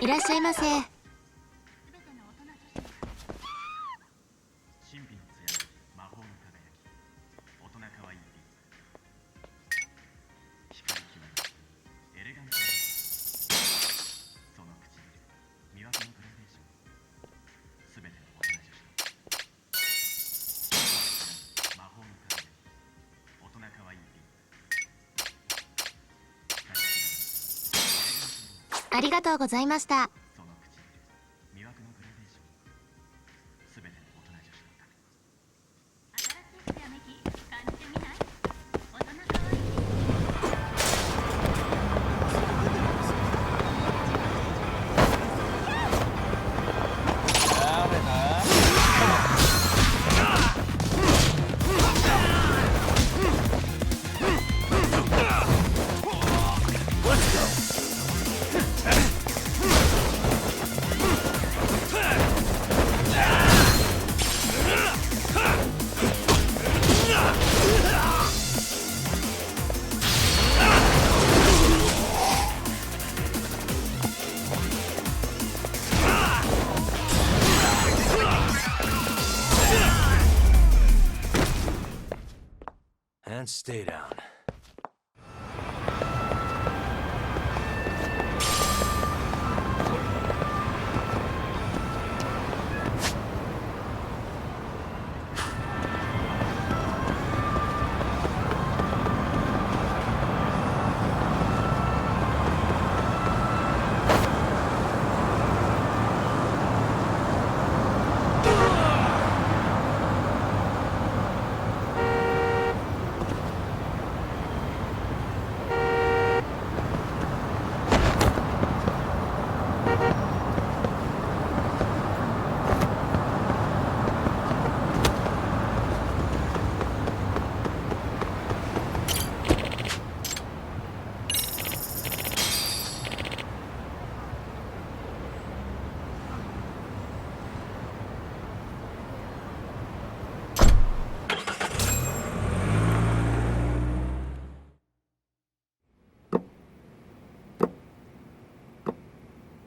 らっしゃいませ。ありがとうございました。And stay down.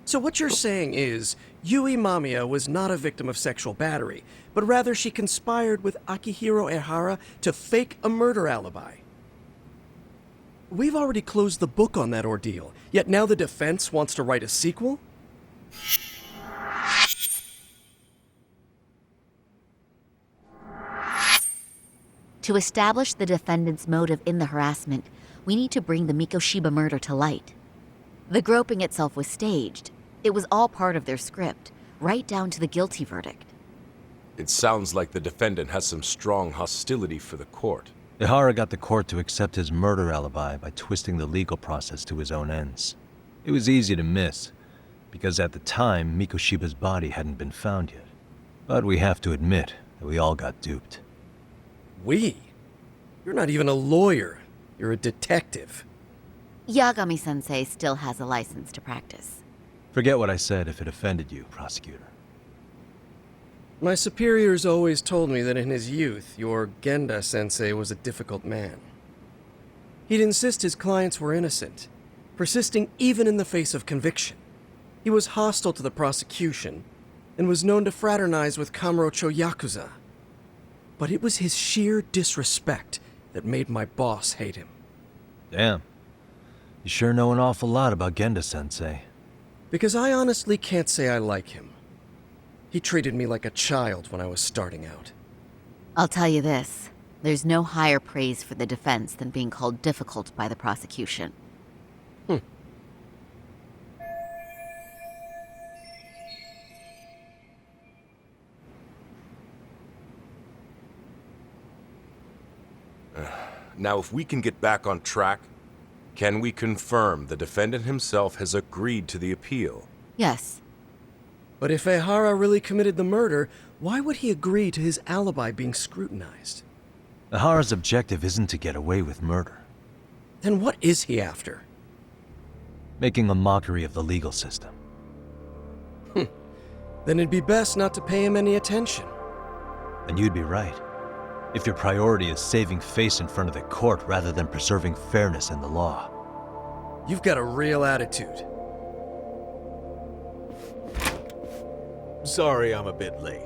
So what you're saying is, Yui Mamiya was not a victim of sexual battery, but rather she conspired with Akihiro Ehara to fake a murder alibi. We've already closed the book on that ordeal, yet now the defense wants to write a sequel? To establish the defendant's motive in the harassment, we need to bring the Mikoshiba murder to light. The groping itself was staged. It was all part of their script, right down to the guilty verdict. It sounds like the defendant has some strong hostility for the court. Ehara got the court to accept his murder alibi by twisting the legal process to his own ends. It was easy to miss, because at the time, Mikoshiba's body hadn't been found yet. But we have to admit that we all got duped. We? You're not even a lawyer. You're a detective. Yagami-sensei still has a license to practice. Forget what I said if it offended you, prosecutor. My superiors always told me that in his youth, your Genda-sensei was a difficult man. He'd insist his clients were innocent, persisting even in the face of conviction. He was hostile to the prosecution, and was known to fraternize with Kamurocho Yakuza. But it was his sheer disrespect that made my boss hate him. Damn. You sure know an awful lot about Genda-sensei. Because I honestly can't say I like him. He treated me like a child when I was starting out. I'll tell you this, there's no higher praise for the defense than being called difficult by the prosecution. Now, if we can get back on track, can we confirm the defendant himself has agreed to the appeal? Yes. But if Ehara really committed the murder, why would he agree to his alibi being scrutinized? Ehara's objective isn't to get away with murder. Then what is he after? Making a mockery of the legal system. Then it'd be best not to pay him any attention. And you'd be right. If your priority is saving face in front of the court rather than preserving fairness in the law. You've got a real attitude. Sorry I'm a bit late.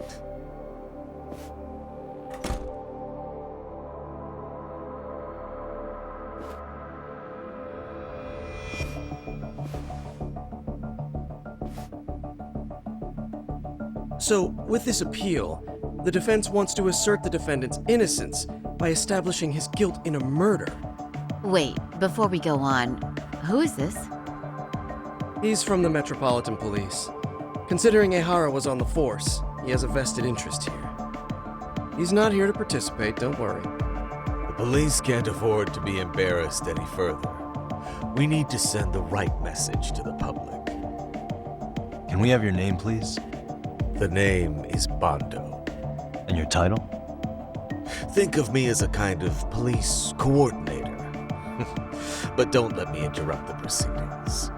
So, with this appeal, the defense wants to assert the defendant's innocence by establishing his guilt in a murder. Wait, before we go on, who is this? He's from the Metropolitan Police. Considering Ehara was on the force, he has a vested interest here. He's not here to participate, don't worry. The police can't afford to be embarrassed any further. We need to send the right message to the public. Can we have your name, please? The name is Bando. And your title? Think of me as a kind of police coordinator. But don't let me interrupt the proceedings.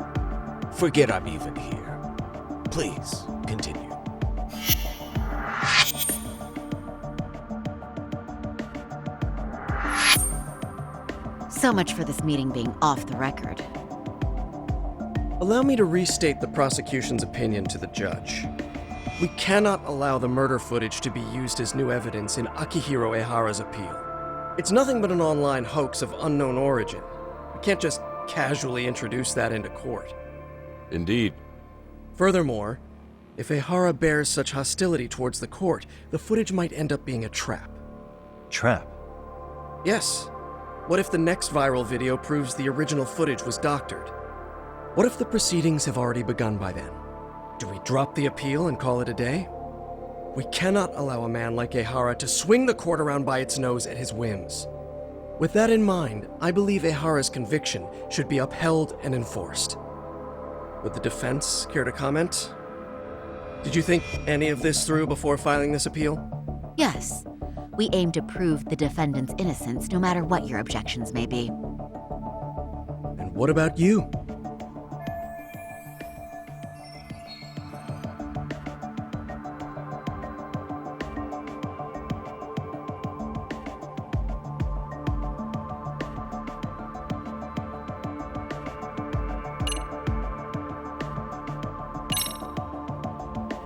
Forget I'm even here. Please, continue. So much for this meeting being off the record. Allow me to restate the prosecution's opinion to the judge. We cannot allow the murder footage to be used as new evidence in Akihiro Ehara's appeal. It's nothing but an online hoax of unknown origin. We can't just casually introduce that into court. Indeed. Furthermore, if Ehara bears such hostility towards the court, the footage might end up being a trap. Trap. Yes. What if the next viral video proves the original footage was doctored? What if the proceedings have already begun by then? Do we drop the appeal and call it a day? We cannot allow a man like Ehara to swing the court around by its nose at his whims. With that in mind, I believe Ehara's conviction should be upheld and enforced. Would the defense care to comment? Did you think any of this through before filing this appeal? Yes, we aim to prove the defendant's innocence no matter what your objections may be. And what about you?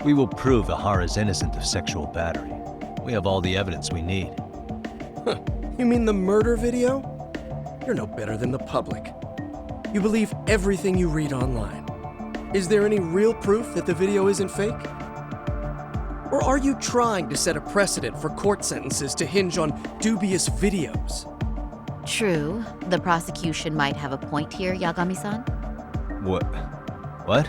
We will prove Ehara is innocent of sexual battery. We have all the evidence we need. You mean the murder video? You're no better than the public. You believe everything you read online. Is there any real proof that the video isn't fake? Or are you trying to set a precedent for court sentences to hinge on dubious videos? True, the prosecution might have a point here, Yagami-san. What? What?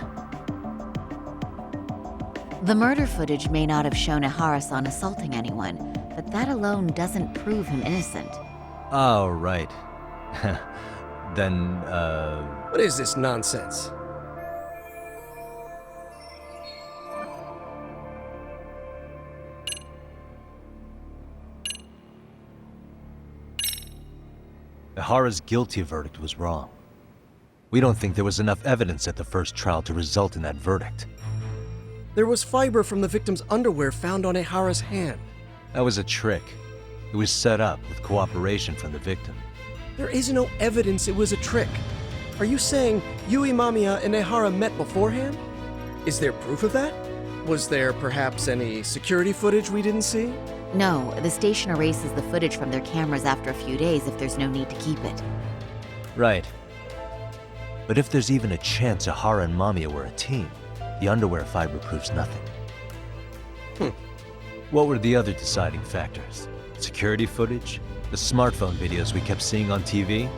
The murder footage may not have shown Ehara-san assaulting anyone, but that alone doesn't prove him innocent. Oh, right. Then, What is this nonsense? Ehara's guilty verdict was wrong. We don't think there was enough evidence at the first trial to result in that verdict. There was fiber from the victim's underwear found on Ehara's hand. That was a trick. It was set up with cooperation from the victim. There is no evidence it was a trick. Are you saying Yui Mamiya and Ehara met beforehand? Is there proof of that? Was there perhaps any security footage we didn't see? No, the station erases the footage from their cameras after a few days if there's no need to keep it. Right. But if there's even a chance Ehara and Mamiya were a team, the underwear fiber proves nothing. What were the other deciding factors? Security footage? The smartphone videos we kept seeing on TV?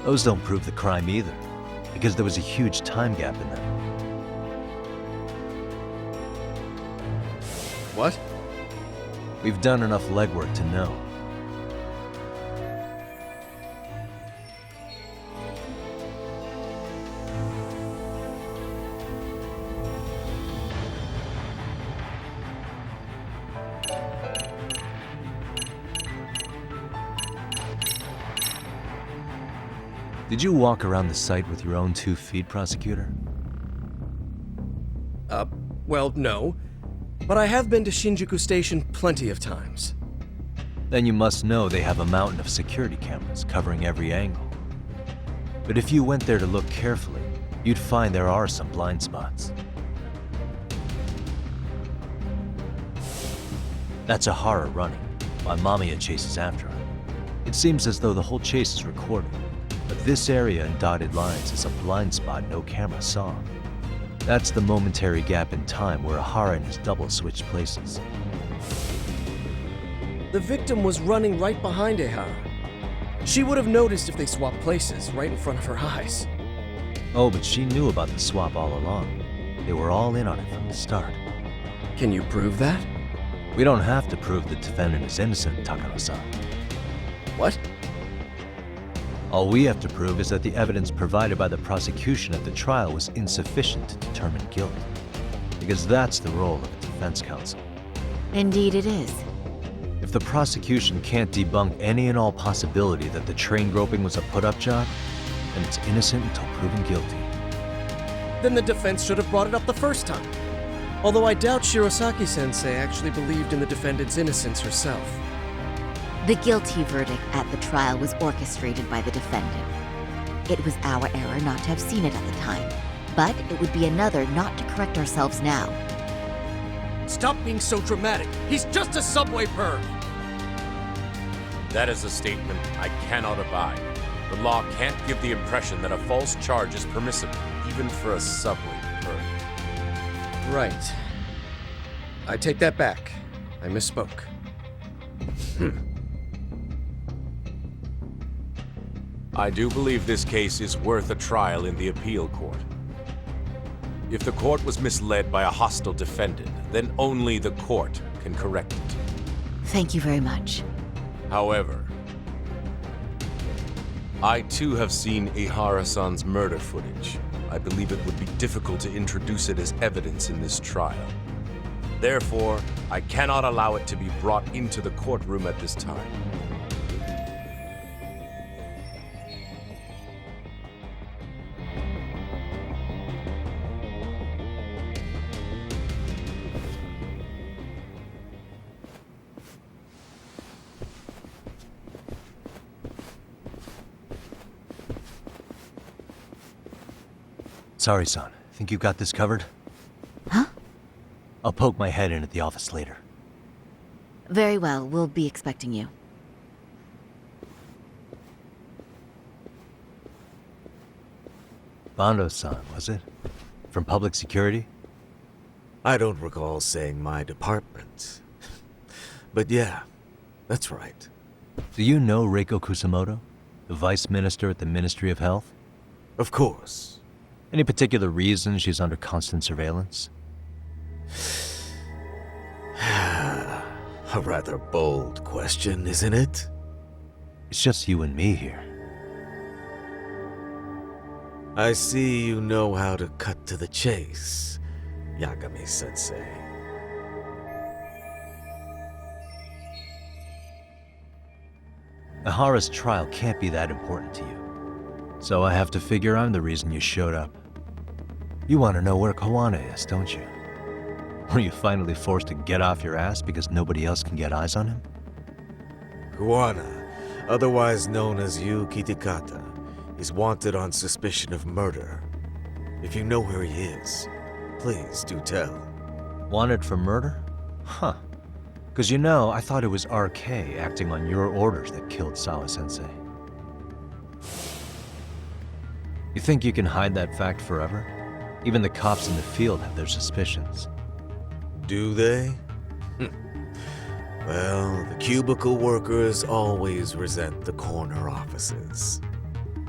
Those don't prove the crime either, because there was a huge time gap in them. What? We've done enough legwork to know. Did you walk around the site with your own 2 feet, prosecutor? Well, no. But I have been to Shinjuku Station plenty of times. Then you must know they have a mountain of security cameras covering every angle. But if you went there to look carefully, you'd find there are some blind spots. That's Ahara running, while Mamiya chases after her. It seems as though the whole chase is recorded, but this area in dotted lines is a blind spot no camera saw. That's the momentary gap in time where Ahara and his double switched places. The victim was running right behind Ehara. She would have noticed if they swapped places right in front of her eyes. Oh, but she knew about the swap all along. They were all in on it from the start. Can you prove that? We don't have to prove the defendant is innocent, Takano-san. What? All we have to prove is that the evidence provided by the prosecution at the trial was insufficient to determine guilt. Because that's the role of a defense counsel. Indeed it is. If the prosecution can't debunk any and all possibility that the train groping was a put-up job, then it's innocent until proven guilty. Then the defense should have brought it up the first time. Although I doubt Shirosaki-sensei actually believed in the defendant's innocence herself. The guilty verdict at the trial was orchestrated by the defendant. It was our error not to have seen it at the time, but it would be another not to correct ourselves now. Stop being so dramatic. He's just a subway perv. That is a statement I cannot abide. The law can't give the impression that a false charge is permissible, even for a subway perv. Right. I take that back. I misspoke. I do believe this case is worth a trial in the appeal court. If the court was misled by a hostile defendant, then only the court can correct it. Thank you very much. However, I too have seen Ihara-san's murder footage. I believe it would be difficult to introduce it as evidence in this trial. Therefore, I cannot allow it to be brought into the courtroom at this time. Sorry, son. Think you got this covered? Huh? I'll poke my head in at the office later. Very well, we'll be expecting you. Bando-san, was it? From public security? I don't recall saying my department. But yeah, that's right. Do you know Reiko Kusamoto? The vice minister at the Ministry of Health? Of course. Any particular reason she's under constant surveillance? A rather bold question, isn't it? It's just you and me here. I see you know how to cut to the chase, Yagami-sensei. Ahara's trial can't be that important to you. So I have to figure I'm the reason you showed up. You want to know where Kawana is, don't you? Were you finally forced to get off your ass because nobody else can get eyes on him? Kuwana, otherwise known as Yu Kitakata, is wanted on suspicion of murder. If you know where he is, please do tell. Wanted for murder? Huh. Because you know, I thought it was RK acting on your orders that killed Sawa-sensei. You think you can hide that fact forever? Even the cops in the field have their suspicions. Do they? Well, the cubicle workers always resent the corner offices.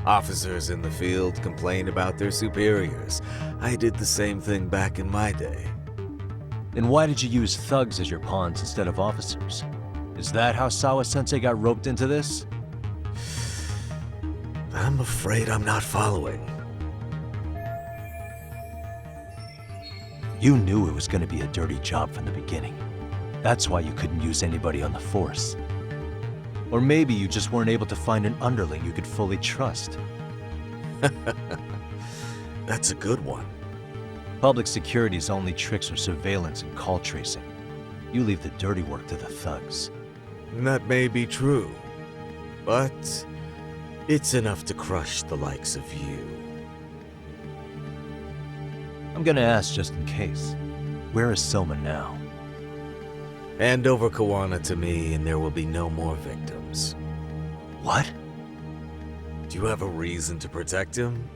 Officers in the field complain about their superiors. I did the same thing back in my day. Then why did you use thugs as your pawns instead of officers? Is that how Sawa-sensei got roped into this? I'm afraid I'm not following. You knew it was going to be a dirty job from the beginning. That's why you couldn't use anybody on the force. Or maybe you just weren't able to find an underling you could fully trust. That's a good one. Public security's only tricks are surveillance and call tracing. You leave the dirty work to the thugs. That may be true, but it's enough to crush the likes of you. I'm gonna ask just in case. Where is Soma now? Hand over Kawana to me, and there will be no more victims. What? Do you have a reason to protect him?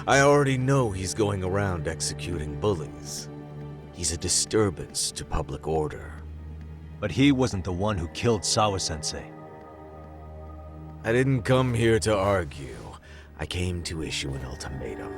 I already know he's going around executing bullies. He's a disturbance to public order. But he wasn't the one who killed Sawa-sensei. I didn't come here to argue. I came to issue an ultimatum.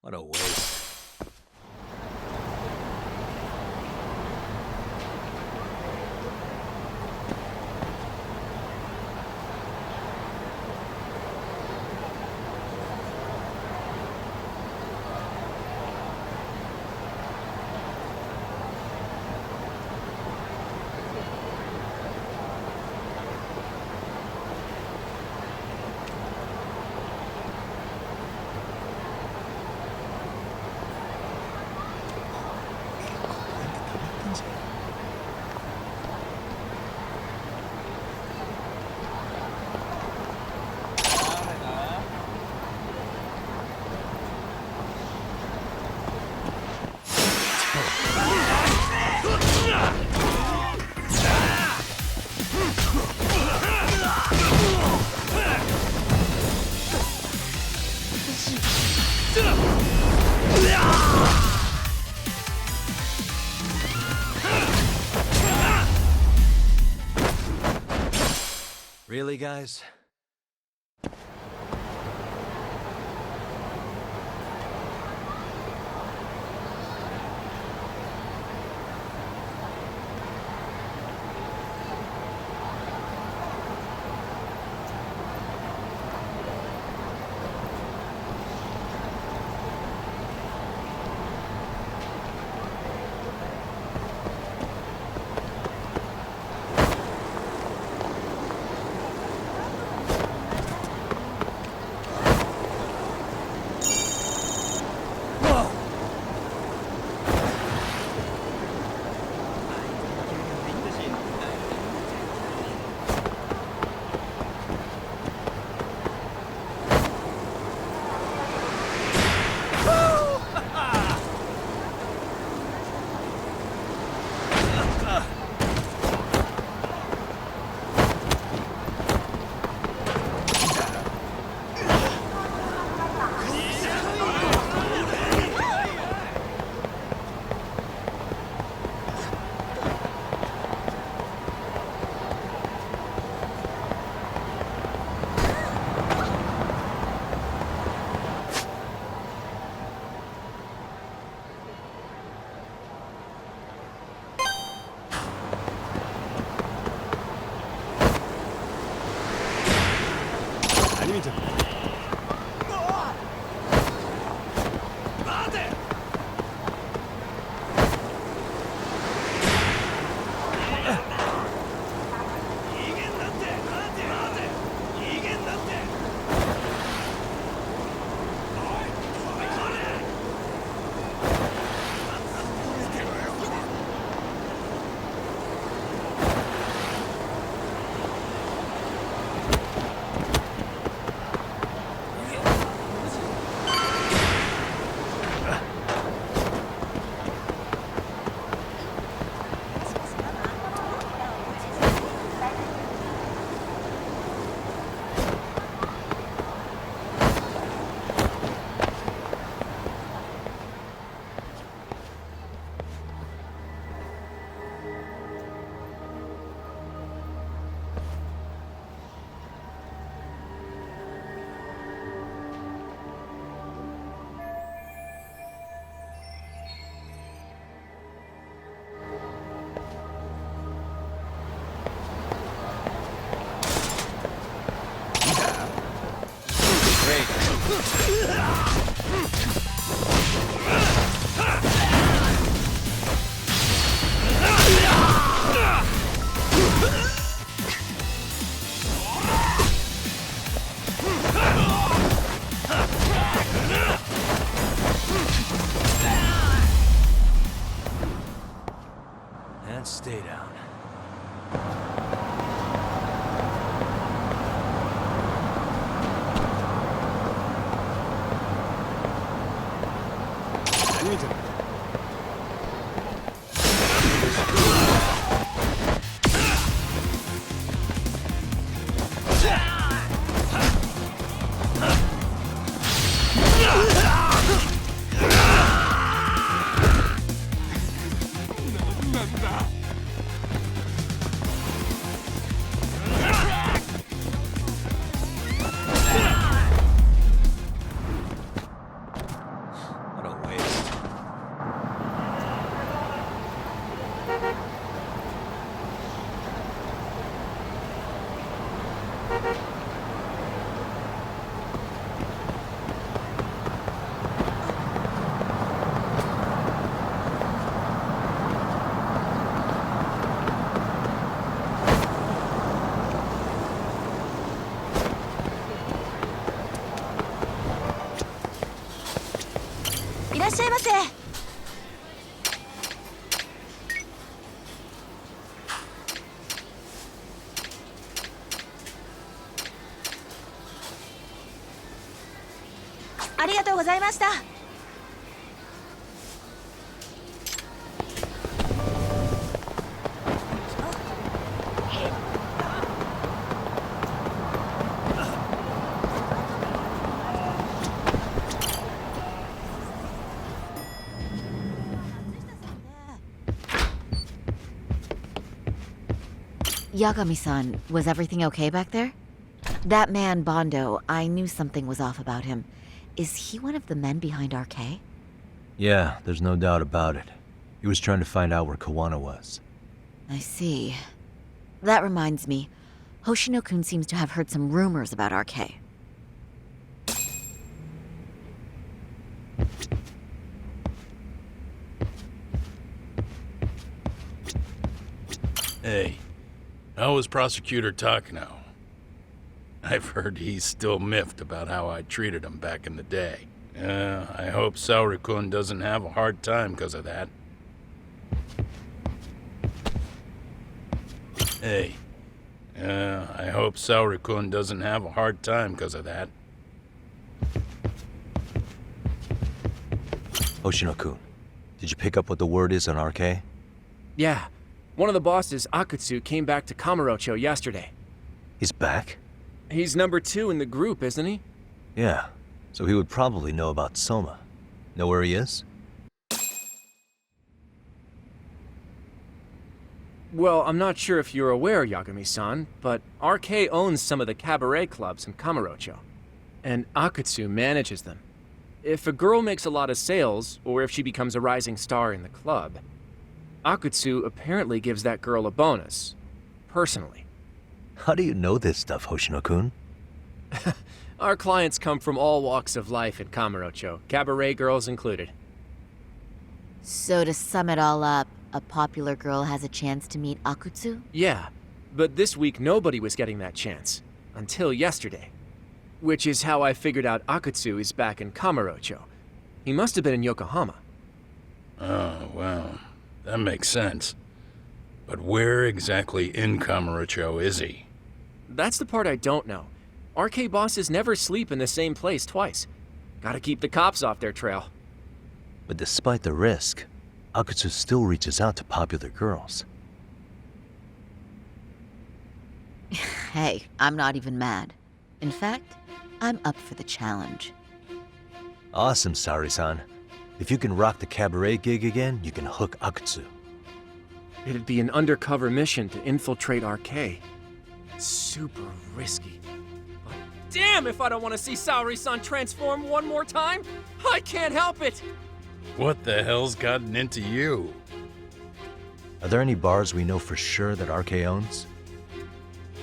What a waste. Really, guys? Stay down. What a waste. Yagami-san, was everything okay back there? That man, Bondo, I knew something was off about him. Is he one of the men behind RK? Yeah, there's no doubt about it. He was trying to find out where Kawana was. I see. That reminds me, Hoshino-kun seems to have heard some rumors about RK. Hey, how is Prosecutor Takano? I've heard he's still miffed about how I treated him back in the day. I hope Saori-kun doesn't have a hard time because of that. Hey, I hope Saori-kun doesn't have a hard time because of that. Hoshino-kun, did you pick up what the word is on RK? Yeah. One of the bosses, Akutsu, came back to Kamurocho yesterday. He's back? He's number 2 in the group, isn't he? Yeah, so he would probably know about Soma. Know where he is? Well, I'm not sure if you're aware, Yagami-san, but RK owns some of the cabaret clubs in Kamurocho, and Akutsu manages them. If a girl makes a lot of sales, or if she becomes a rising star in the club, Akutsu apparently gives that girl a bonus, personally. How do you know this stuff, Hoshino-kun? Our clients come from all walks of life in Kamurocho, cabaret girls included. So to sum it all up, a popular girl has a chance to meet Akutsu? Yeah, but this week nobody was getting that chance. Until yesterday. Which is how I figured out Akutsu is back in Kamurocho. He must have been in Yokohama. Oh, well, that makes sense. But where exactly in Kamurocho is he? That's the part I don't know. RK bosses never sleep in the same place twice. Gotta keep the cops off their trail. But despite the risk, Akutsu still reaches out to popular girls. Hey, I'm not even mad. In fact, I'm up for the challenge. Awesome, Saori-san. If you can rock the cabaret gig again, you can hook Akutsu. It'd be an undercover mission to infiltrate RK. Super risky. But damn if I don't want to see Saori-san transform one more time! I can't help it! What the hell's gotten into you? Are there any bars we know for sure that RK owns?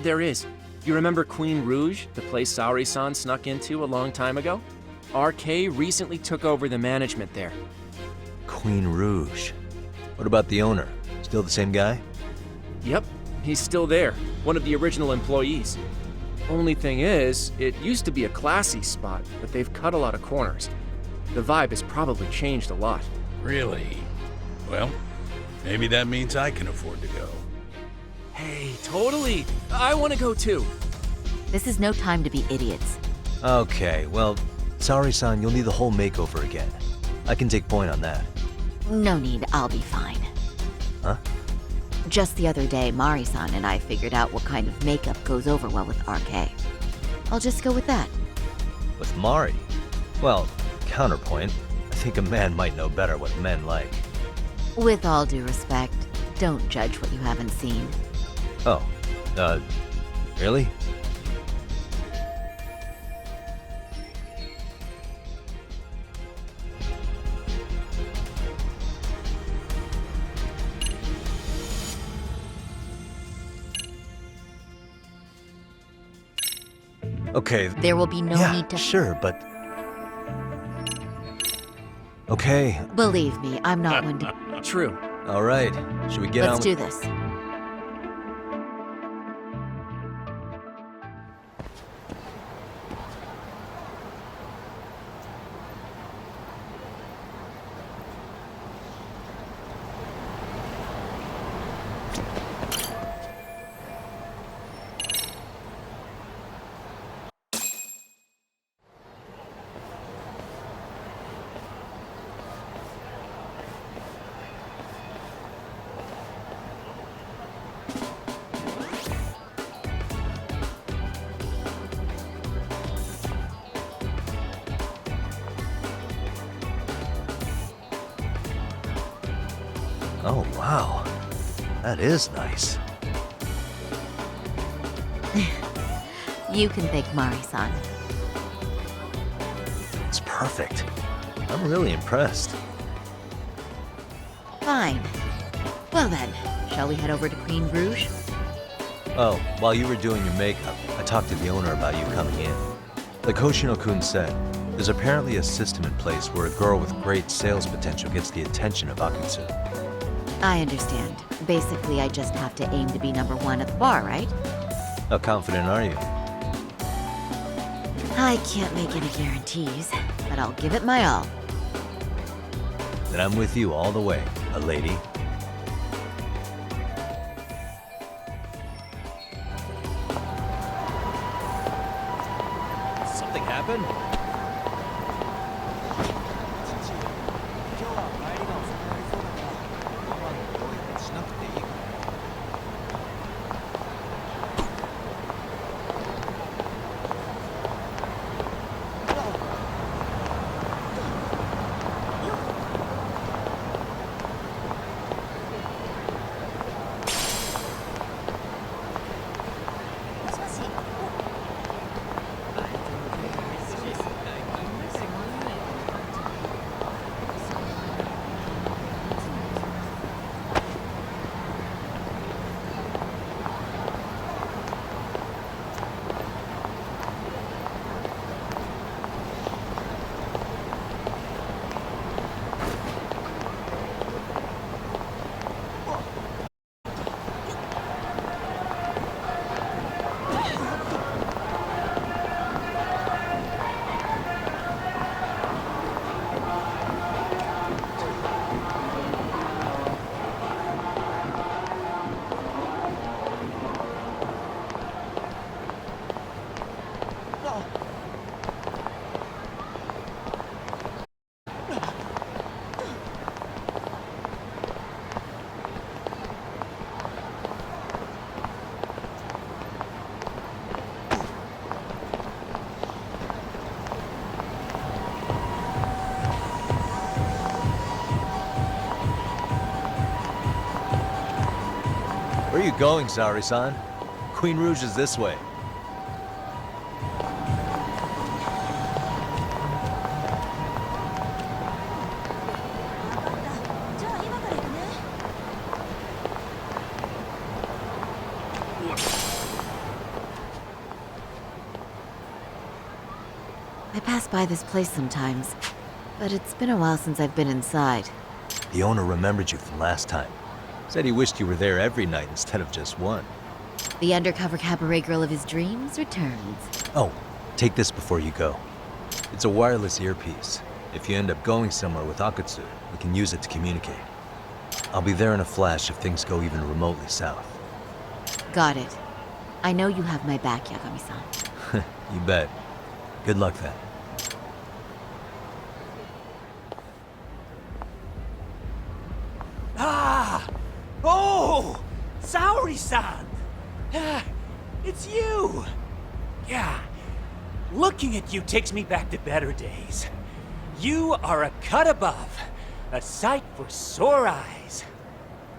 There is. You remember Queen Rouge, the place Saori-san snuck into a long time ago? RK recently took over the management there. Queen Rouge. What about the owner? Still the same guy? Yep, he's still there, one of the original employees. Only thing is, it used to be a classy spot, but they've cut a lot of corners. The vibe has probably changed a lot. Really? Well, Maybe that means I can afford to go. Hey, totally. I want to go too. This is no time to be idiots. Okay, well, Sari-san, you'll need the whole makeover again. I can take point on that. No need, I'll be fine. Huh? Just the other day, Mari-san and I figured out what kind of makeup goes over well with RK. I'll just go with that. With Mari? Well, counterpoint. I think a man might know better what men like. With all due respect, don't judge what you haven't seen. Oh, really? Okay, There will be no yeah, need to... sure, but... Okay, Believe me, I'm not one to... True. all right. Should we get on Let's with... do this. Oh, wow. That is nice. You can thank Mari-san. It's perfect. I'm really impressed. Fine. Well then, shall we head over to Queen Bruges? Oh, while you were doing your makeup, I talked to the owner about you coming in. Like Hoshino-kun said, there's apparently a system in place where a girl with great sales potential gets the attention of Akutsu. I understand. Basically, I just have to aim to be #1 at the bar, right? How confident are you? I can't make any guarantees, but I'll give it my all. Then I'm with you all the way, a lady. Something happened? Where are you going, Sari-san? Queen Rouge is this way. I pass by this place sometimes, but it's been a while since I've been inside. The owner remembered you from last time. Said he wished you were there every night instead of just one. The undercover cabaret girl of his dreams returns. Oh, take this before you go. It's a wireless earpiece. If you end up going somewhere with Akutsu, we can use it to communicate. I'll be there in a flash if things go even remotely south. Got it. I know you have my back, Yagami-san. You bet. Good luck then. Ah! Oh! Saori-san! Ah, it's you! Yeah. Looking at you takes me back to better days. You are a cut above. A sight for sore eyes.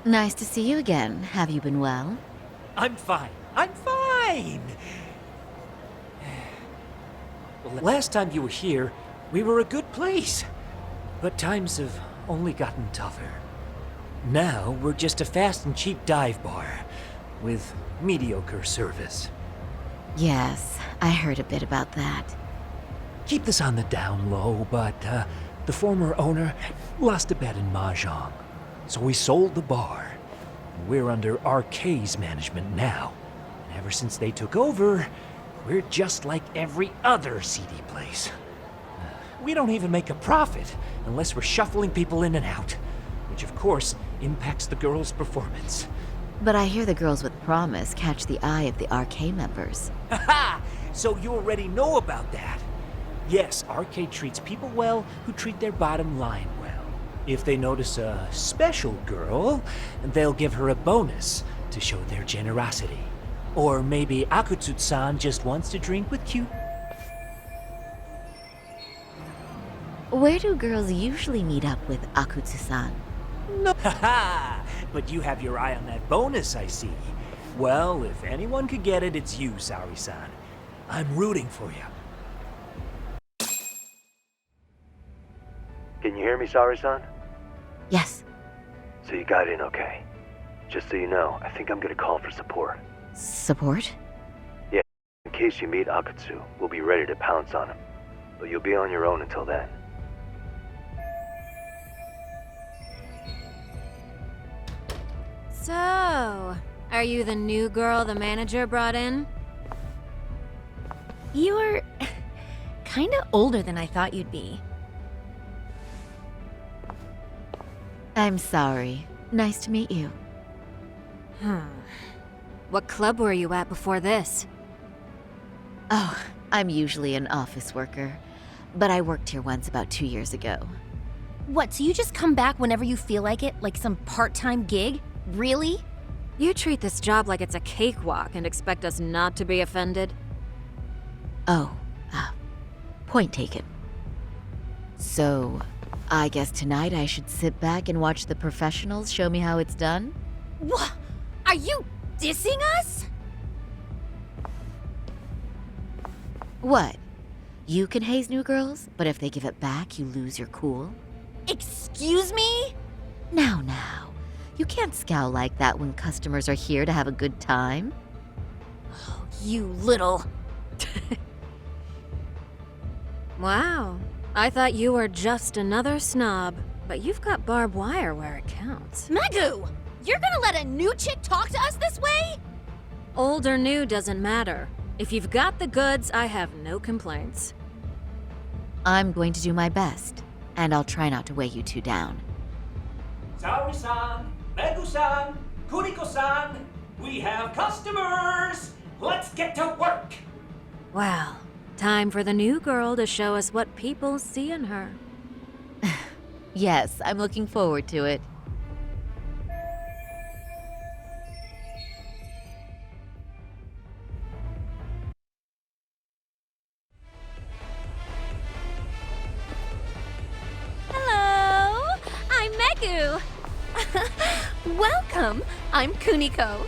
Nice to see you again. Have you been well? I'm fine. I'm fine! Last time you were here, we were a good place. But times have only gotten tougher. Now, we're just a fast and cheap dive bar with mediocre service. Yes, I heard a bit about that. Keep this on the down low, but the former owner lost a bet in Mahjong. So we sold the bar. We're under RK's management now. And ever since they took over, we're just like every other CD place. We don't even make a profit unless we're shuffling people in and out, which of course impacts the girls' performance. But I hear the girls with promise catch the eye of the RK members. Haha! So you already know about that. Yes, RK treats people well who treat their bottom line well. If they notice a special girl, they'll give her a bonus to show their generosity. Or maybe Akutsu-san just wants to drink with cute... Where do girls usually meet up with Akutsu-san? No. Haha! But you have your eye on that bonus, I see. Well, if anyone could get it, it's you, Saori-san. I'm rooting for you. Can you hear me, Saori-san? Yes. So you got in okay. Just so you know, I think I'm gonna call for support. Support? Yeah, in case you meet Akutsu, we'll be ready to pounce on him. But you'll be on your own until then. So, are you the new girl the manager brought in? You're kinda older than I thought you'd be. I'm sorry. Nice to meet you. What club were you at before this? Oh, I'm usually an office worker, but I worked here once about 2 years ago. What, so you just come back whenever you feel like it, like some part-time gig? Really? You treat this job like it's a cakewalk and expect us not to be offended? Oh, point taken. So, I guess tonight I should sit back and watch the professionals show me how it's done? What? Are you dissing us? What? You can haze new girls, but if they give it back, you lose your cool? Excuse me? Now. You can't scowl like that when customers are here to have a good time. You little... Wow. I thought you were just another snob, but you've got barbed wire where it counts. Megu! You're gonna let a new chick talk to us this way? Old or new doesn't matter. If you've got the goods, I have no complaints. I'm going to do my best, and I'll try not to weigh you two down. Saori-san, Megu-san, Kuriko-san, we have customers! Let's get to work! Well, time for the new girl to show us what people see in her. Yes, I'm looking forward to it. Hello! I'm Megu! Welcome! I'm Kuniko.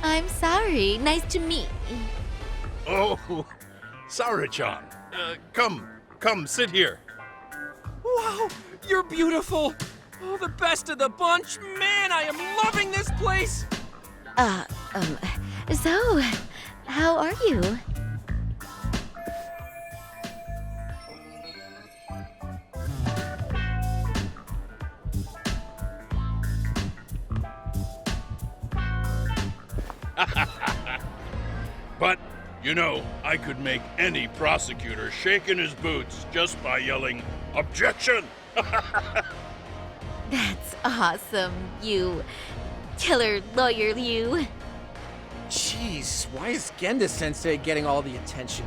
I'm sorry. Nice to meet you. Oh, Saori-chan. Come, sit here. Wow, you're beautiful. Oh, the best of the bunch. Man, I am loving this place. So, how are you? But You know, I could make any prosecutor shake in his boots just by yelling, "Objection!" That's awesome, you killer lawyer, you. Jeez, why is Genda-sensei getting all the attention?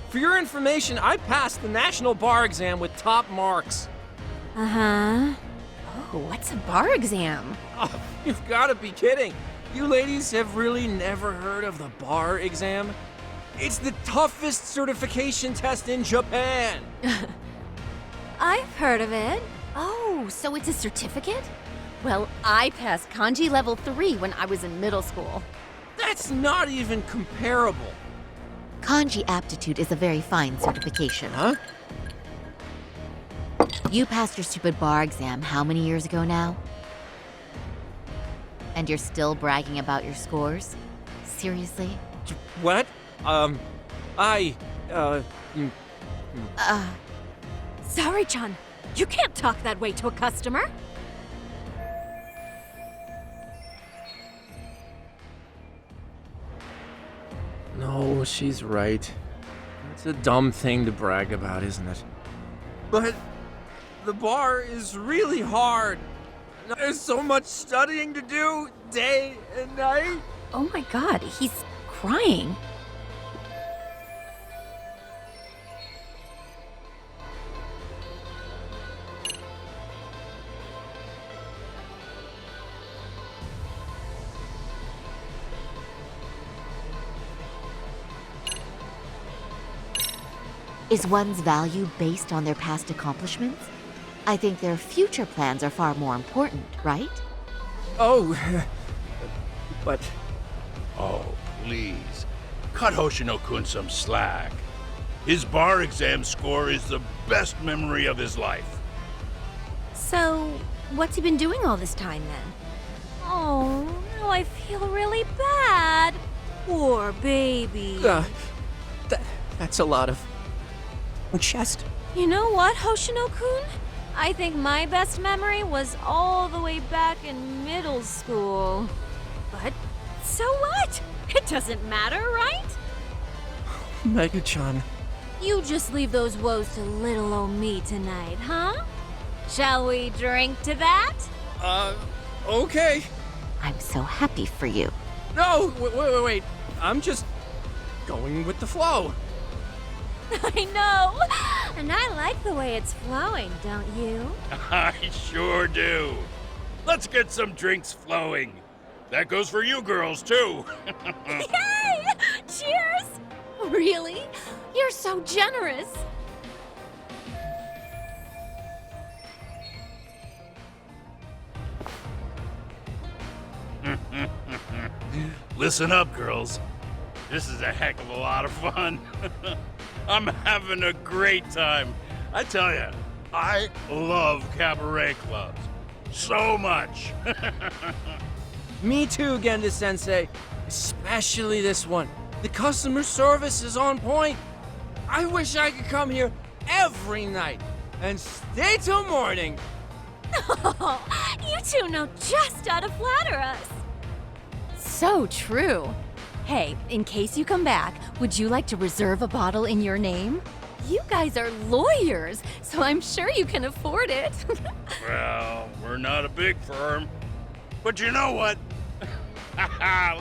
For your information, I passed the national bar exam with top marks. Uh-huh. Oh, what's a bar exam? Oh, you've got to be kidding. You ladies have really never heard of the bar exam? It's the toughest certification test in Japan. I've heard of it. Oh, so it's a certificate? Well, I passed kanji level 3 when I was in middle school. That's not even comparable. Kanji aptitude is a very fine certification. Huh? You passed your stupid bar exam how many years ago now? And you're still bragging about your scores? Seriously? What? Sorry, Chan. You can't talk that way to a customer. No, she's right. It's a dumb thing to brag about, isn't it? But the bar is really hard. There's so much studying to do, day and night. Oh my god, he's crying. Is one's value based on their past accomplishments? I think their future plans are far more important, right? Oh, but Oh, please. Cut Hoshino-kun some slack. His bar exam score is the best memory of his life. So, what's he been doing all this time then? Oh, now I feel really bad. Poor baby. that's a lot of chest. You know what, Hoshino-kun? I think my best memory was all the way back in middle school. But so what? It doesn't matter, right? Mega-chan. You just leave those woes to little old me tonight, huh? Shall we drink to that? Okay. I'm so happy for you. No, wait. I'm just going with the flow. I know! And I like the way it's flowing, don't you? I sure do. Let's get some drinks flowing. That goes for you girls, too. Yay! Cheers! Really? You're so generous. Listen up, girls. This is a heck of a lot of fun. I'm having a great time. I tell you, I love cabaret clubs. So much. Me too, Genda-sensei. Especially this one. The customer service is on point. I wish I could come here every night and stay till morning. Oh, you two know just how to flatter us. So true. Hey, in case you come back, would you like to reserve a bottle in your name? You guys are lawyers, so I'm sure you can afford it. Well, we're not a big firm. But you know what?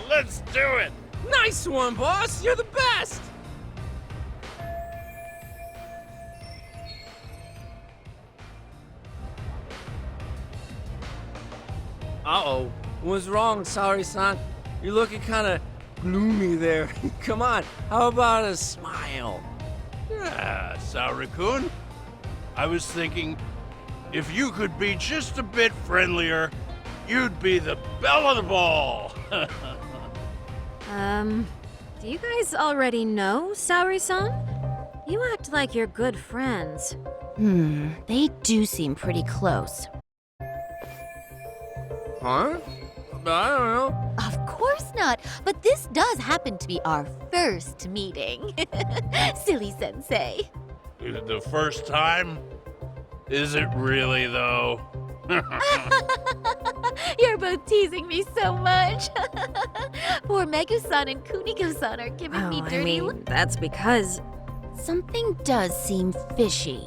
Let's do it! Nice one, boss. You're the best. Uh-oh. What's wrong, Saori-san? You're looking kind of gloomy there. Come on, how about a smile? Yeah, Saori-kun. I was thinking, if you could be just a bit friendlier, you'd be the belle of the ball. Do you guys already know Saori-san? You act like you're good friends. They do seem pretty close. Huh? I don't know. Of course not, but this does happen to be our first meeting. Silly sensei. The first time? Is it really, though? You're both teasing me so much. Poor Megu-san and Kuniko-san are giving me dirty looks. That's because... Something does seem fishy.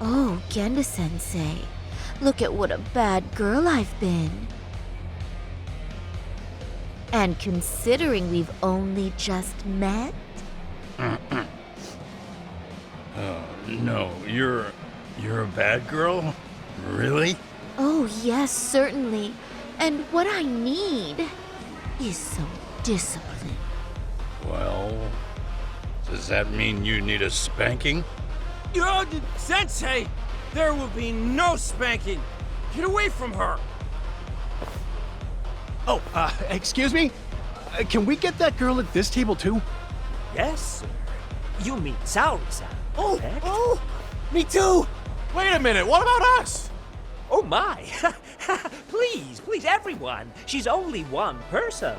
Oh, Genda-sensei. Look at what a bad girl I've been. And considering we've only just met? No, you're a bad girl? Really? Oh, yes, certainly. And what I need is some discipline. Well, does that mean you need a spanking? Sensei! There will be no spanking! Get away from her! Oh, excuse me? Can we get that girl at this table too? Yes, sir. You mean Saori-san? Oh, me too! Wait a minute, what about us? Oh my! Please, everyone! She's only one person.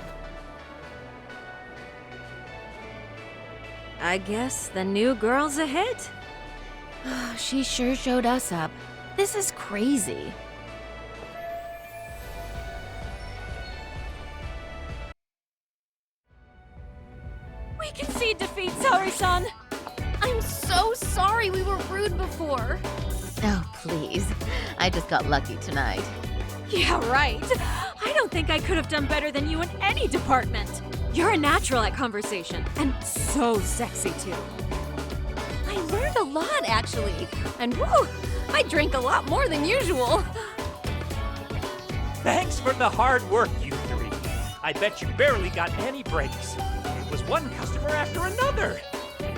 I guess the new girl's a hit. She sure showed us up. This is crazy. We concede defeat, Saori-san! I'm so sorry we were rude before. Oh, please. I just got lucky tonight. Yeah, right. I don't think I could have done better than you in any department. You're a natural at conversation, and so sexy too. I learned a lot, actually. And woo, I drank a lot more than usual. Thanks for the hard work, you three. I bet you barely got any breaks. It was one customer after another.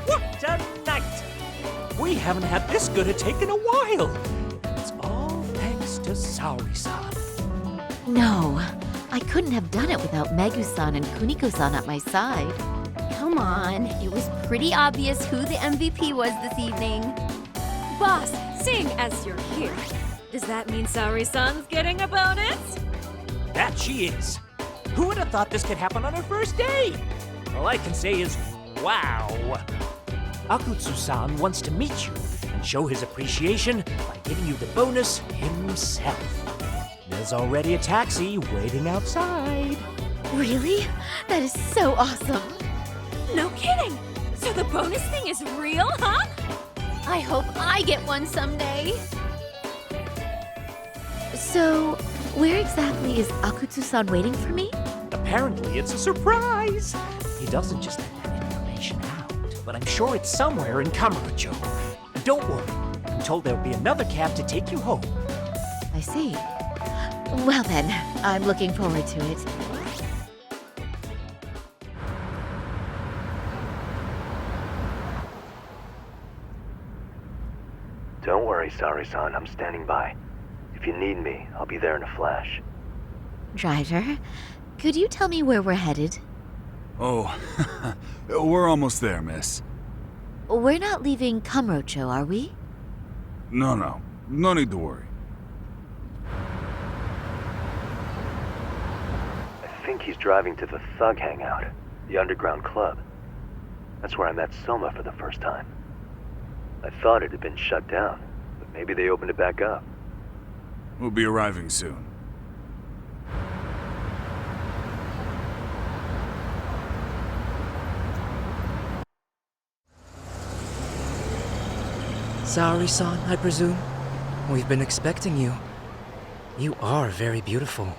What a night! We haven't had this good a take in a while. It's all thanks to Saori-san. No, I couldn't have done it without Megu-san and Kuniko-san at my side. Come on, it was pretty obvious who the MVP was this evening. Boss, seeing as you're here, does that mean Saori-san's getting a bonus? That she is. Who would have thought this could happen on her first day? All I can say is, wow. Akutsu-san wants to meet you and show his appreciation by giving you the bonus himself. There's already a taxi waiting outside. Really? That is so awesome. No kidding! So the bonus thing is real, huh? I hope I get one someday. So, where exactly is Akutsu-san waiting for me? Apparently it's a surprise. He doesn't just let that information out, but I'm sure it's somewhere in Kamurocho. And don't worry, I'm told there'll be another cab to take you home. I see. Well then, I'm looking forward to it. Don't worry, Saori-san. I'm standing by. If you need me, I'll be there in a flash. Driver, could you tell me where we're headed? Oh, we're almost there, miss. We're not leaving Kamurocho, are we? No. No need to worry. I think he's driving to the Thug Hangout, the underground club. That's where I met Soma for the first time. I thought it had been shut down, but maybe they opened it back up. We'll be arriving soon. Saori-san, I presume? We've been expecting you. You are very beautiful.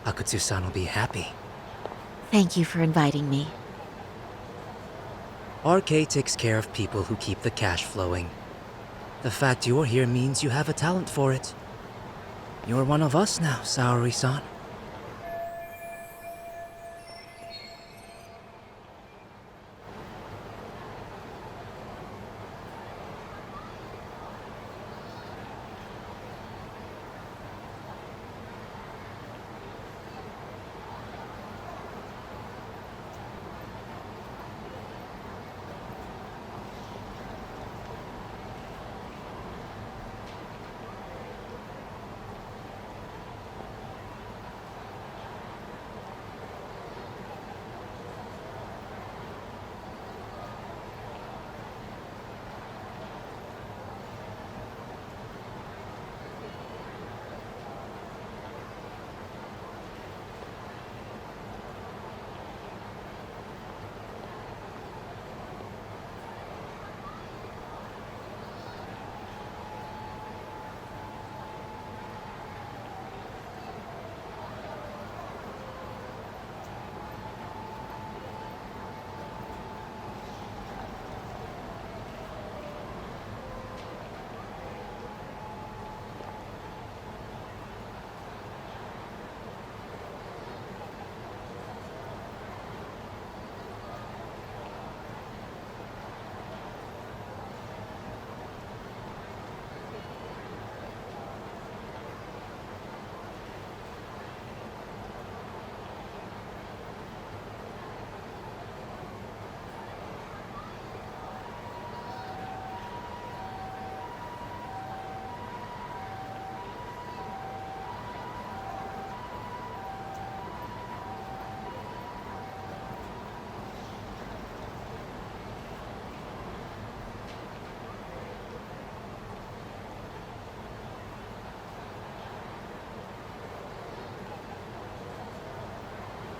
Akutsu-san will be happy. Thank you for inviting me. RK takes care of people who keep the cash flowing. The fact you're here means you have a talent for it. You're one of us now, Saori-san.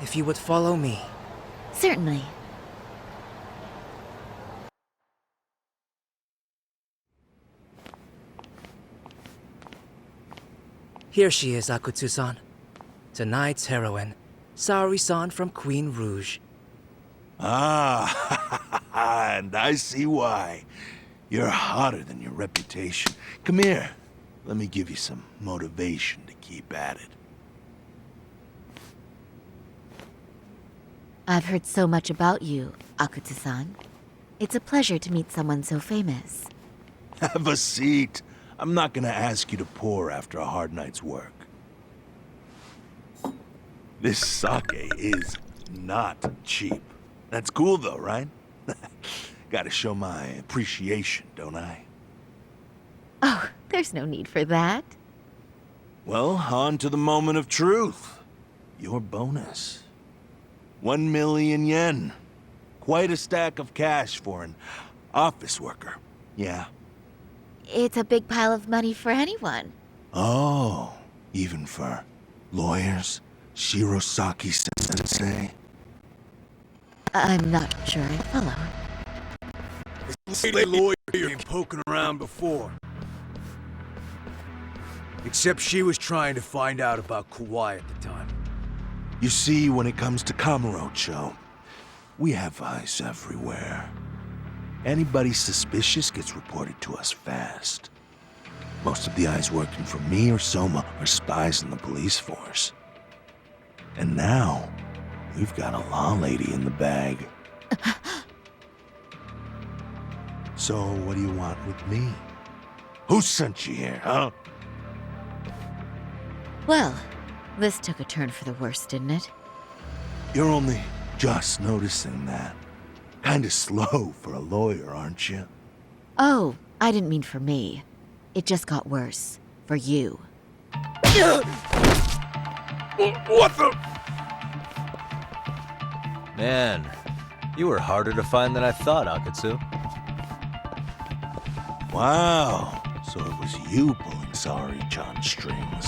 if you would follow me. Certainly. Here she is, Akutsu-san. Tonight's heroine, Saori-san from Queen Rouge. Ah, and I see why. You're hotter than your reputation. Come here. Let me give you some motivation to keep at it. I've heard so much about you, Akutsu-san. It's a pleasure to meet someone so famous. Have a seat. I'm not gonna ask you to pour after a hard night's work. This sake is not cheap. That's cool though, right? Gotta show my appreciation, don't I? Oh, there's no need for that. Well, on to the moment of truth. Your bonus. 1 million yen. Quite a stack of cash for an office worker. Yeah. It's a big pile of money for anyone. Oh, even for lawyers? Shirosaki sensei? I'm not sure I follow. This lawyer been poking around before. Except she was trying to find out about Kauai at the time. You see, when it comes to Kamurocho, we have eyes everywhere. Anybody suspicious gets reported to us fast. Most of the eyes working for me or Soma are spies in the police force. And now, we've got a law lady in the bag. So, what do you want with me? Who sent you here, huh? Well, this took a turn for the worse, didn't it? You're only just noticing that. Kinda slow for a lawyer, aren't you? Oh, I didn't mean for me. It just got worse. For you. What the? Man, you were harder to find than I thought, Akutsu. Wow, so it was you pulling Saori-chan's strings.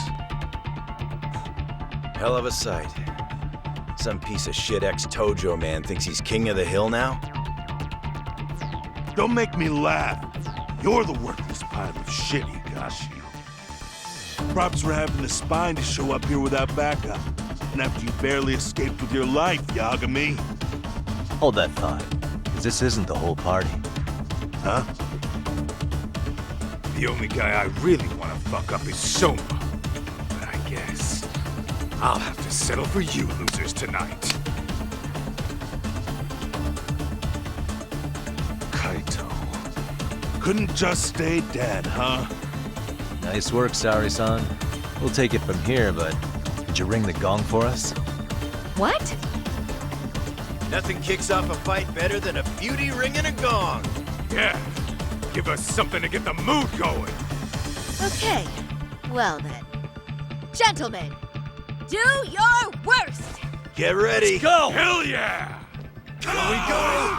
Hell of a sight. Some piece of shit ex-Tojo man thinks he's king of the hill now? Don't make me laugh. You're the worthless pile of shit, Higashi. Props for having the spine to show up here without backup. And after you barely escaped with your life, Yagami. Hold that thought, because this isn't the whole party. Huh? The only guy I really want to fuck up is Soma. But I guess I'll have to settle for you losers tonight. Kaito. Couldn't just stay dead, huh? Nice work, Saori-san. We'll take it from here, but did you ring the gong for us? What? Nothing kicks off a fight better than a beauty ringing a gong. Yeah, give us something to get the mood going. Okay. Well then. Gentlemen, do your worst! Get ready. Let's go! Hell yeah! Here we go!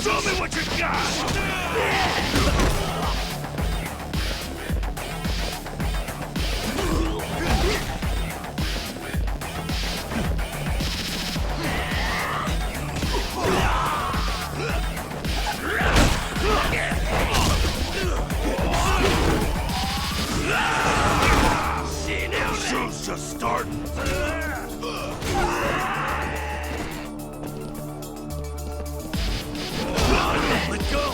Show me what you got! Show's just starting. Let go!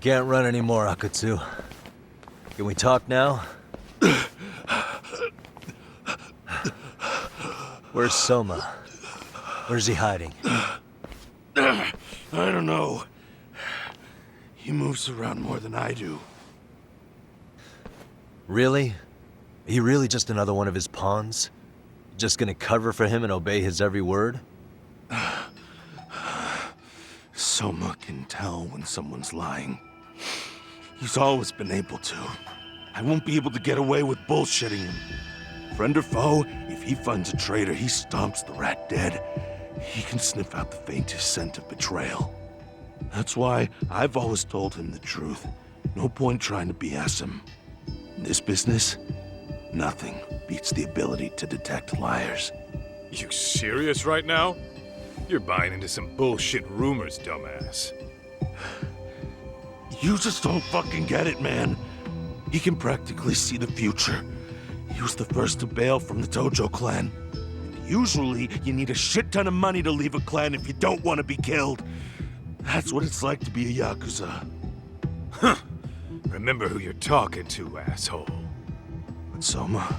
can't run anymore, Akutsu. Can we talk now? Where's Soma? Where's he hiding? I don't know. He moves around more than I do. Really? Are you really just another one of his pawns? Just gonna cover for him and obey his every word? Soma can tell when someone's lying. He's always been able to. I won't be able to get away with bullshitting him. Friend or foe, if he finds a traitor, he stomps the rat dead. He can sniff out the faintest scent of betrayal. That's why I've always told him the truth. No point trying to BS him. In this business, nothing beats the ability to detect liars. You serious right now? You're buying into some bullshit rumors, dumbass. You just don't fucking get it, man. He can practically see the future. He was the first to bail from the Tojo clan. And usually, you need a shit ton of money to leave a clan if you don't want to be killed. That's what it's like to be a Yakuza. Huh. Remember who you're talking to, asshole. But Soma,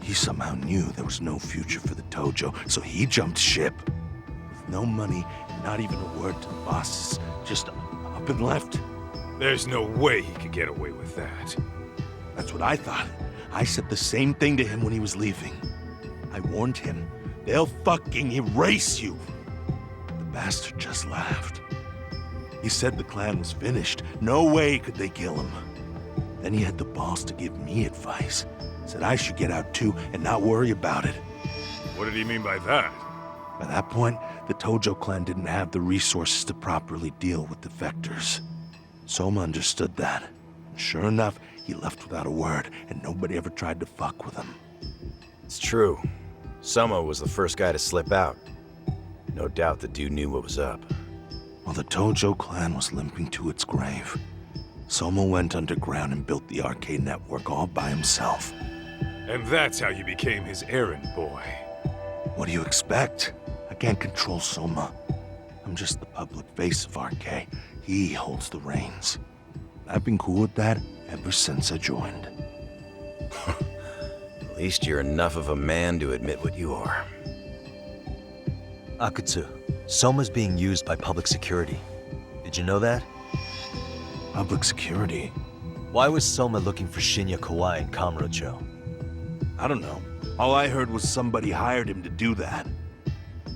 he somehow knew there was no future for the Tojo, so he jumped ship. With no money and not even a word to the bosses, just up and left. There's no way he could get away with that. That's what I thought. I said the same thing to him when he was leaving. I warned him, they'll fucking erase you. The bastard just laughed. He said the clan was finished. No way could they kill him. Then he had the balls to give me advice. Said I should get out too and not worry about it. What did he mean by that? By that point, the Tojo clan didn't have the resources to properly deal with defectors. Soma understood that. And sure enough, he left without a word, and nobody ever tried to fuck with him. It's true. Soma was the first guy to slip out. No doubt the dude knew what was up. While the Tojo clan was limping to its grave, Soma went underground and built the arcade network all by himself. And that's how you became his errand boy. What do you expect? I can't control Soma. I'm just the public face of RK. He holds the reins. I've been cool with that ever since I joined. At least you're enough of a man to admit what you are. Akutsu, Soma's being used by public security. Did you know that? Public security? Why was Soma looking for Shinya Kawai in Kamurocho? I don't know. All I heard was somebody hired him to do that.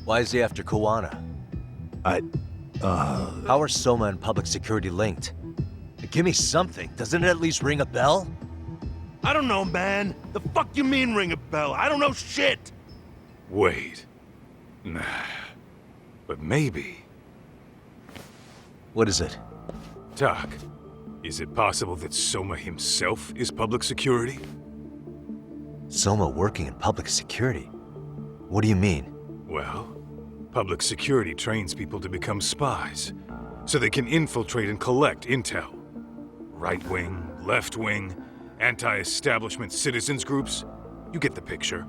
Why is he after Kawana? How are Soma and public security linked? Give me something. Doesn't it at least ring a bell? I don't know, man. The fuck you mean ring a bell? I don't know shit. Wait. Nah. But maybe. What is it? Doc, is it possible that Soma himself is public security? Soma working in public security? What do you mean? Well, public security trains people to become spies, so they can infiltrate and collect intel. Right-wing, left-wing, anti-establishment citizens groups. You get the picture.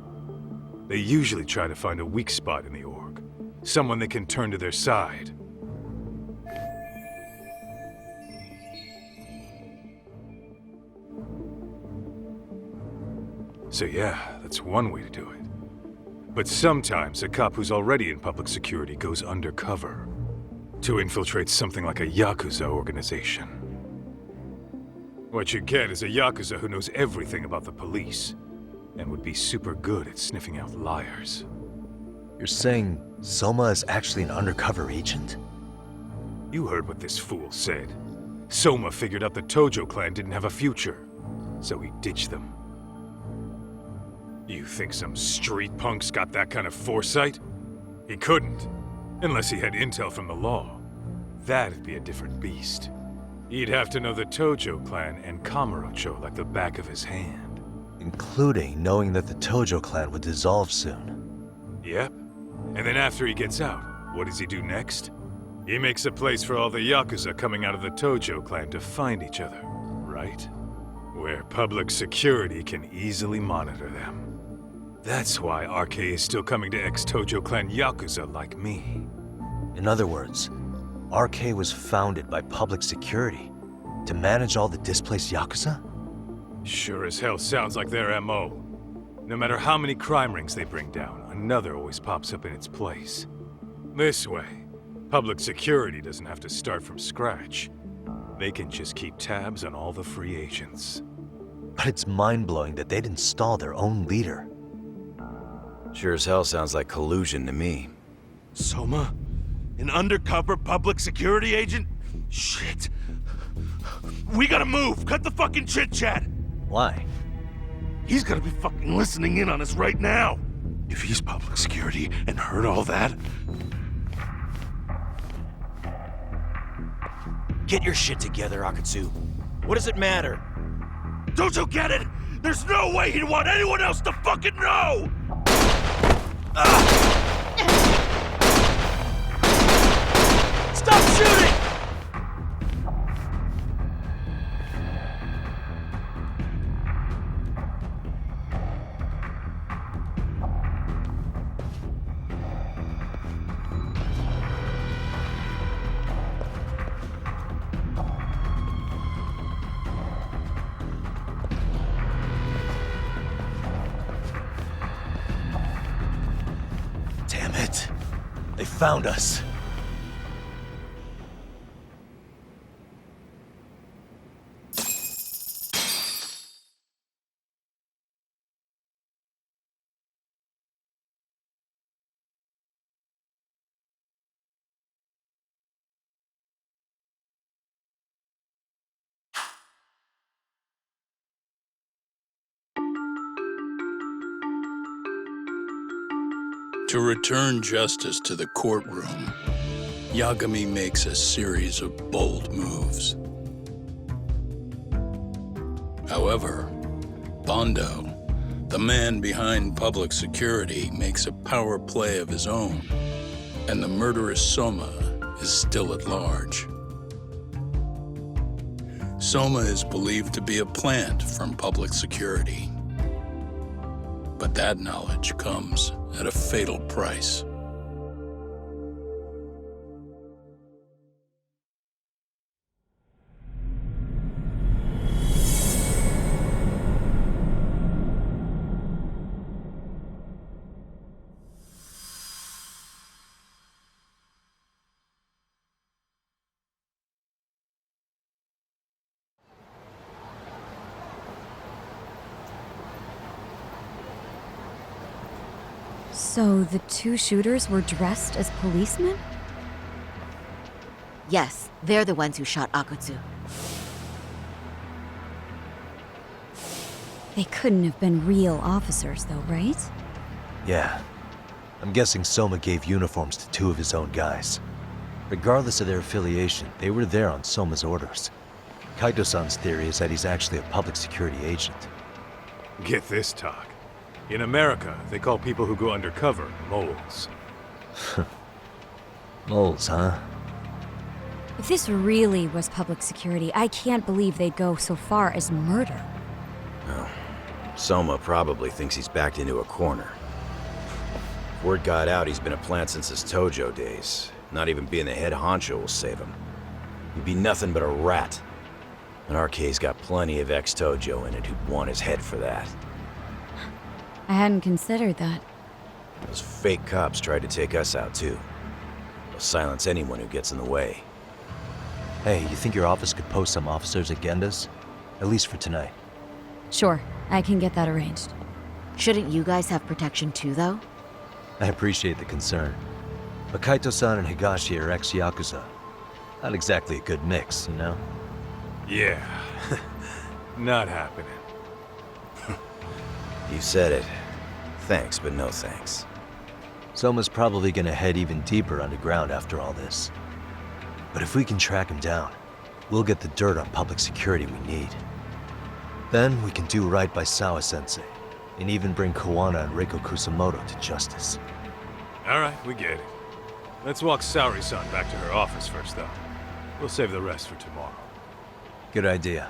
They usually try to find a weak spot in the org, someone they can turn to their side. So yeah, that's one way to do it. But sometimes a cop who's already in public security goes undercover to infiltrate something like a Yakuza organization. What you get is a Yakuza who knows everything about the police and would be super good at sniffing out liars. You're saying Soma is actually an undercover agent? You heard what this fool said. Soma figured out the Tojo clan didn't have a future, so he ditched them. You think some street punk's got that kind of foresight? He couldn't, unless he had intel from the law. That'd be a different beast. He'd have to know the Tojo clan and Kamurocho like the back of his hand. Including knowing that the Tojo clan would dissolve soon. Yep. And then after he gets out, what does he do next? He makes a place for all the Yakuza coming out of the Tojo clan to find each other, right? Where public security can easily monitor them. That's why RK is still coming to ex-Tojo clan Yakuza like me. In other words, RK was founded by public security, To manage all the displaced Yakuza? Sure as hell sounds like their MO. No matter how many crime rings they bring down, another always pops up in its place. This way, public security doesn't have to start from scratch. They can just keep tabs on all the free agents. But it's mind-blowing that they'd install their own leader. Sure as hell sounds like collusion to me. Soma? An undercover public security agent? Shit. We gotta move! Cut the fucking chit-chat! Why? He's gotta be fucking listening in on us right now! If he's public security and heard all that... Get your shit together, Akatsu. What does it matter? Don't you get it? There's no way he'd want anyone else to fucking know! Stop shooting! Damn it. They found us. To return justice to the courtroom, Yagami makes a series of bold moves. However, Bondo, the man behind public security, makes a power play of his own, and the murderous Soma is still at large. Soma is believed to be a plant from public security. But that knowledge comes at a fatal price. So the two shooters were dressed as policemen? Yes, they're the ones who shot Akutsu. They couldn't have been real officers, though, right? Yeah. I'm guessing Soma gave uniforms to two of his own guys. Regardless of their affiliation, they were there on Soma's orders. Kaito-san's theory is that he's actually a public security agent. Get this, talk. In America, they call people who go undercover moles. Moles, huh? If this really was public security, I can't believe they'd go so far as murder. Oh, Soma probably thinks he's backed into a corner. Word got out he's been a plant since his Tojo days. Not even being the head honcho will save him. He'd be nothing but a rat. And RK's got plenty of ex-Tojo in it who'd want his head for that. I hadn't considered that. Those fake cops tried to take us out, too. They'll silence anyone who gets in the way. Hey, you think your office could post some officers at Genda's? At least for tonight. Sure, I can get that arranged. Shouldn't you guys have protection too, though? I appreciate the concern. But Kaito-san and Higashi are ex-Yakuza. Not exactly a good mix, you know? Yeah. Not happening. You said it. Thanks, but no thanks. Soma's probably gonna head even deeper underground after all this. But if we can track him down, we'll get the dirt on public security we need. Then we can do right by Sawa-sensei, and even bring Kawana and Reiko Kusamoto to justice. Alright, we get it. Let's walk Saori-san back to her office first, though. We'll save the rest for tomorrow. Good idea.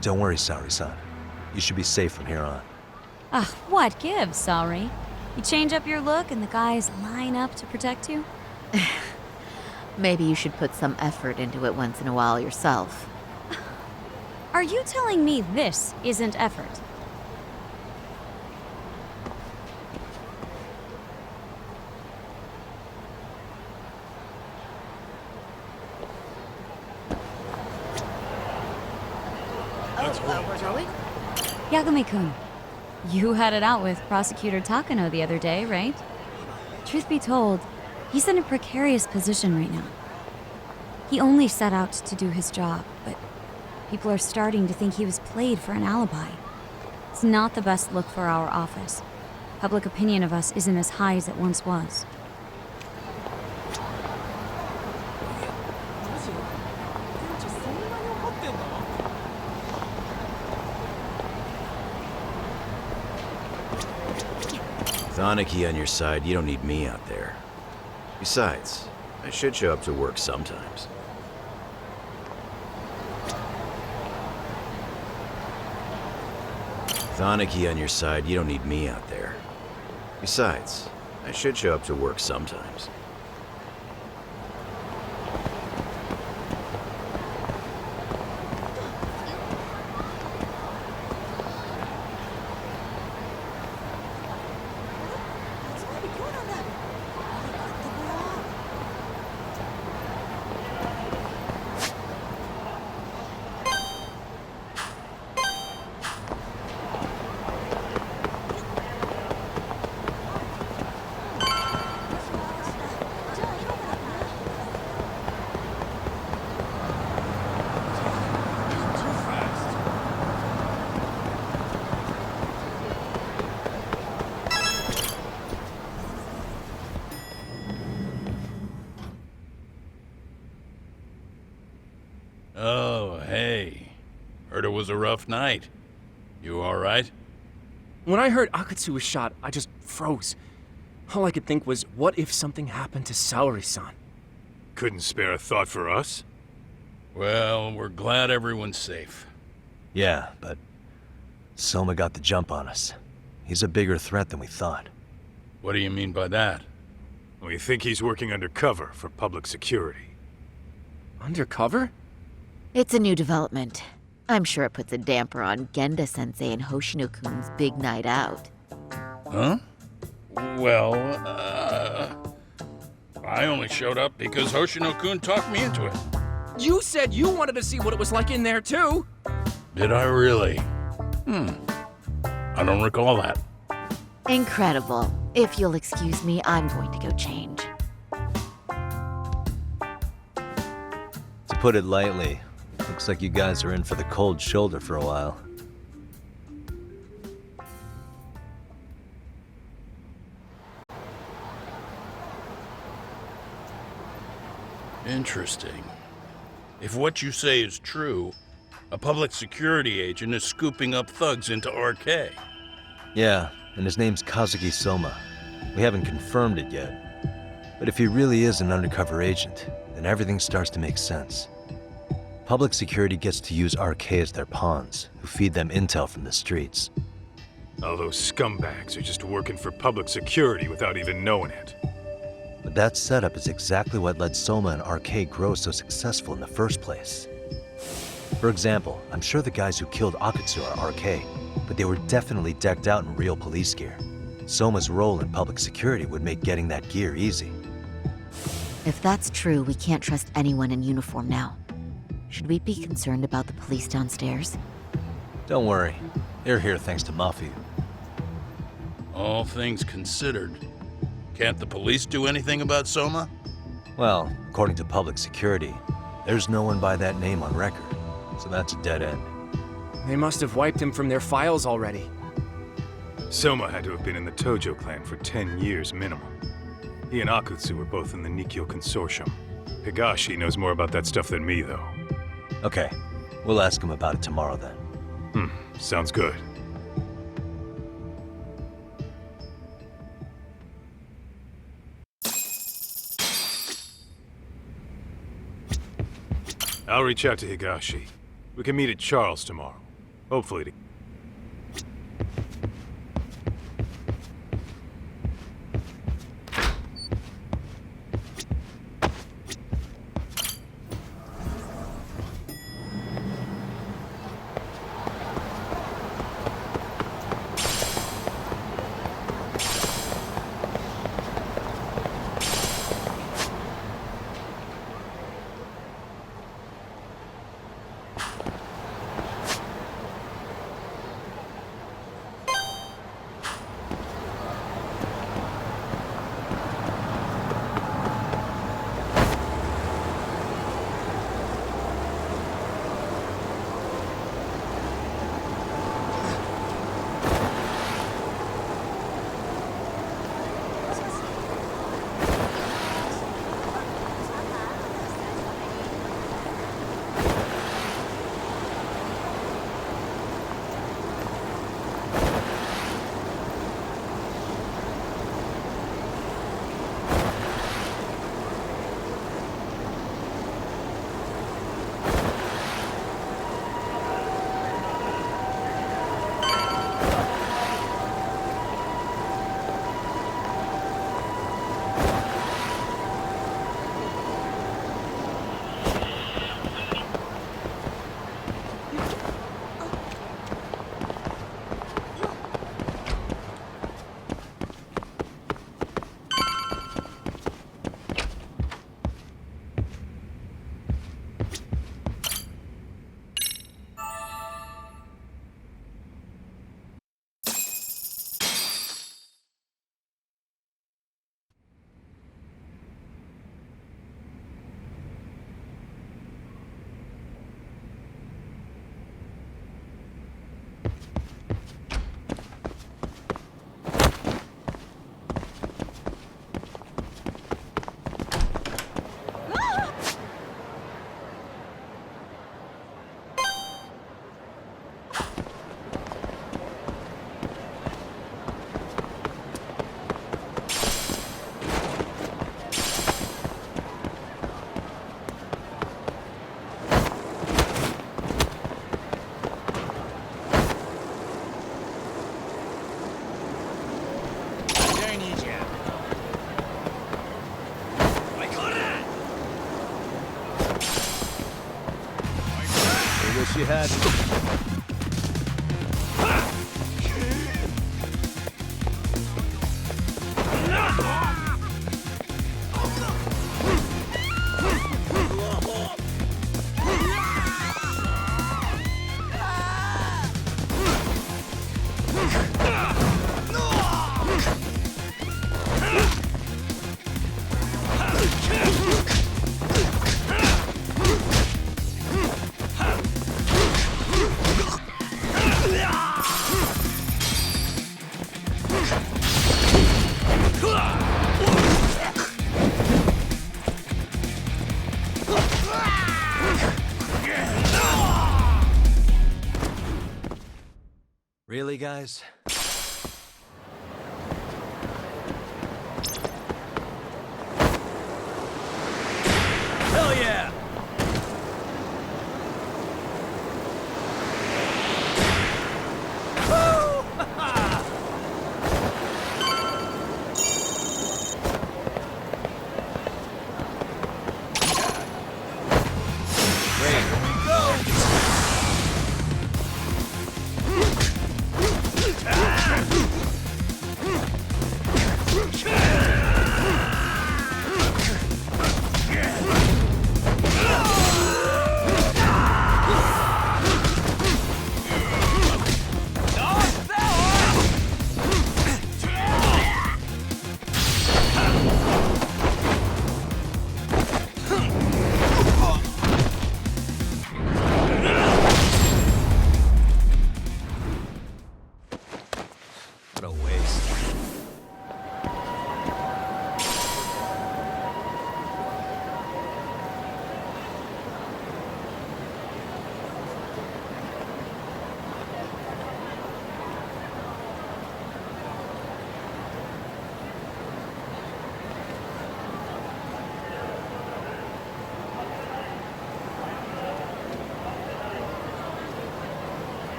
Don't worry, Saori-san. You should be safe from here on. Ah, what gives, Saori? You change up your look and the guys line up to protect you? Maybe you should put some effort into it once in a while yourself. Are you telling me this isn't effort? We're going? Yagami-kun, you had it out with Prosecutor Takano the other day, right? Truth be told, he's in a precarious position right now. He only set out to do his job, but people are starting to think he was played for an alibi. It's not the best look for our office. Public opinion of us isn't as high as it once was. With Aniki on your side, you don't need me out there. Besides, I should show up to work sometimes. With Aniki on your side, you don't need me out there. Besides, I should show up to work sometimes. Oh, hey. Heard it was a rough night. You alright? When I heard Akatsu was shot, I just froze. All I could think was, what if something happened to Saori-san? Couldn't spare a thought for us? Well, we're glad everyone's safe. Yeah, but Soma got the jump on us. He's a bigger threat than we thought. What do you mean by that? We think he's working undercover for public security. Undercover? It's a new development. I'm sure it puts a damper on Genda-sensei and Hoshino-kun's big night out. Huh? Well, I only showed up because Hoshino-kun talked me into it. You said you wanted to see what it was like in there, too! Did I really? I don't recall that. Incredible. If you'll excuse me, I'm going to go change. To put it lightly, looks like you guys are in for the cold shoulder for a while. Interesting. If what you say is true, a public security agent is scooping up thugs into RK. Yeah, and his name's Kazuki Soma. We haven't confirmed it yet. But if he really is an undercover agent, then everything starts to make sense. Public security gets to use RK as their pawns, who feed them intel from the streets. All those scumbags are just working for public security without even knowing it. But that setup is exactly what led Soma and RK grow so successful in the first place. For example, I'm sure the guys who killed Akatsu are RK, but they were definitely decked out in real police gear. Soma's role in public security would make getting that gear easy. If that's true, we can't trust anyone in uniform now. Should we be concerned about the police downstairs? Don't worry, they're here thanks to Mafia. All things considered, can't the police do anything about Soma? Well, according to public security, there's no one by that name on record, so that's a dead end. They must have wiped him from their files already. Soma had to have been in the Tojo clan for 10 years minimum. He and Akutsu were both in the Nikyo Consortium. Higashi knows more about that stuff than me, though. Okay, we'll ask him about it tomorrow then. Sounds good. I'll reach out to Higashi. We can meet at Charles tomorrow. Hopefully to... wish you hadn't. Really, guys? Hell yeah! What a waste.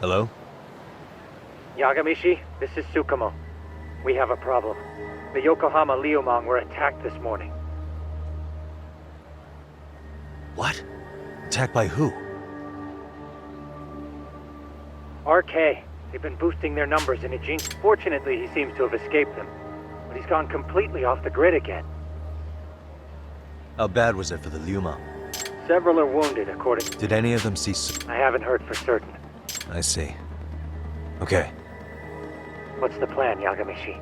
Hello? Yagamishi, this is Tsukumo. We have a problem. The Yokohama Liumang were attacked this morning. What? Attacked by who? RK. They've been boosting their numbers in Ijin. Fortunately, he seems to have escaped them. But he's gone completely off the grid again. How bad was it for the Liumang? Several are wounded, according... Did any of them see... I haven't heard for certain. I see. Okay. What's the plan, Yagamishi?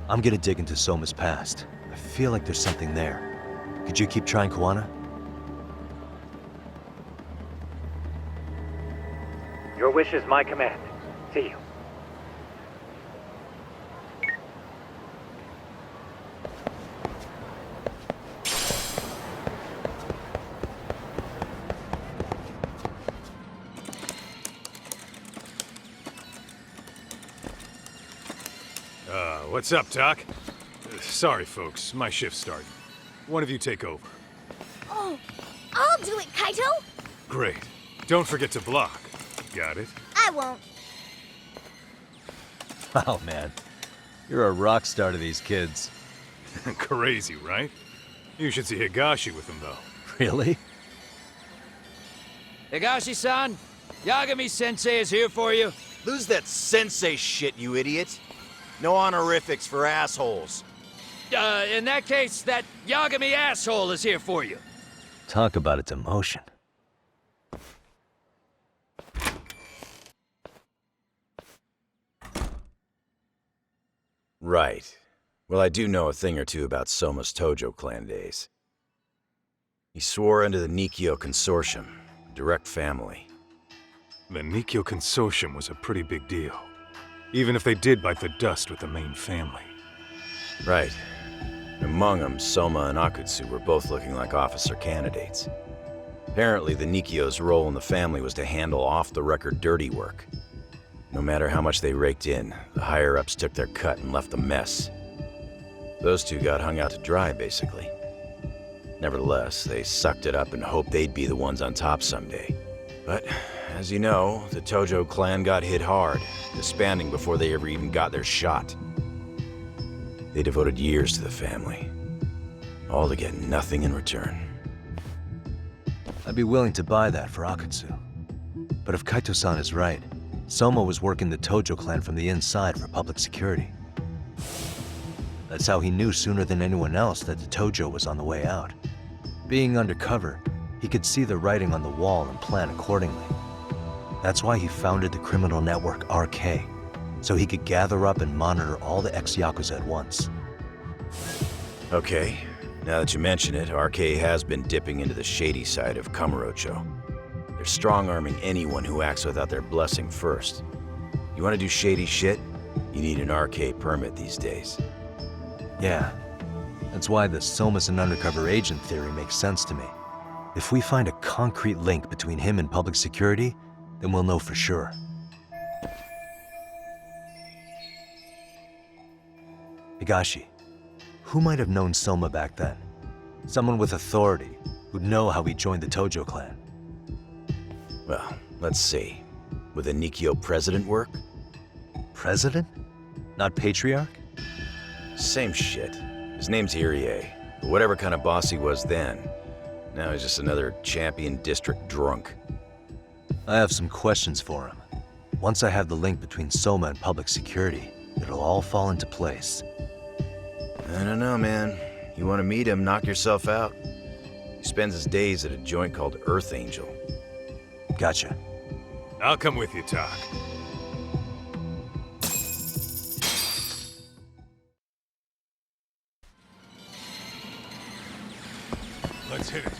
I'm gonna dig into Soma's past. I feel like there's something there. Could you keep trying, Kuwana? Your wish is my command. See you. What's up, Doc? Sorry, folks. My shift's starting. One of you take over. Oh, I'll do it, Kaito! Great. Don't forget to block. Got it? I won't. Oh, man. You're a rock star to these kids. Crazy, right? You should see Higashi with them, though. Really? Higashi-san, Yagami-sensei is here for you. Lose that sensei shit, you idiot. No honorifics for assholes. In that case, that Yagami asshole is here for you. Talk about a demotion. Right. Well, I do know a thing or two about Soma's Tojo clan days. He swore under the Nikyo Consortium, a direct family. The Nikyo Consortium was a pretty big deal. Even if they did bite the dust with the main family. Right. Among them, Soma and Akutsu were both looking like officer candidates. Apparently, the Nikyo's role in the family was to handle off-the-record dirty work. No matter how much they raked in, the higher-ups took their cut and left a mess. Those two got hung out to dry, basically. Nevertheless, they sucked it up and hoped they'd be the ones on top someday. But, as you know, the Tojo clan got hit hard, disbanding before they ever even got their shot. They devoted years to the family, all to get nothing in return. I'd be willing to buy that for Akutsu. But if Kaito-san is right, Soma was working the Tojo clan from the inside for public security. That's how he knew sooner than anyone else that the Tojo was on the way out. Being undercover, he could see the writing on the wall and plan accordingly. That's why he founded the criminal network RK, so he could gather up and monitor all the ex-Yakuza at once. Okay, now that you mention it, RK has been dipping into the shady side of Kamurocho. They're strong-arming anyone who acts without their blessing first. You want to do shady shit? You need an RK permit these days. Yeah, that's why the Soma's an undercover agent theory makes sense to me. If we find a concrete link between him and public security, then we'll know for sure. Higashi, who might have known Soma back then? Someone with authority, who'd know how he joined the Tojo clan. Well, let's see. Would the Nikyo president work? President? Not patriarch? Same shit. His name's Irie. But whatever kind of boss he was then, now he's just another champion district drunk. I have some questions for him. Once I have the link between Soma and public security, it'll all fall into place. I don't know, man. You want to meet him, knock yourself out. He spends his days at a joint called Earth Angel. Gotcha. I'll come with you, Tak. Let's hit it.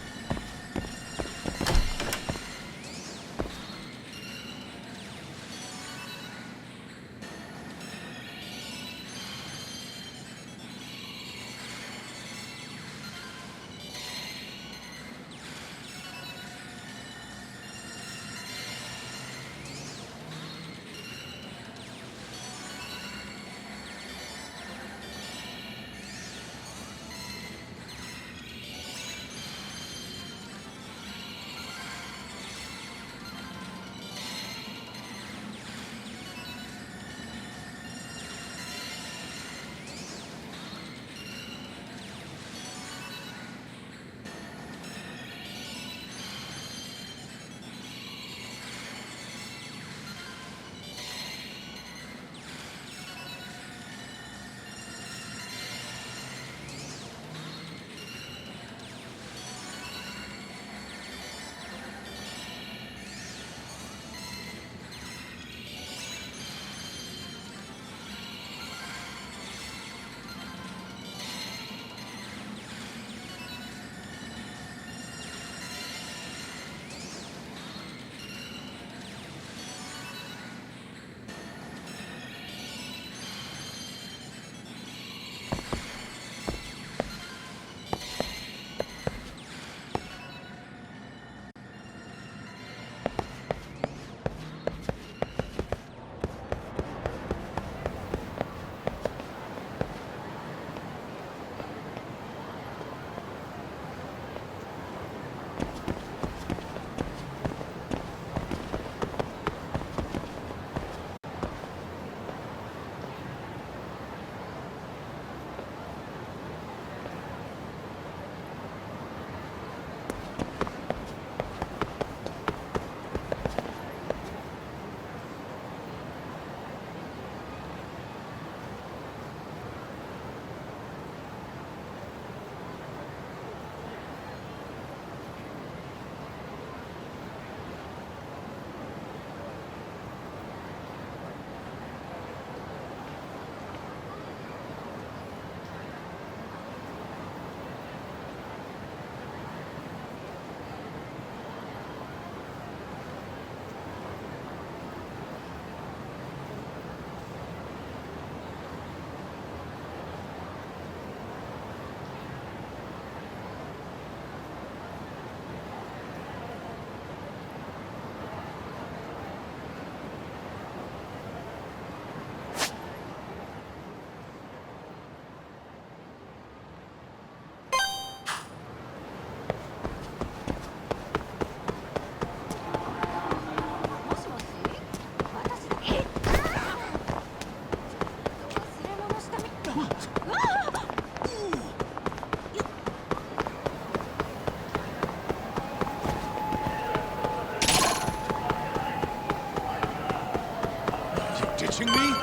catching me?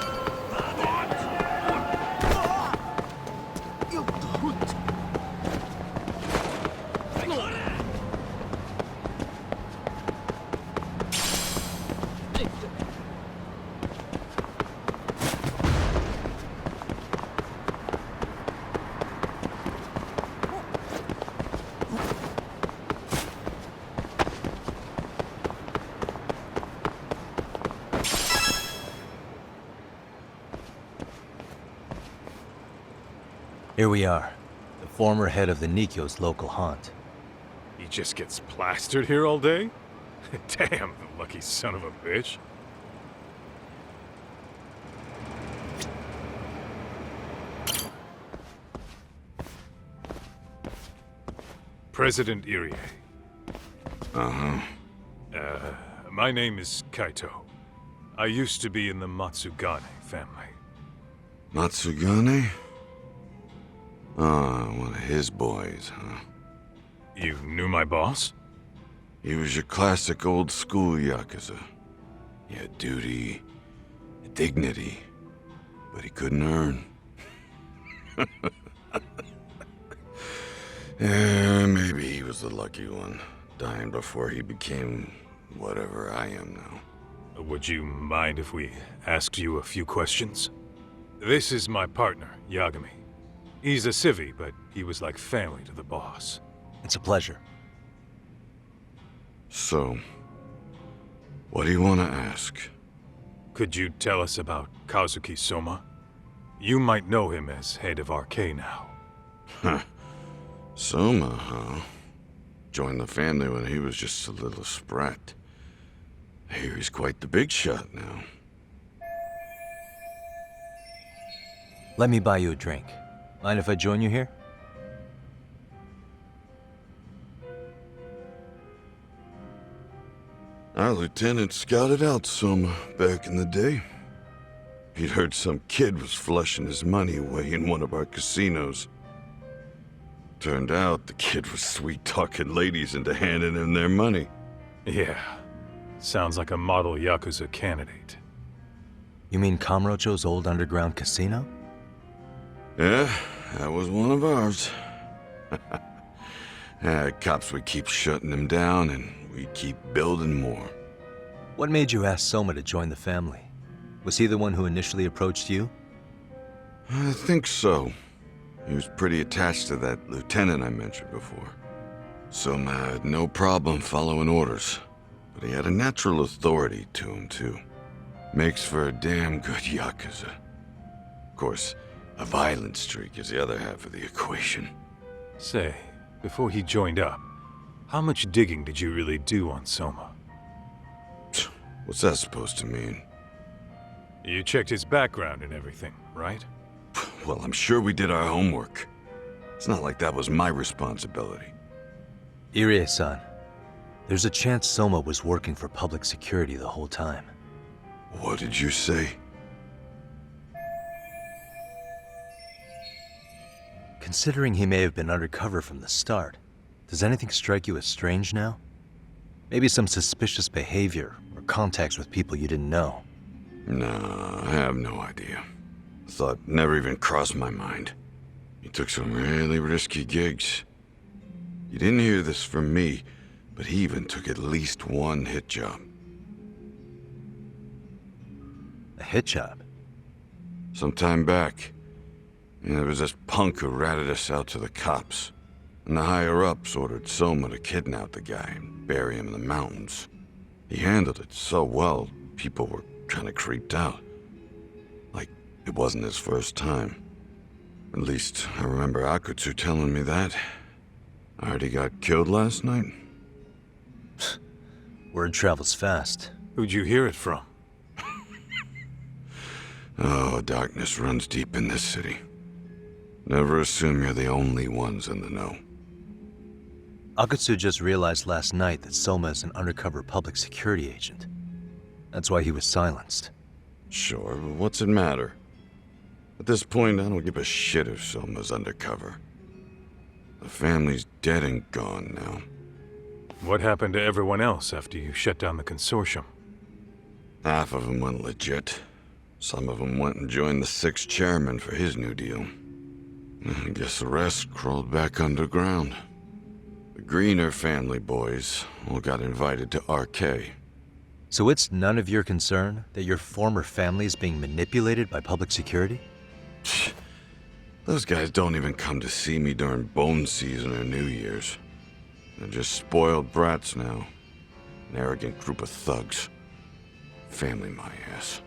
Here we are, the former head of the Nikyo's local haunt. He just gets plastered here all day? Damn, the lucky son of a bitch. President Irie. Uh-huh. My name is Kaito. I used to be in the Matsugane family. Matsugane? Ah, one of his boys, huh? You knew my boss? He was your classic old school Yakuza. He had duty, dignity, but he couldn't earn. Yeah, maybe he was the lucky one, dying before he became whatever I am now. Would you mind if we asked you a few questions? This is my partner, Yagami. He's a civvy, but he was like family to the boss. It's a pleasure. So, what do you want to ask? Could you tell us about Kazuki Soma? You might know him as head of RK now. Huh. Soma, huh? Joined the family when he was just a little sprat. I hear he's quite the big shot now. Let me buy you a drink. Mind if I join you here? Our lieutenant scouted out Soma back in the day. He'd heard some kid was flushing his money away in one of our casinos. Turned out the kid was sweet-talking ladies into handing him their money. Yeah. Sounds like a model Yakuza candidate. You mean Kamurocho's old underground casino? Yeah, that was one of ours. Cops would keep shutting him down, and we'd keep building more. What made you ask Soma to join the family? Was he the one who initially approached you? I think so. He was pretty attached to that lieutenant I mentioned before. Soma had no problem following orders, but he had a natural authority to him, too. Makes for a damn good Yakuza. Of course, a violent streak is the other half of the equation. Say, before he joined up, how much digging did you really do on Soma? What's that supposed to mean? You checked his background and everything, right? Well, I'm sure we did our homework. It's not like that was my responsibility. Irie-san, there's a chance Soma was working for public security the whole time. What did you say? Considering he may have been undercover from the start, does anything strike you as strange now? Maybe some suspicious behavior or contacts with people you didn't know? No, I have no idea. The thought never even crossed my mind. He took some really risky gigs. You didn't hear this from me, but he even took at least one hit job. A hit job? Some time back. And there was this punk who ratted us out to the cops. And the higher-ups ordered Soma to kidnap the guy and bury him in the mountains. He handled it so well, people were kind of creeped out. Like, it wasn't his first time. At least, I remember Akutsu telling me that. I heard he got killed last night. Word travels fast. Who'd you hear it from? Oh, darkness runs deep in this city. Never assume you're the only ones in the know. Akutsu just realized last night that Soma is an undercover public security agent. That's why he was silenced. Sure, but what's it matter? At this point, I don't give a shit if Soma's undercover. The family's dead and gone now. What happened to everyone else after you shut down the consortium? Half of them went legit. Some of them went and joined the 6th chairman for his new deal. I guess the rest crawled back underground. The Greener family boys all got invited to RK. So it's none of your concern that your former family is being manipulated by public security? Those guys don't even come to see me during bone season or New Year's. They're just spoiled brats now. An arrogant group of thugs. Family my ass.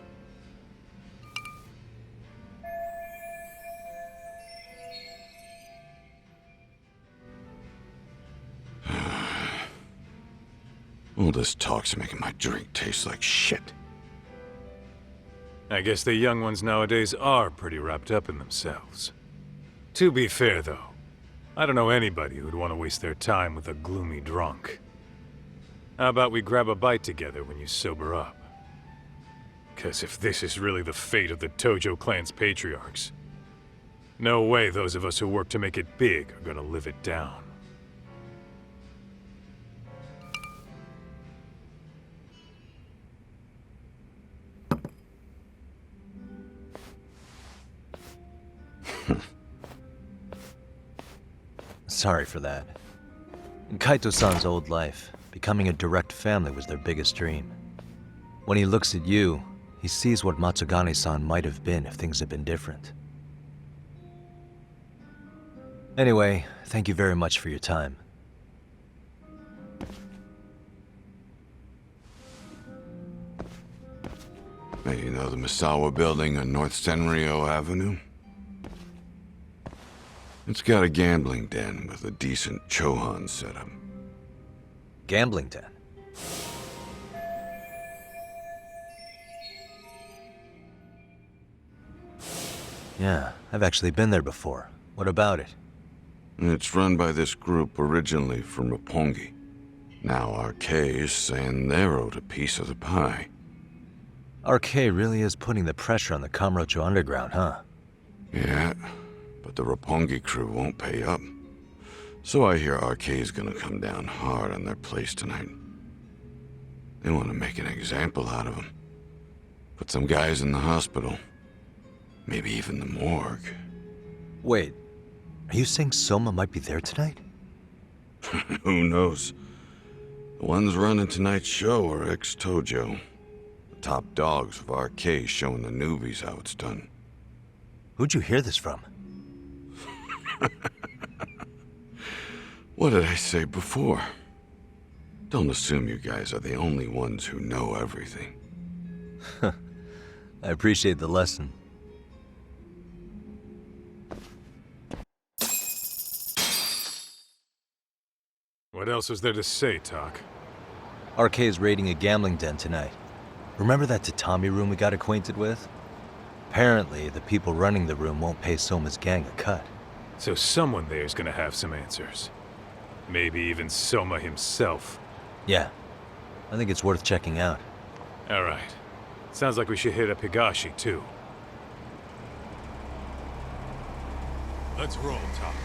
All this talk's making my drink taste like shit. I guess the young ones nowadays are pretty wrapped up in themselves. To be fair, though, I don't know anybody who'd want to waste their time with a gloomy drunk. How about we grab a bite together when you sober up? 'Cause if this is really the fate of the Tojo clan's patriarchs, no way those of us who work to make it big are gonna live it down. Sorry for that. In Kaito-san's old life, becoming a direct family was their biggest dream. When he looks at you, he sees what Matsugane-san might have been if things had been different. Anyway, thank you very much for your time. Hey, you know the Misawa building on North Senryo Avenue? It's got a gambling den with a decent Chohan setup. Gambling den? Yeah, I've actually been there before. What about it? It's run by this group originally from Roppongi. Now RK is saying they're owed a piece of the pie. RK really is putting the pressure on the Kamurocho Underground, huh? Yeah, but the Roppongi crew won't pay up. So I hear RK is gonna come down hard on their place tonight. They want to make an example out of them. Put some guys in the hospital. Maybe even the morgue. Wait, are you saying Soma might be there tonight? Who knows? The ones running tonight's show are ex-Tojo. The top dogs of RK showing the newbies how it's done. Who'd you hear this from? What did I say before? Don't assume you guys are the only ones who know everything. I appreciate the lesson. What else is there to say, Tak? RK is raiding a gambling den tonight. Remember that tatami room we got acquainted with? Apparently, the people running the room won't pay Soma's gang a cut. So someone there's gonna have some answers. Maybe even Soma himself. Yeah, I think it's worth checking out. All right. Sounds like we should hit up Higashi, too. Let's roll, Tak.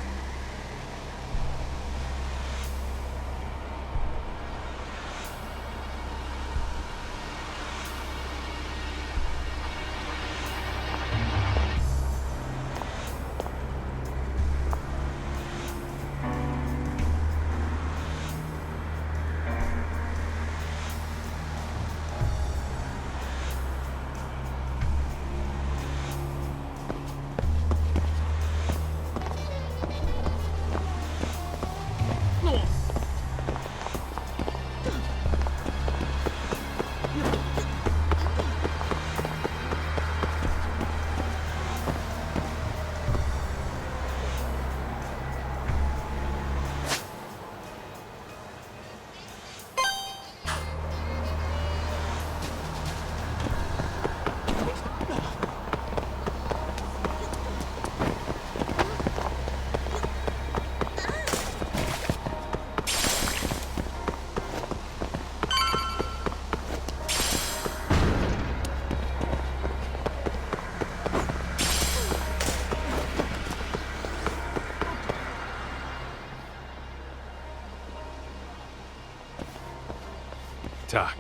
Tak,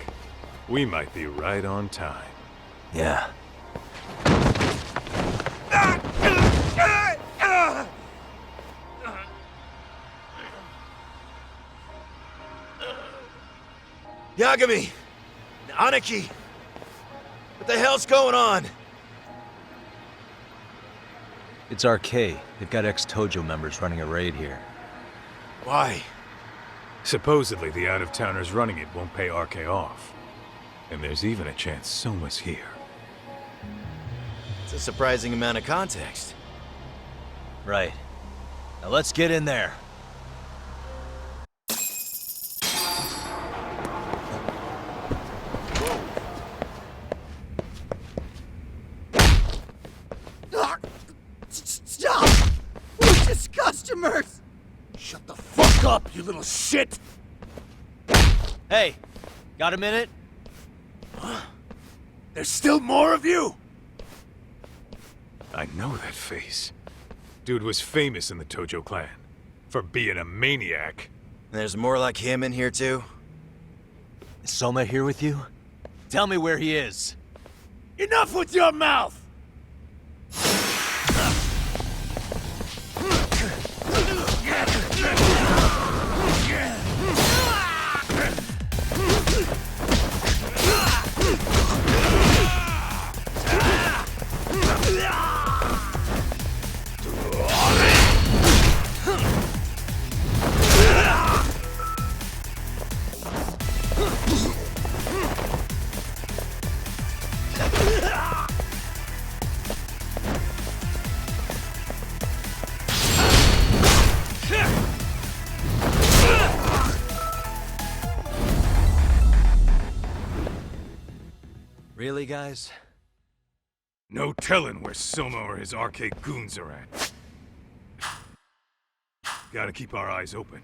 we might be right on time. Yeah. Yagami! Aniki! What the hell's going on? It's RK. They've got ex-Tojo members running a raid here. Why? Supposedly, the out-of-towners running it won't pay RK off. And there's even a chance Soma's here. It's a surprising amount of context. Right. Now let's get in there. Stop! We're just customers! Shut the fuck up, you little shit! Hey, got a minute? There's still more of you? I know that face. Dude was famous in the Tojo clan. For being a maniac. There's more like him in here too? Is Soma here with you? Tell me where he is. Enough with your mouth! Really, guys? No telling where Soma or his RK goons are at. Gotta keep our eyes open.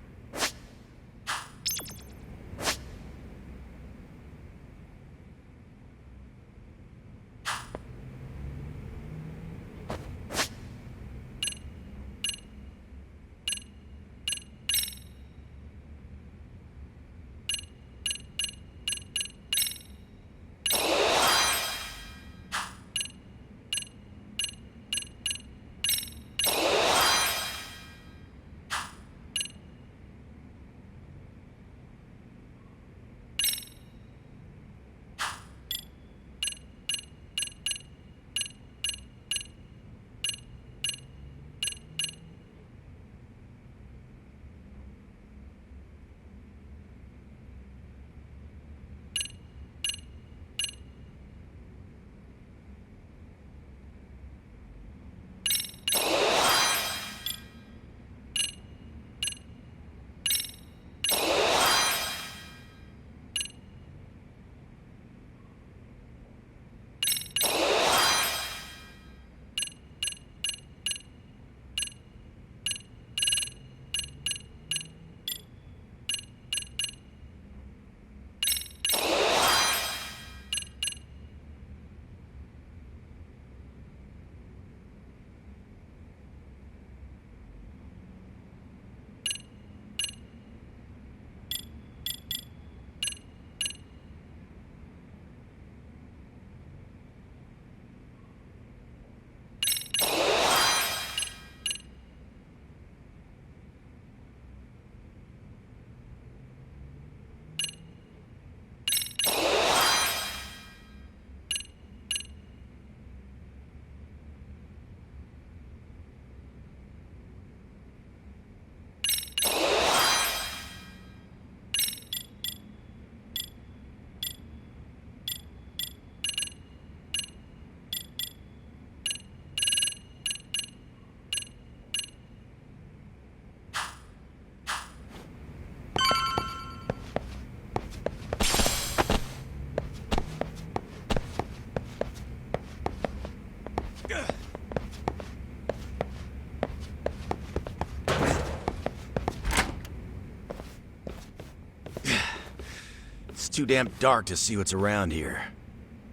It's too damn dark to see what's around here.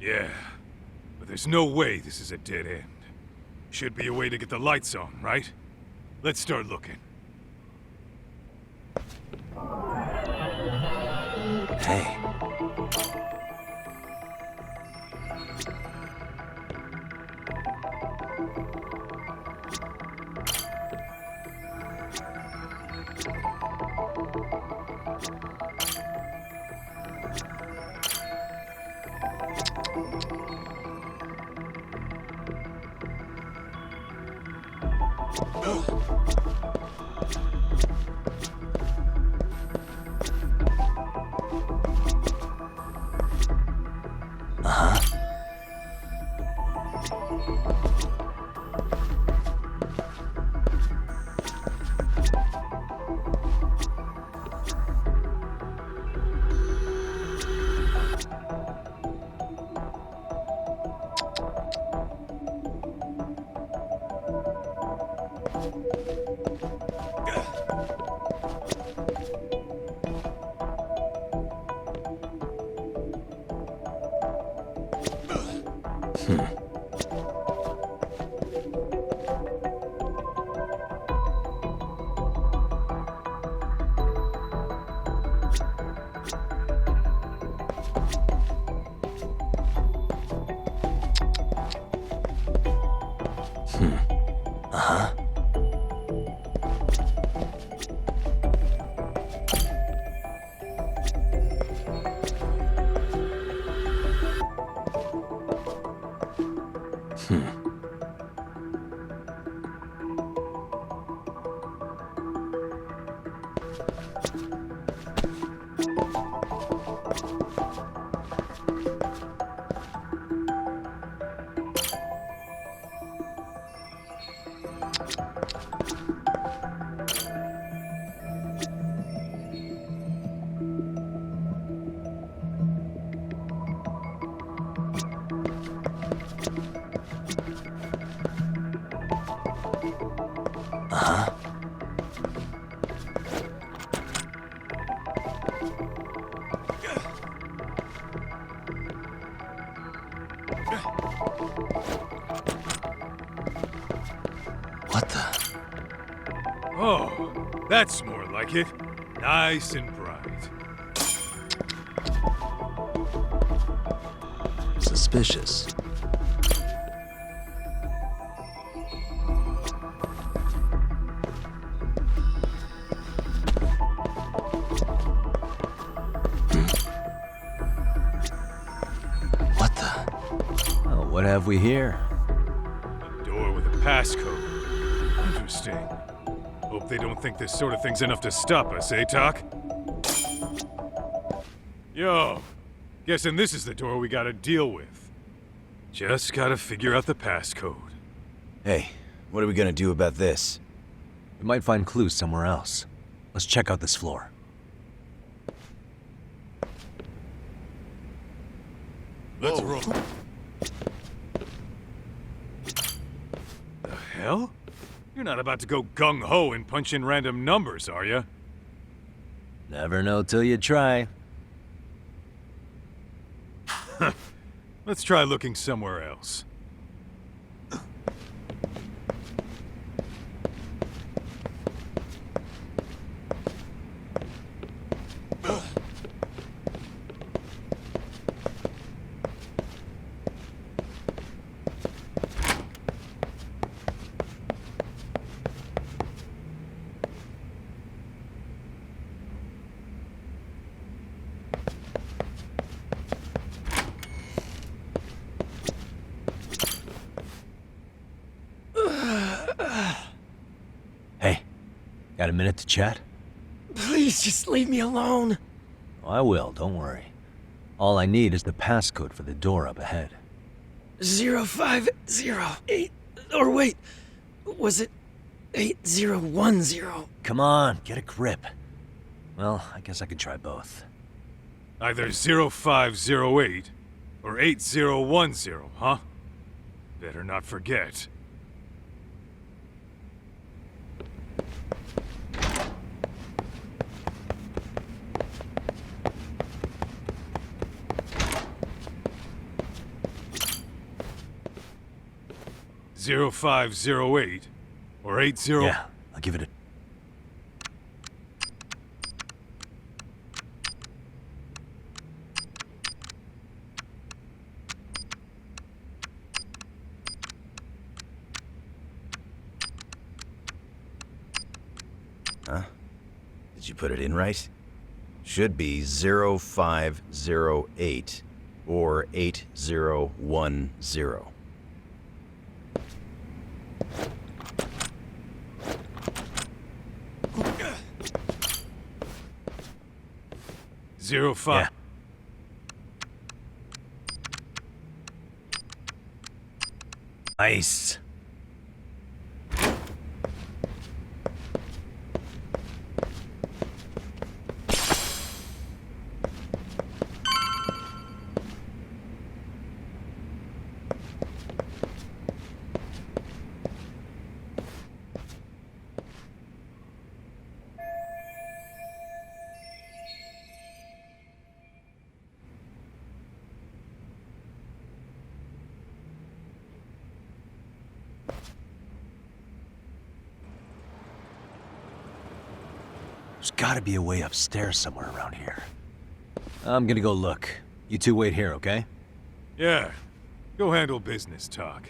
Yeah, but there's no way this is a dead end. Should be a way to get the lights on, right? Let's start looking. Hey. Oh, that's more like it. Nice and bright. Suspicious. What the? Oh, what have we here? A door with a passcode. Interesting. Hope they don't think this sort of thing's enough to stop us, eh, Talk? Yo, guessing this is the door we gotta deal with. Just gotta figure out the passcode. Hey, what are we gonna do about this? We might find clues somewhere else. Let's check out this floor. Let's roll. The hell? You're not about to go gung-ho and punch in random numbers, are you? Never know till you try. Let's try looking somewhere else. Hey, got a minute to chat? Please just leave me alone. Oh, I will, don't worry. All I need is the passcode for the door up ahead. 0508. Or wait, was it 8010? Come on, get a grip. Well, I guess I could try both. Either 0508 or 8010, huh? Better not forget. Zero 0508 or 80. Yeah, I'll give it a. Huh? Did you put it in right? Should be 0508 or 8010. 05. Yeah. Nice. There's gotta be a way upstairs somewhere around here. I'm gonna go look. You two wait here, okay? Yeah. Go handle business talk.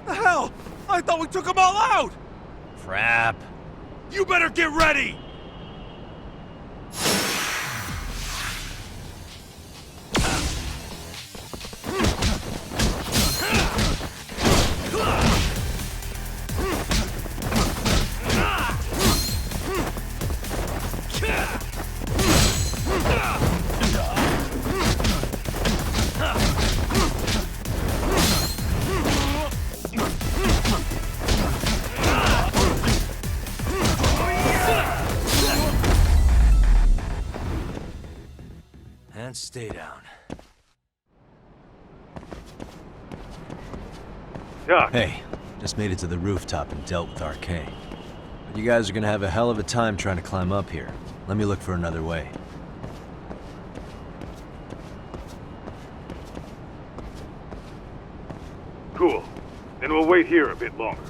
The hell? I thought we took them all out! Crap. You better get ready! And stay down. Doc. Hey, just made it to the rooftop and dealt with RK. But you guys are gonna have a hell of a time trying to climb up here. Let me look for another way. Cool. Then we'll wait here a bit longer.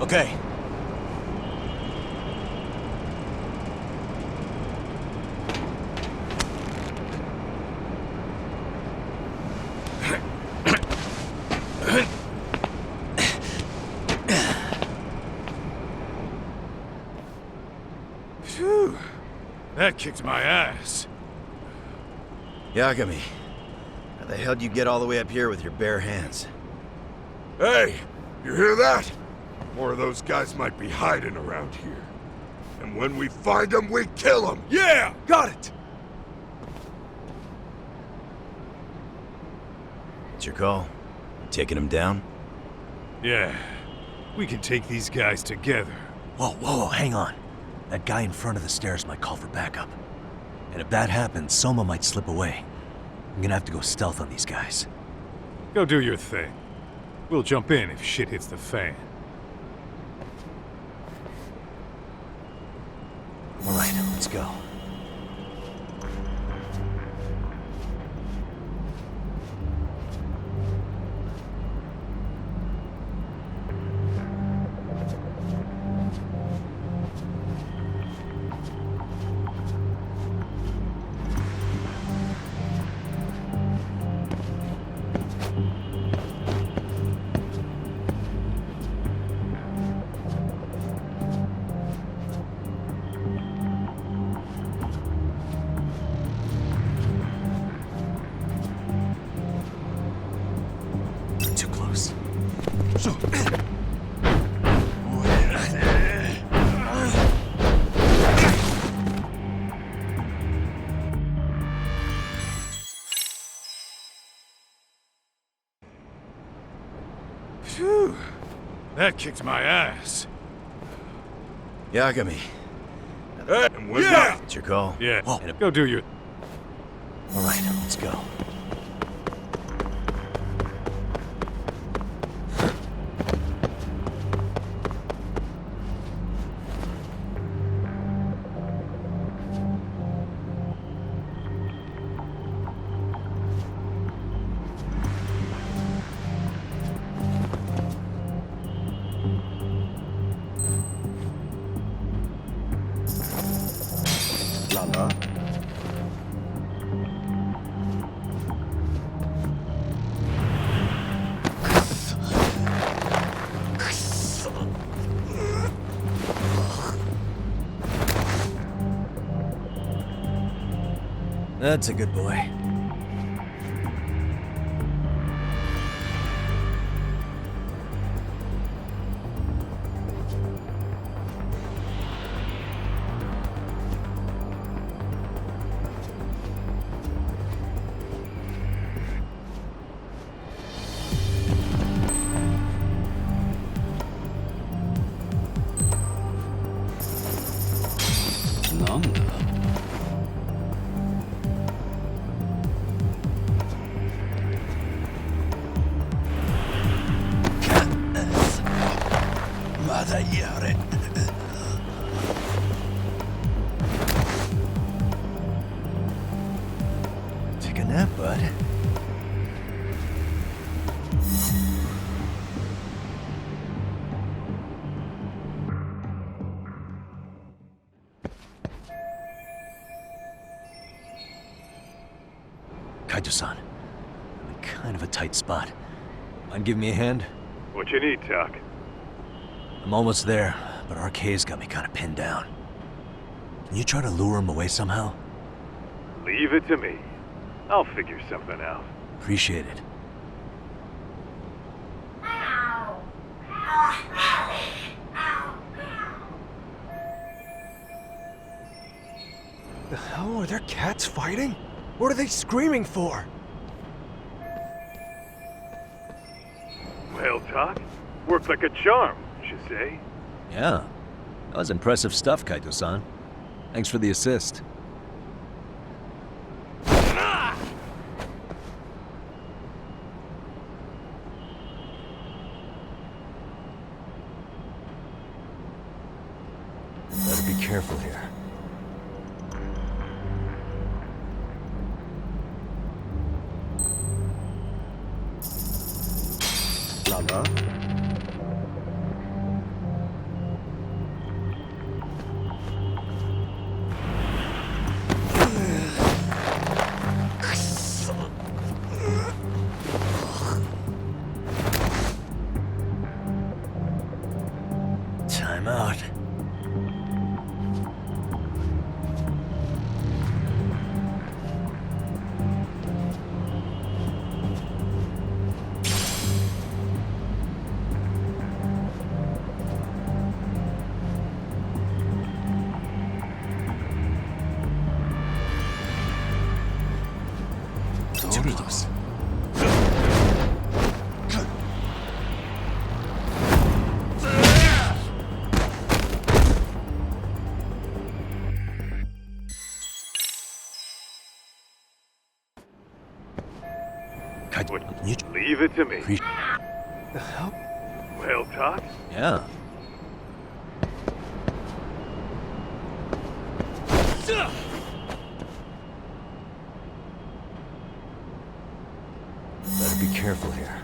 Okay. Phew. That kicked my ass. Yagami, how the hell do you get all the way up here with your bare hands? Hey, you hear that? More of those guys might be hiding around here. And when we find them, we kill them! Yeah! Got it! It's your call. You taking him down? Yeah. We can take these guys together. Whoa, hang on. That guy in front of the stairs might call for backup. And if that happens, Soma might slip away. I'm gonna have to go stealth on these guys. Go do your thing. We'll jump in if shit hits the fan. All right, let's go. Phew. That kicked my ass. Yagami. And we're back. It's your call? Yeah. Go do your... All right, let's go. Lala. That's a good boy. Take a nap, bud. Kaito-san, I'm in kind of a tight spot. Mind giving me a hand? What you need, Tuck? I'm almost there, but RK's got me kind of pinned down. Can you try to lure him away somehow? Leave it to me. I'll figure something out. Appreciate it. The hell are there cats fighting? What are they screaming for? Well, Tuck, worked like a charm, you say? Yeah. That was impressive stuff, Kaito-san. Thanks for the assist. Better be careful here. Lala? Time out. Doritos. Leave it to me. The hell? Well, Tuck? Yeah. Better be careful here.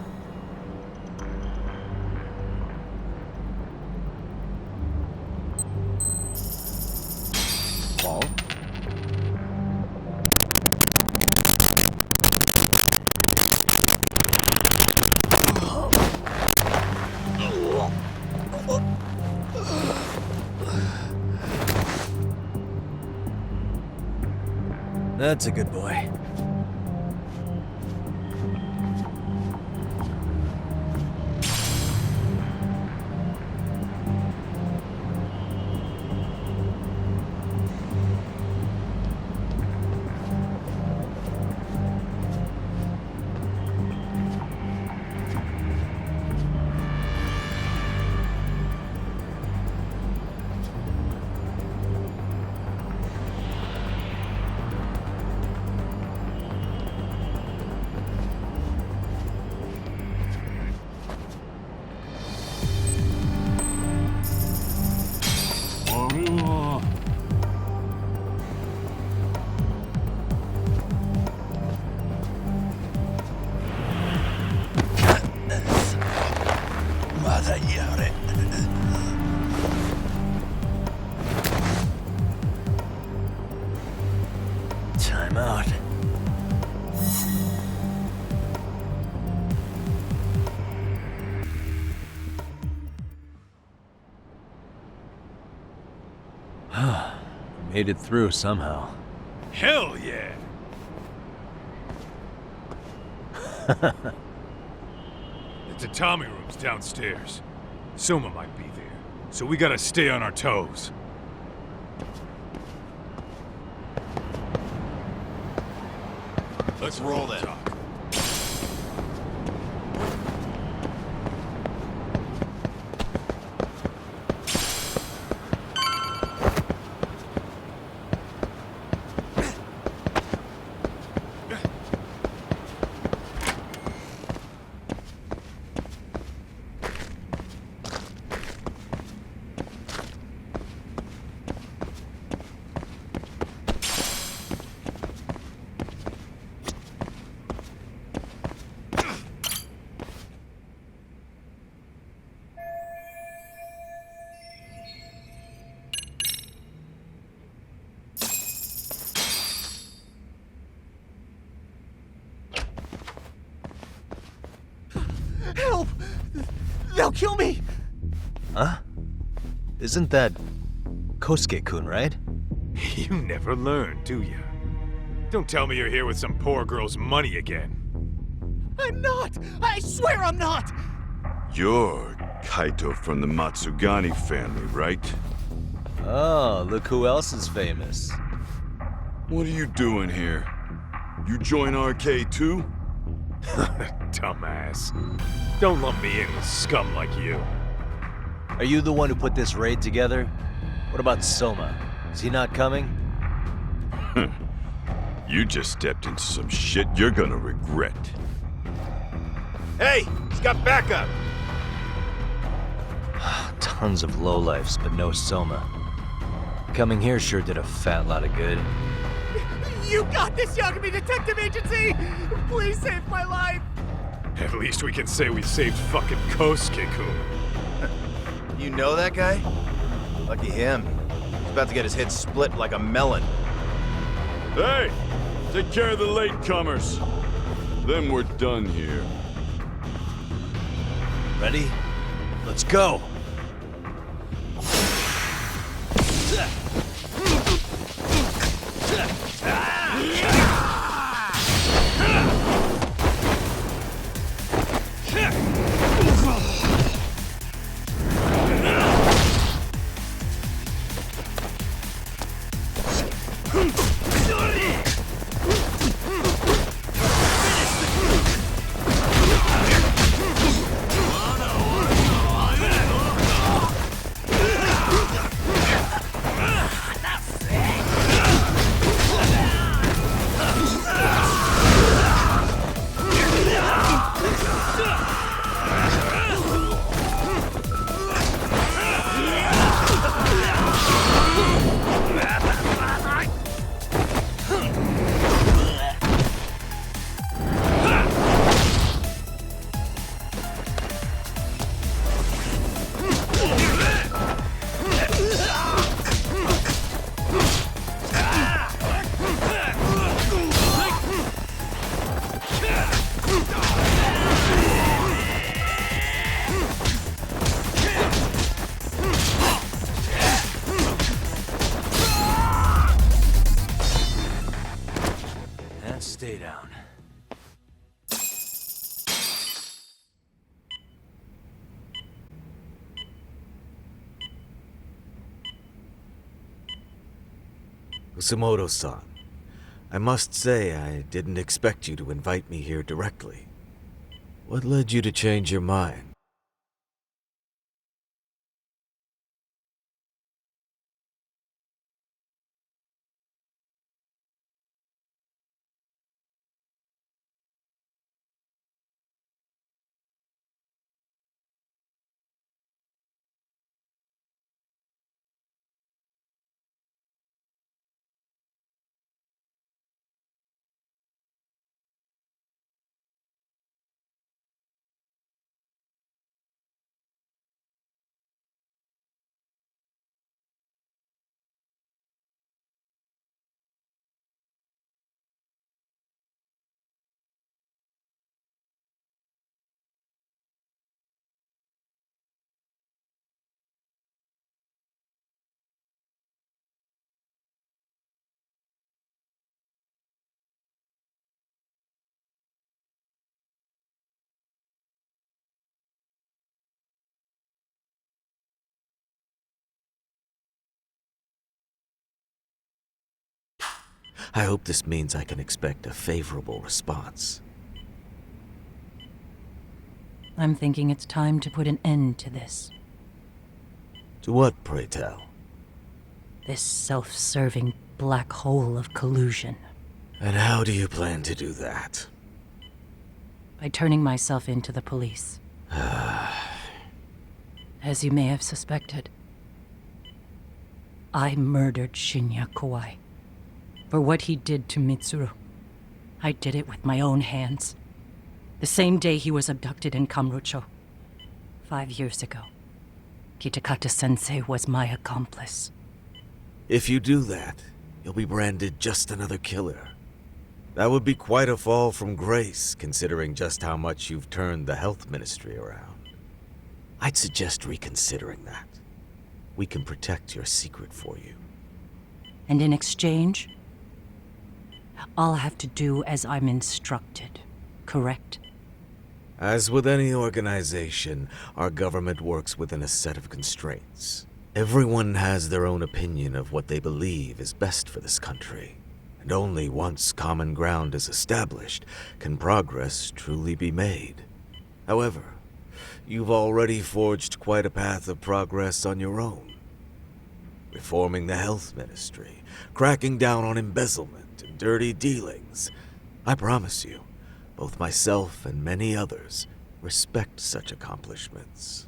Ball? That's a good boy. Time out. Made it through somehow. Hell yeah! The tatami room's downstairs. Soma might be there, so we gotta stay on our toes. Let's roll then. Help! They'll kill me! Huh? Isn't that Kosuke-kun, right? You never learn, do you? Don't tell me you're here with some poor girl's money again. I'm not! I swear I'm not! You're Kaito from the Matsugani family, right? Oh, look who else is famous. What are you doing here? You join RK too? Dumbass. Don't lump me in with scum like you. Are you the one who put this raid together? What about Soma? Is he not coming? You just stepped into some shit you're gonna regret. Hey, he's got backup. Tons of lowlifes, but no Soma. Coming here sure did a fat lot of good. You got this, Yagami Detective Agency! Please save my life! At least we can say we saved fucking Kosuke-kun. You know that guy? Lucky him. He's about to get his head split like a melon. Hey! Take care of the latecomers. Then we're done here. Ready? Let's go! Stay down. Kusumoto-san, I must say I didn't expect you to invite me here directly. What led you to change your mind? I hope this means I can expect a favorable response. I'm thinking it's time to put an end to this. To what, pray tell? This self-serving black hole of collusion. And how do you plan to do that? By turning myself in to the police. As you may have suspected, I murdered Shinya Kawai for what he did to Mitsuru. I did it with my own hands. The same day he was abducted in Kamurocho. 5 years ago. Kitakata-sensei was my accomplice. If you do that, you'll be branded just another killer. That would be quite a fall from grace, considering just how much you've turned the health ministry around. I'd suggest reconsidering that. We can protect your secret for you. And in exchange, I'll have to do as I'm instructed, correct? As with any organization, our government works within a set of constraints. Everyone has their own opinion of what they believe is best for this country. And only once common ground is established can progress truly be made. However, you've already forged quite a path of progress on your own. Reforming the health ministry, cracking down on embezzlement and dirty dealings. I promise you, both myself and many others respect such accomplishments.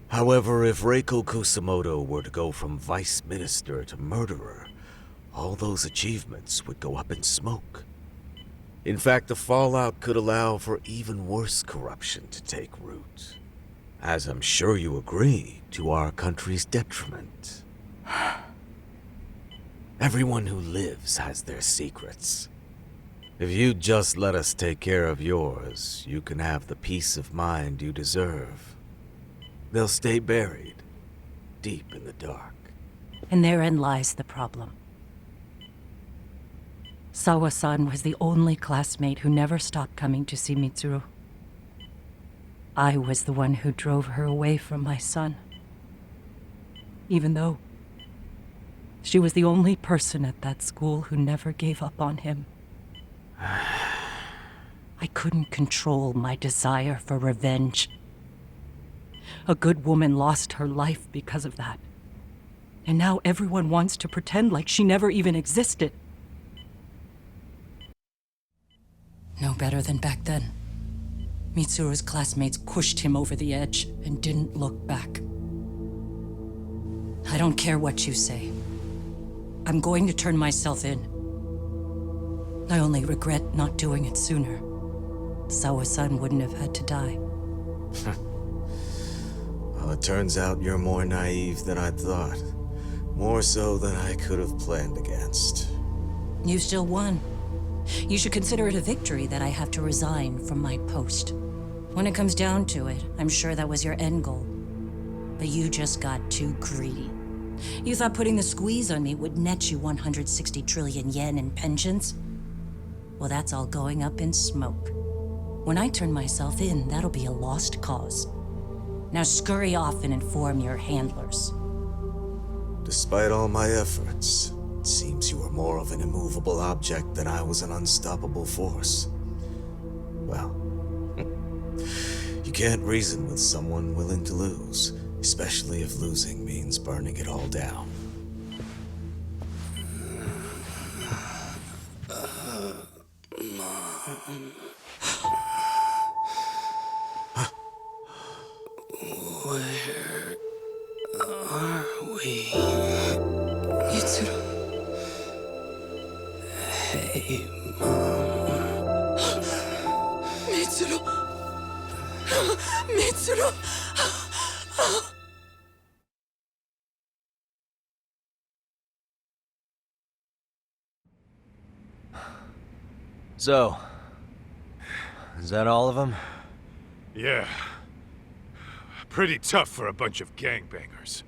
However, if Reiko Kusamoto were to go from vice minister to murderer, all those achievements would go up in smoke. In fact, the fallout could allow for even worse corruption to take root. As I'm sure you agree, to our country's detriment. Everyone who lives has their secrets. If you'd just let us take care of yours, you can have the peace of mind you deserve. They'll stay buried, deep in the dark. And therein lies the problem. Sawa-san was the only classmate who never stopped coming to see Mitsuru. I was the one who drove her away from my son. Even though she was the only person at that school who never gave up on him. I couldn't control my desire for revenge. A good woman lost her life because of that. And now everyone wants to pretend like she never even existed. No better than back then. Mitsuru's classmates pushed him over the edge and didn't look back. I don't care what you say. I'm going to turn myself in. I only regret not doing it sooner. Sawa-san wouldn't have had to die. Well, it turns out you're more naive than I thought. More so than I could have planned against. You still won. You should consider it a victory that I have to resign from my post. When it comes down to it, I'm sure that was your end goal. But you just got too greedy. You thought putting the squeeze on me would net you 160 trillion yen in pensions? Well, that's all going up in smoke. When I turn myself in, that'll be a lost cause. Now scurry off and inform your handlers. Despite all my efforts, it seems you were more of an immovable object than I was an unstoppable force. Well, you can't reason with someone willing to lose, especially if losing means burning it all down. Where are we? Mitsuru. Hey, Mom. Mitsuru! Mitsuru! So, is that all of them? Yeah. Pretty tough for a bunch of gangbangers.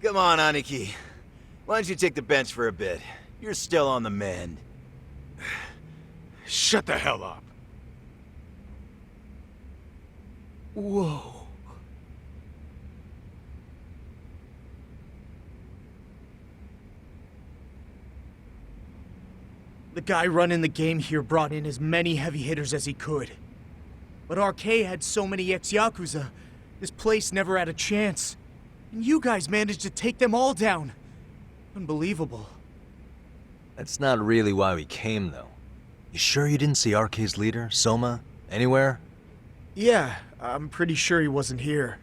Come on, Aniki. Why don't you take the bench for a bit? You're still on the mend. Shut the hell up. Whoa. The guy running the game here brought in as many heavy hitters as he could. But RK had so many ex-Yakuza, this place never had a chance. And you guys managed to take them all down. Unbelievable. That's not really why we came, though. You sure you didn't see RK's leader, Soma, anywhere? Yeah, I'm pretty sure he wasn't here.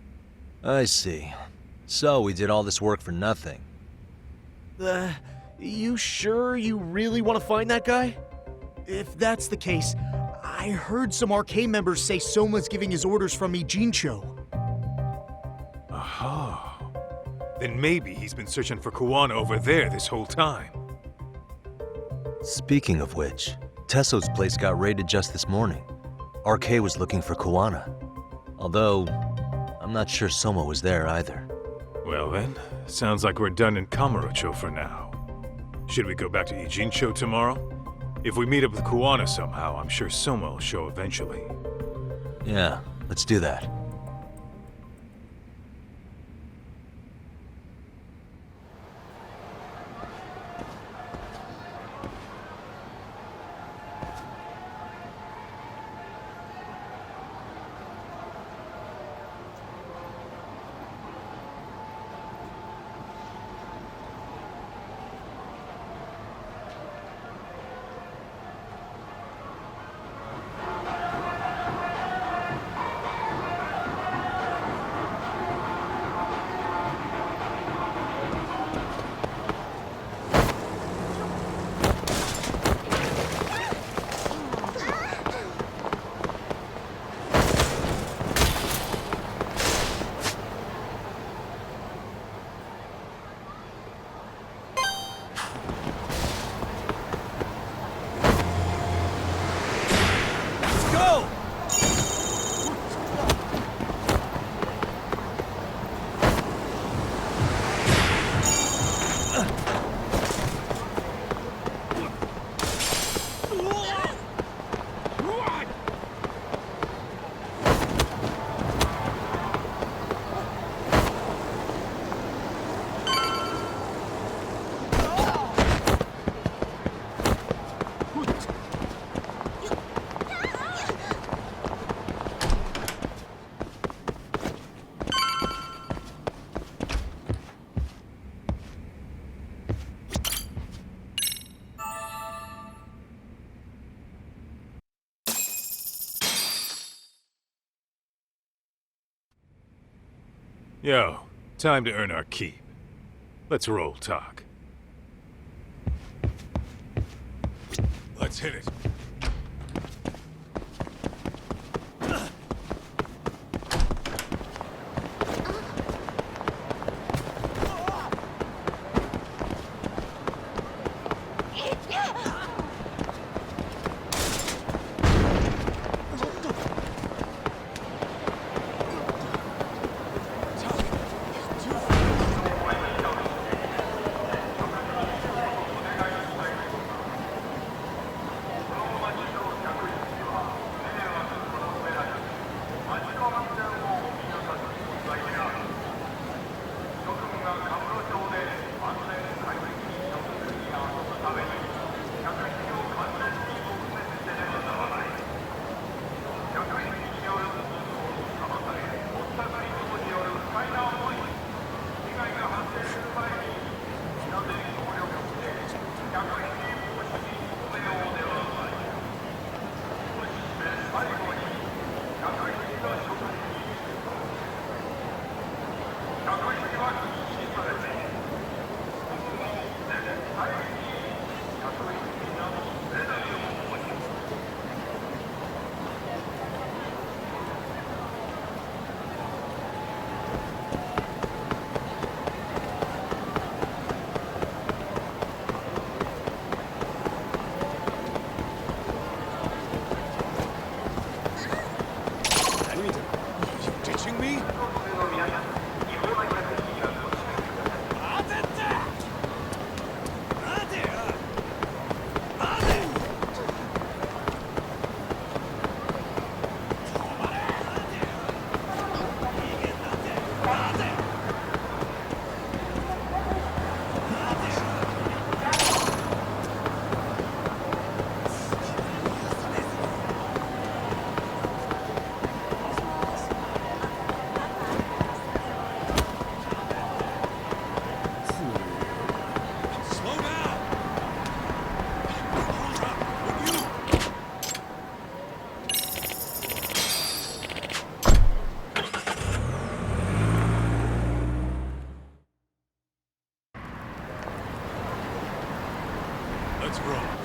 I see. So we did all this work for nothing. You sure you really want to find that guy? If that's the case, I heard some RK members say Soma's giving his orders from Ijincho. Aha. Then maybe he's been searching for Kuwana over there this whole time. Speaking of which, Tesso's place got raided just this morning. RK was looking for Kuwana. Although, I'm not sure Soma was there either. Well then, sounds like we're done in Kamurocho for now. Should we go back to Ijincho tomorrow? If we meet up with Kuwana somehow, I'm sure Soma will show eventually. Yeah, let's do that. Yo, time to earn our keep. Let's roll, talk. Let's hit it. Let's roll.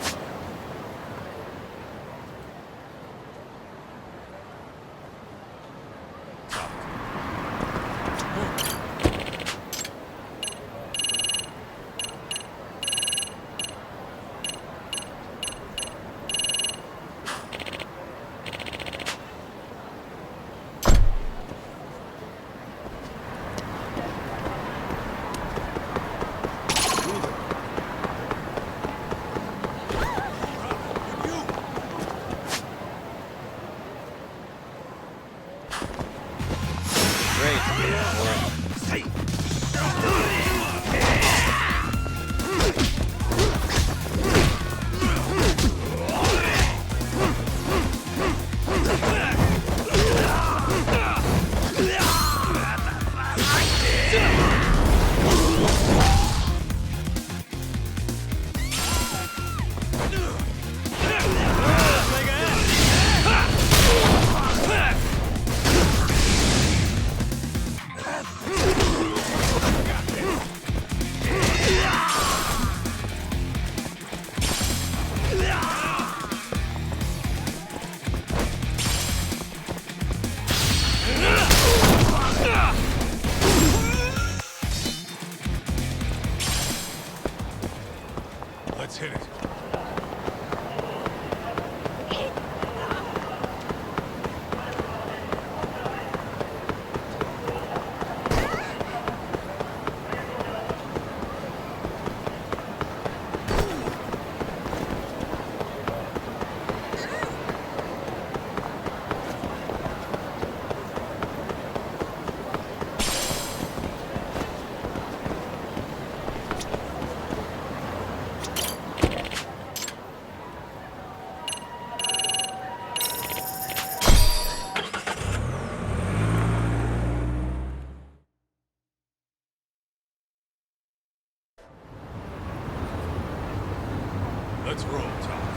Let's hit it. Let's roll, Tom.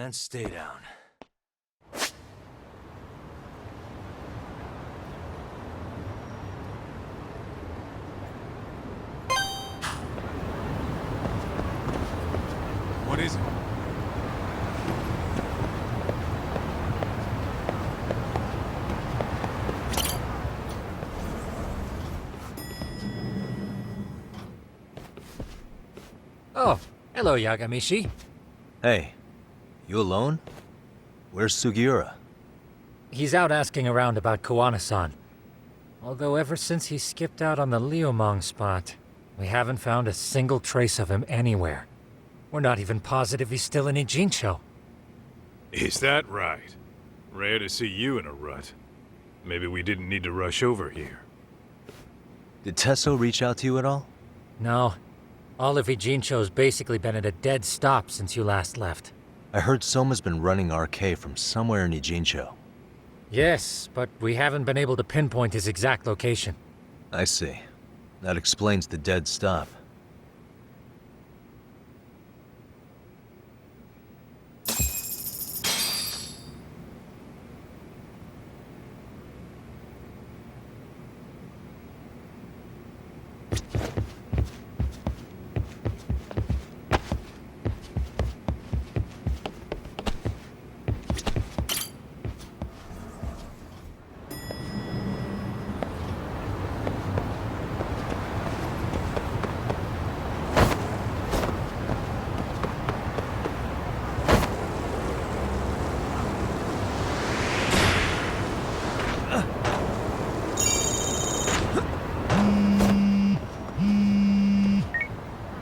and stay down. What is it? Oh, hello, Yagamishi. Hey, you alone? Where's Sugiura? He's out asking around about Koana-san. Although ever since he skipped out on the Liumang spot, we haven't found a single trace of him anywhere. We're not even positive he's still in Ijincho. Is that right? Rare to see you in a rut. Maybe we didn't need to rush over here. Did Tesso reach out to you at all? No. All of Ijincho's basically been at a dead stop since you last left. I heard Soma's been running RK from somewhere in Ijincho. Yes, but we haven't been able to pinpoint his exact location. I see. That explains the dead stop.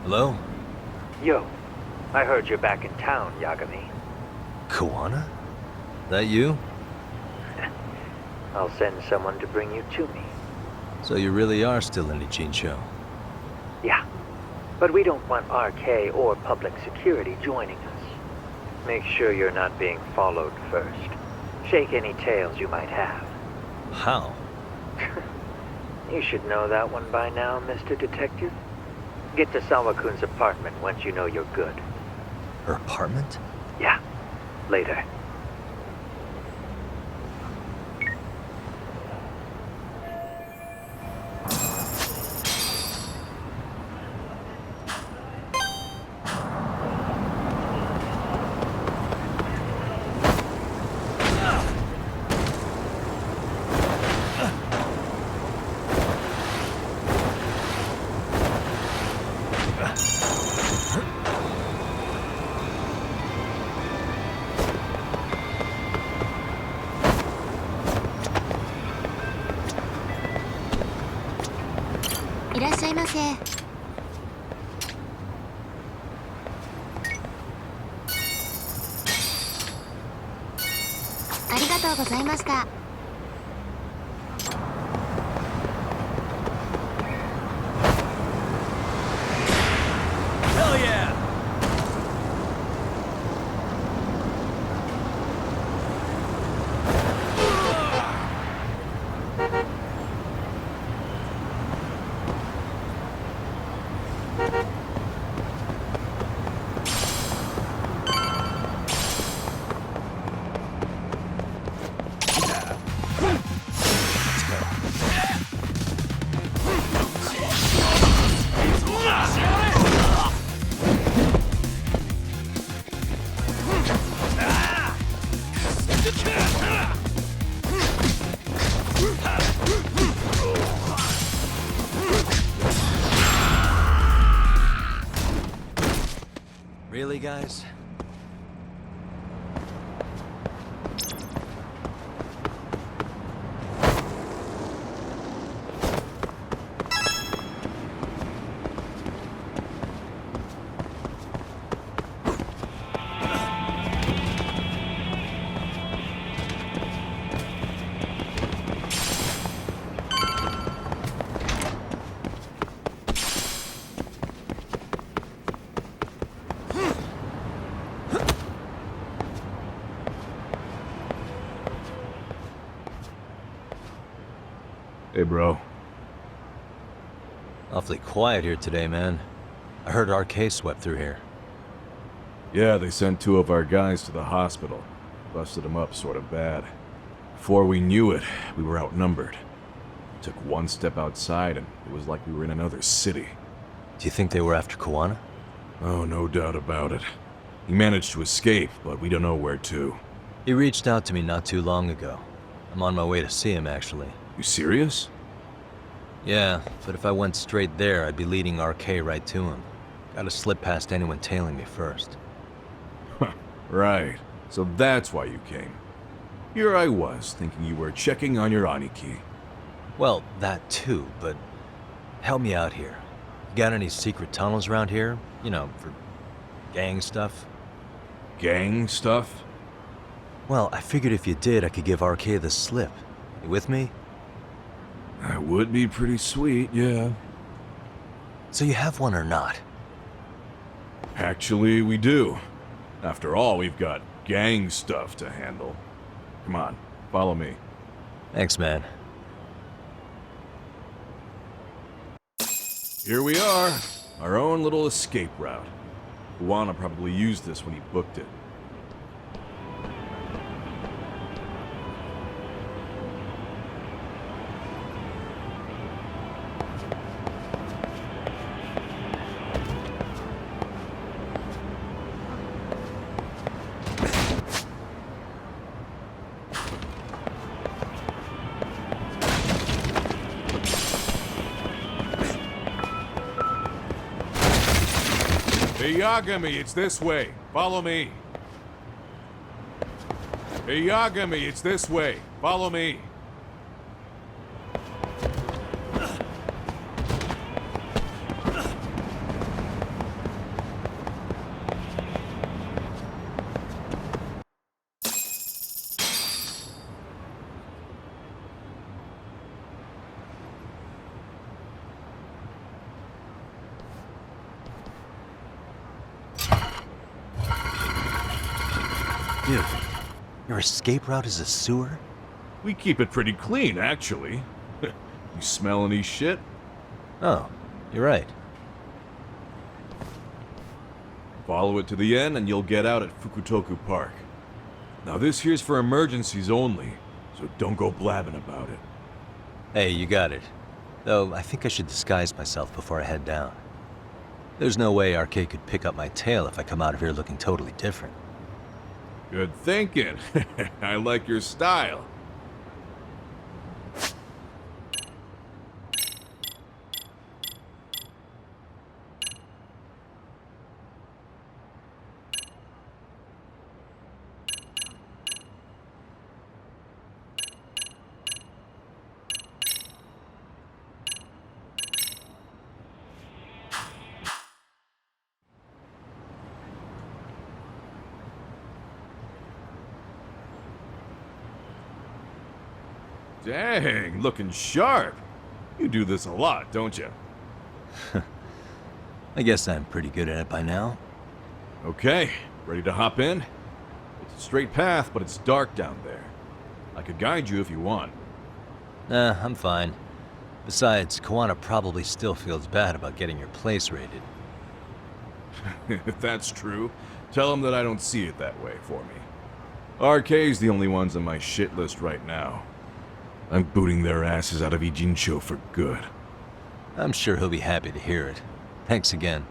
Hello? Yo, I heard you're back in town, Yagami. Koana? That you? I'll send someone to bring you to me. So you really are still in Ijincho? Yeah, but we don't want RK or public security joining us. Make sure you're not being followed first. Shake any tails you might have. How? You should know that one by now, Mr. Detective. Get to Sawa-kun's apartment once you know you're good. Her apartment? Yeah, later. Hell yeah! Really, guys? Hey, bro. Awfully quiet here today, man. I heard RK swept through here. Yeah, they sent 2 of our guys to the hospital. Busted them up sort of bad. Before we knew it, we were outnumbered. Took one step outside and it was like we were in another city. Do you think they were after Kuwana? Oh, no doubt about it. He managed to escape, but we don't know where to. He reached out to me not too long ago. I'm on my way to see him, actually. You serious? Yeah, but if I went straight there, I'd be leading RK right to him. Gotta slip past anyone tailing me first. Right. So that's why you came. Here I was, thinking you were checking on your Aniki. Well, that too, but help me out here. You got any secret tunnels around here? You know, for gang stuff? Gang stuff? Well, I figured if you did, I could give RK the slip. You with me? That would be pretty sweet, yeah. So you have one or not? Actually, we do. After all, we've got gang stuff to handle. Come on, follow me. Thanks, man. Here we are. Our own little escape route. Kuwana probably used this when he booked it. Hey, Yagami, it's this way. Follow me. Hey, Yagami, it's this way. Follow me. Dude, your escape route is a sewer? We keep it pretty clean, actually. You smell any shit? Oh, you're right. Follow it to the end and you'll get out at Fukutoku Park. Now this here's for emergencies only, so don't go blabbing about it. Hey, you got it. Though, I think I should disguise myself before I head down. There's no way RK could pick up my tail if I come out of here looking totally different. Good thinking. I like your style. Dang, looking sharp. You do this a lot, don't you? I guess I'm pretty good at it by now. Okay, ready to hop in? It's a straight path, but it's dark down there. I could guide you if you want. Nah, I'm fine. Besides, Kuwana probably still feels bad about getting your place raided. If that's true, tell him that I don't see it that way for me. RK's the only ones on my shit list right now. I'm booting their asses out of Ijincho for good. I'm sure he'll be happy to hear it. Thanks again.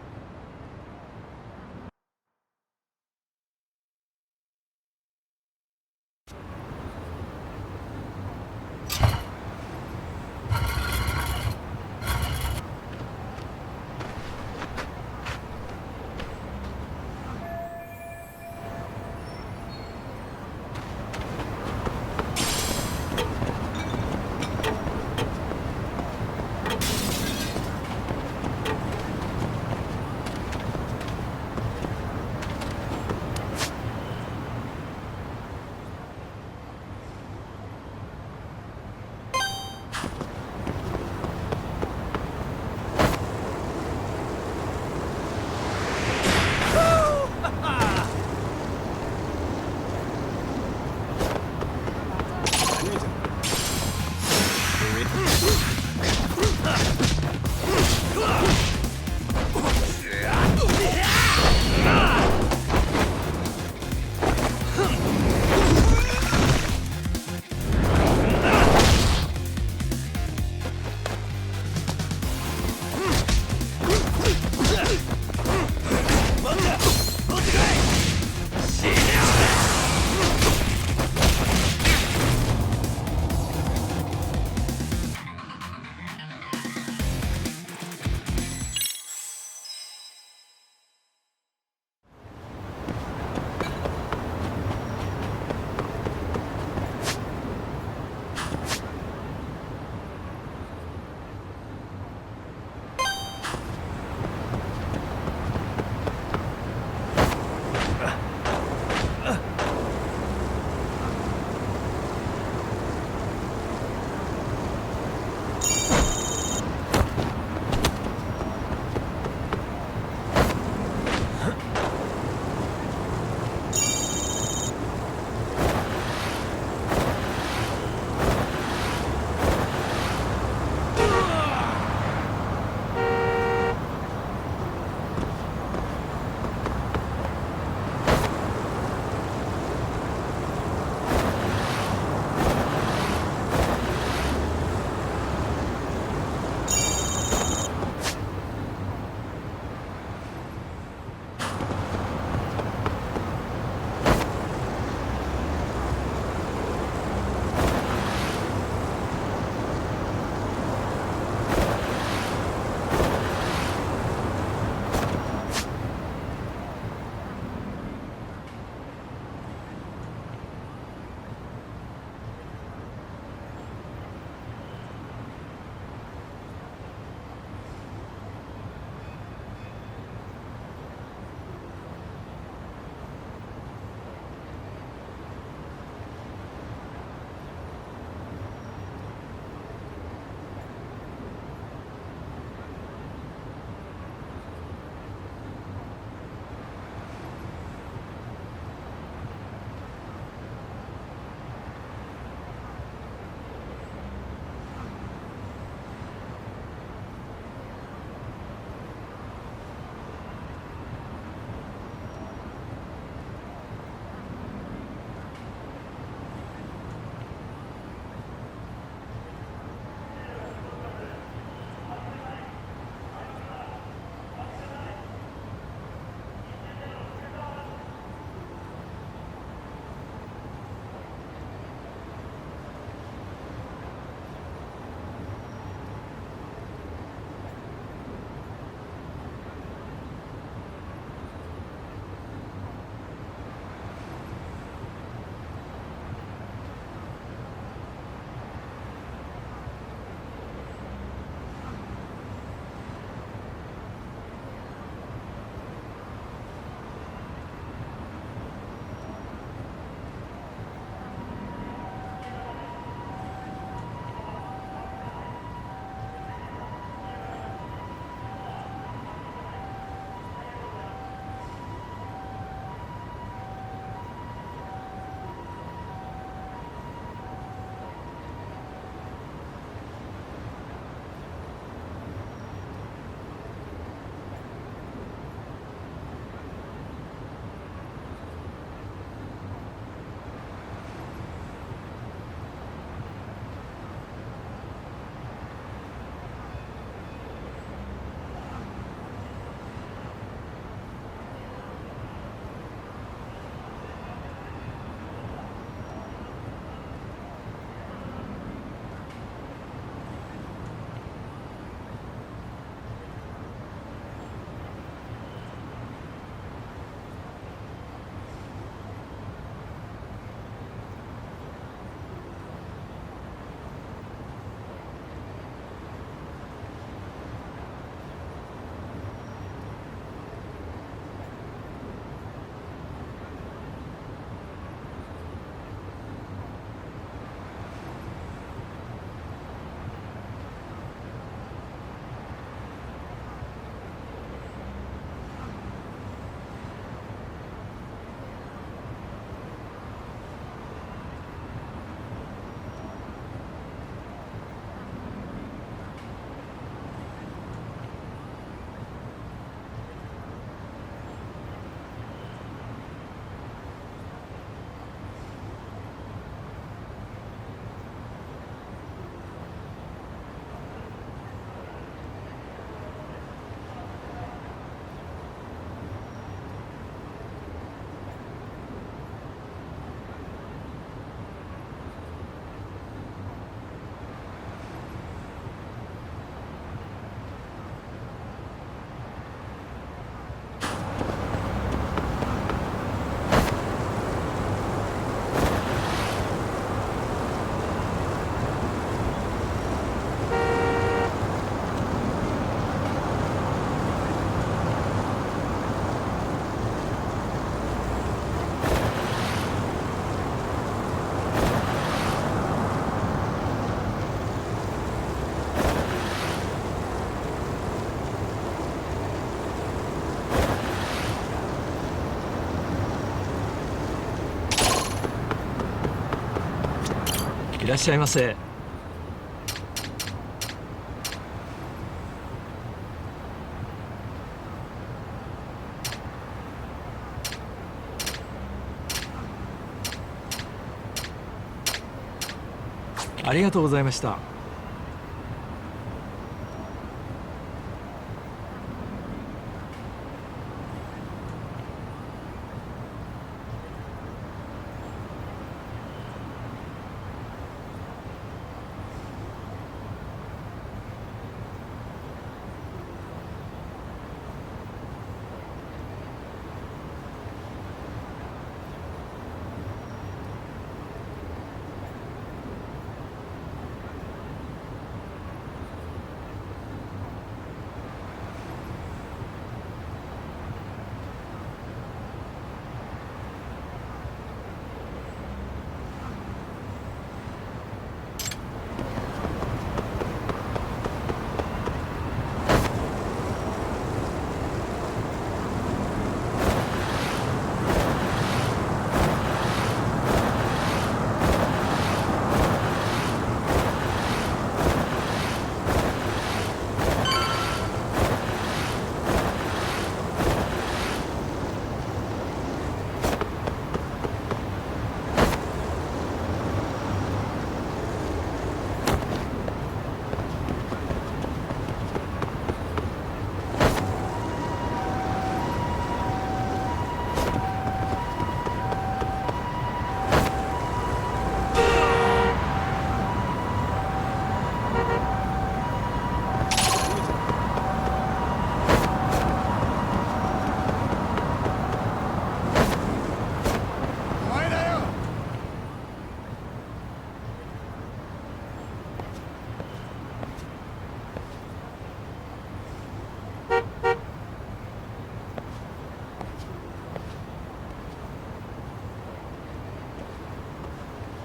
いらっしゃいませ。ありがとうございました。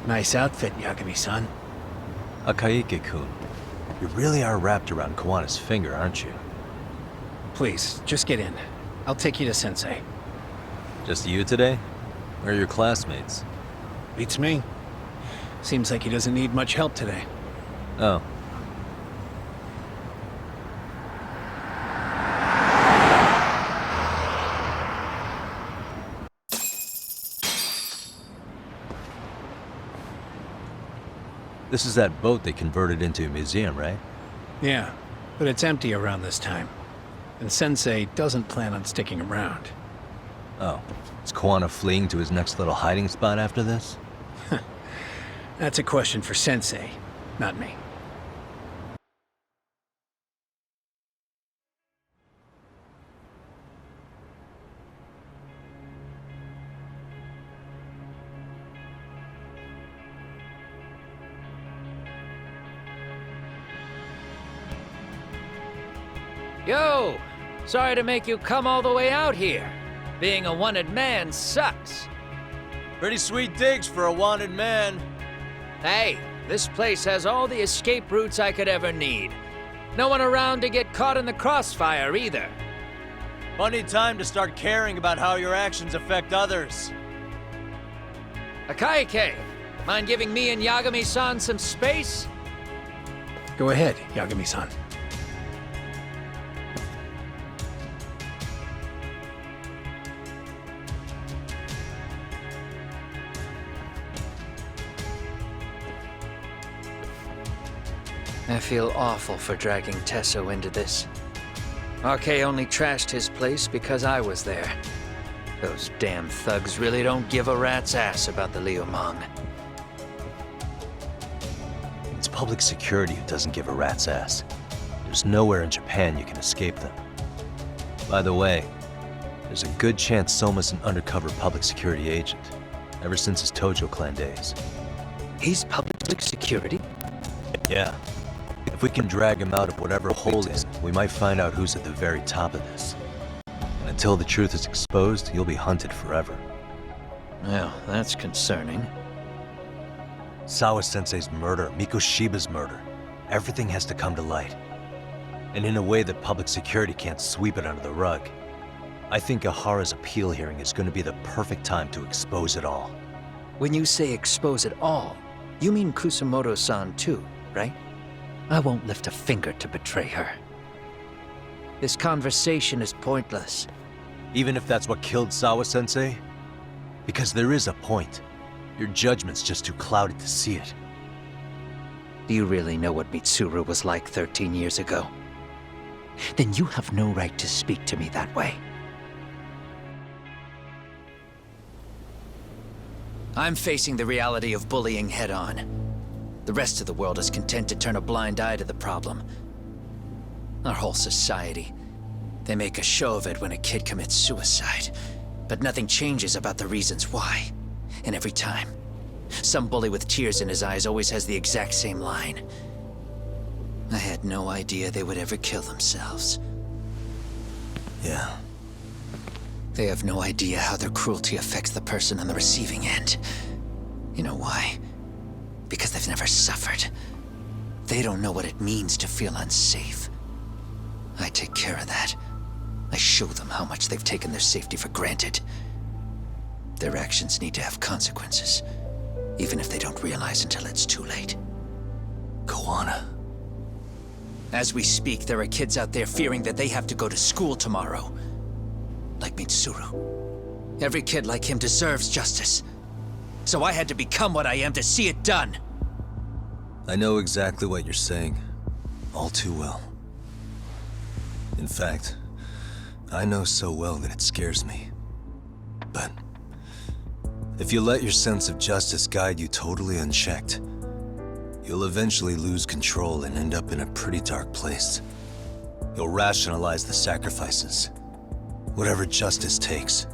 Nice outfit, Yagami-san. Akaike-kun, you really are wrapped around Kawana's finger, aren't you? Please, just get in. I'll take you to Sensei. Just you today? Where are your classmates? Beats me. Seems like he doesn't need much help today. Oh. This is that boat they converted into a museum, right? Yeah, but it's empty around this time. And Sensei doesn't plan on sticking around. Oh. Is Kawana fleeing to his next little hiding spot after this? That's a question for Sensei, not me. Yo! Sorry to make you come all the way out here. Being a wanted man sucks. Pretty sweet digs for a wanted man. Hey, this place has all the escape routes I could ever need. No one around to get caught in the crossfire either. Funny time to start caring about how your actions affect others. Akaike, mind giving me and Yagami-san some space? Go ahead, Yagami-san. I feel awful for dragging Tesso into this. RK only trashed his place because I was there. Those damn thugs really don't give a rat's ass about the Liumang. It's public security who doesn't give a rat's ass. There's nowhere in Japan you can escape them. By the way, there's a good chance Soma's an undercover public security agent, ever since his Tojo clan days. He's public security? Yeah. If we can drag him out of whatever hole he's in, we might find out who's at the very top of this. And until the truth is exposed, you'll be hunted forever. Well, that's concerning. Sawa-sensei's murder, Mikoshiba's murder. Everything has to come to light. And in a way that public security can't sweep it under the rug. I think Ahara's appeal hearing is going to be the perfect time to expose it all. When you say expose it all, You mean Kusamoto-san too, right? I won't lift a finger to betray her. This conversation is pointless. Even if that's what killed Sawa-sensei? Because there is a point. Your judgment's just too clouded to see it. Do you really know what Mitsuru was like 13 years ago? Then you have no right to speak to me that way. I'm facing the reality of bullying head-on. The rest of the world is content to turn a blind eye to the problem. Our whole society. They make a show of it when a kid commits suicide, but nothing changes about the reasons why. And every time, some bully with tears in his eyes always has the exact same line. I had no idea they would ever kill themselves. Yeah. They have no idea how their cruelty affects the person on the receiving end. You know why? Because they've never suffered. They don't know what it means to feel unsafe. I take care of that. I show them how much they've taken their safety for granted. Their actions need to have consequences, even if they don't realize until it's too late. Koana. As we speak, there are kids out there fearing that they have to go to school tomorrow. Like Mitsuru. Every kid like him deserves justice. So I had to become what I am to see it done. I know exactly what you're saying. All too well. In fact, I know so well that it scares me. But if you let your sense of justice guide you totally unchecked, you'll eventually lose control and end up in a pretty dark place. You'll rationalize the sacrifices, whatever justice takes.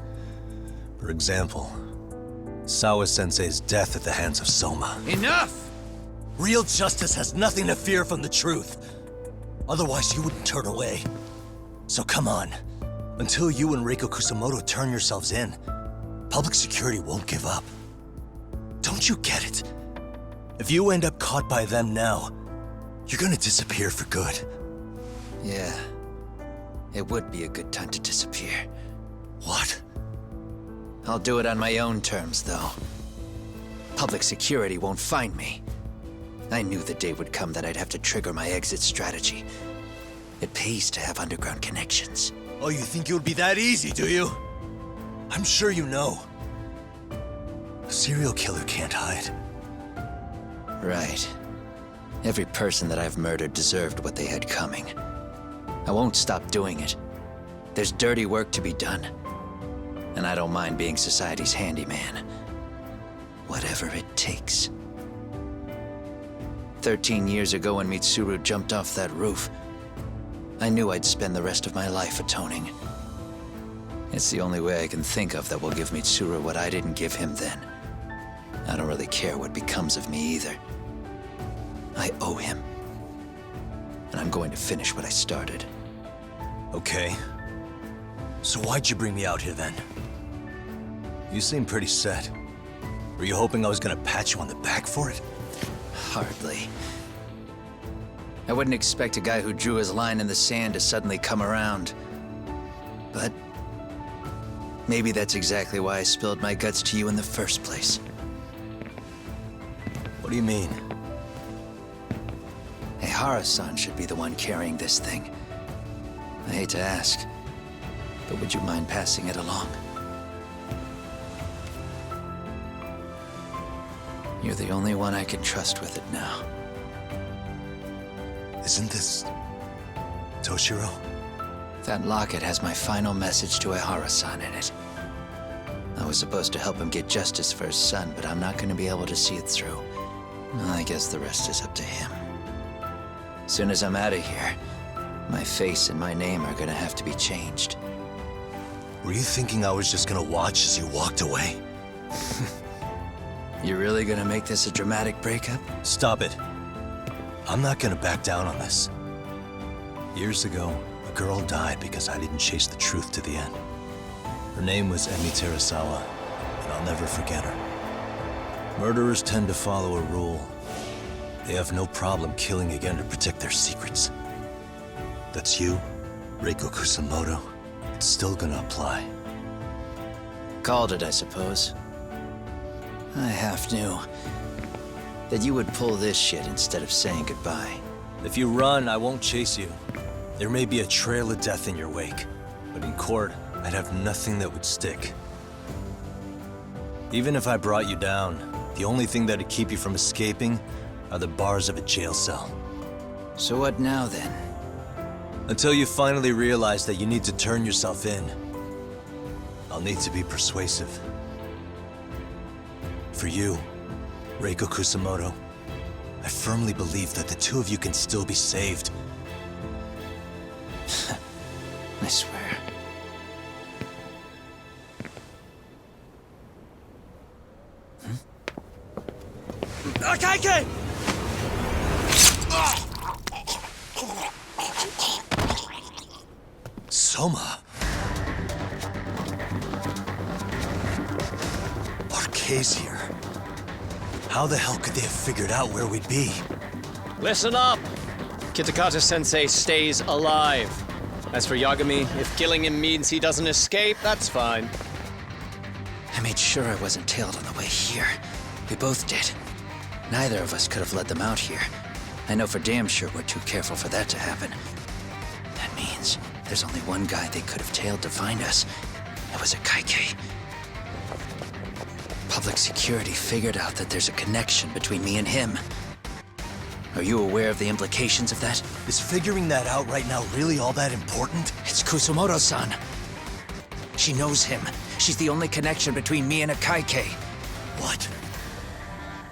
For example, Sawa-sensei's death at the hands of Soma. Enough! Real justice has nothing to fear from the truth. Otherwise, you wouldn't turn away. So come on. Until you and Reiko Kusamoto turn yourselves in, public security won't give up. Don't you get it? If you end up caught by them now, you're gonna disappear for good. Yeah. It would be a good time to disappear. What? I'll do it on my own terms, though. Public security won't find me. I knew the day would come that I'd have to trigger my exit strategy. It pays to have underground connections. Oh, you think it would be that easy, do you? I'm sure you know. A serial killer can't hide. Right. Every person that I've murdered deserved what they had coming. I won't stop doing it. There's dirty work to be done. And I don't mind being society's handyman. Whatever it takes. 13 years ago when Mitsuru jumped off that roof, I knew I'd spend the rest of my life atoning. It's the only way I can think of that will give Mitsuru what I didn't give him then. I don't really care what becomes of me either. I owe him. And I'm going to finish what I started. Okay. So why'd you bring me out here then? You seem pretty set. Were you hoping I was gonna pat you on the back for it? Hardly. I wouldn't expect a guy who drew his line in the sand to suddenly come around. But maybe that's exactly why I spilled my guts to you in the first place. What do you mean? Ehara-san should be the one carrying this thing. I hate to ask, but would you mind passing it along? You're the only one I can trust with it now. Isn't this Toshiro? That locket has my final message to Ehara-san in it. I was supposed to help him get justice for his son, but I'm not going to be able to see it through. I guess the rest is up to him. As soon as I'm out of here, my face and my name are going to have to be changed. Were you thinking I was just gonna watch as you walked away? You really going to make this a dramatic breakup? Stop it. I'm not gonna back down on this. Years ago, a girl died because I didn't chase the truth to the end. Her name was Emi Terasawa, and I'll never forget her. Murderers tend to follow a rule. They have no problem killing again to protect their secrets. That's you, Reiko Kusamoto. It's still gonna apply. Called it, I suppose. I half knew. that you would pull this shit instead of saying goodbye. If you run, I won't chase you. There may be a trail of death in your wake, but in court, I'd have nothing that would stick. Even if I brought you down, the only thing that'd keep you from escaping are the bars of a jail cell. So what now, then? Until you finally realize that you need to turn yourself in, I'll need to be persuasive. For you, Reiko Kusamoto, I firmly believe that the two of you can still be saved. I swear. Akaike! Soma! RK's here. How the hell could they have figured out where we'd be? Listen up! Kitakata-sensei stays alive. As for Yagami, if killing him means he doesn't escape, that's fine. I made sure I wasn't tailed on the way here. We both did. Neither of us could have led them out here. I know for damn sure we're too careful for that to happen. That means there's only one guy they could have tailed to find us. It was Akaike. Public security figured out that there's a connection between me and him. Are you aware of the implications of that? Is figuring that out right now really all that important? It's Kusamoto-san. She knows him. She's the only connection between me and Akaike. What?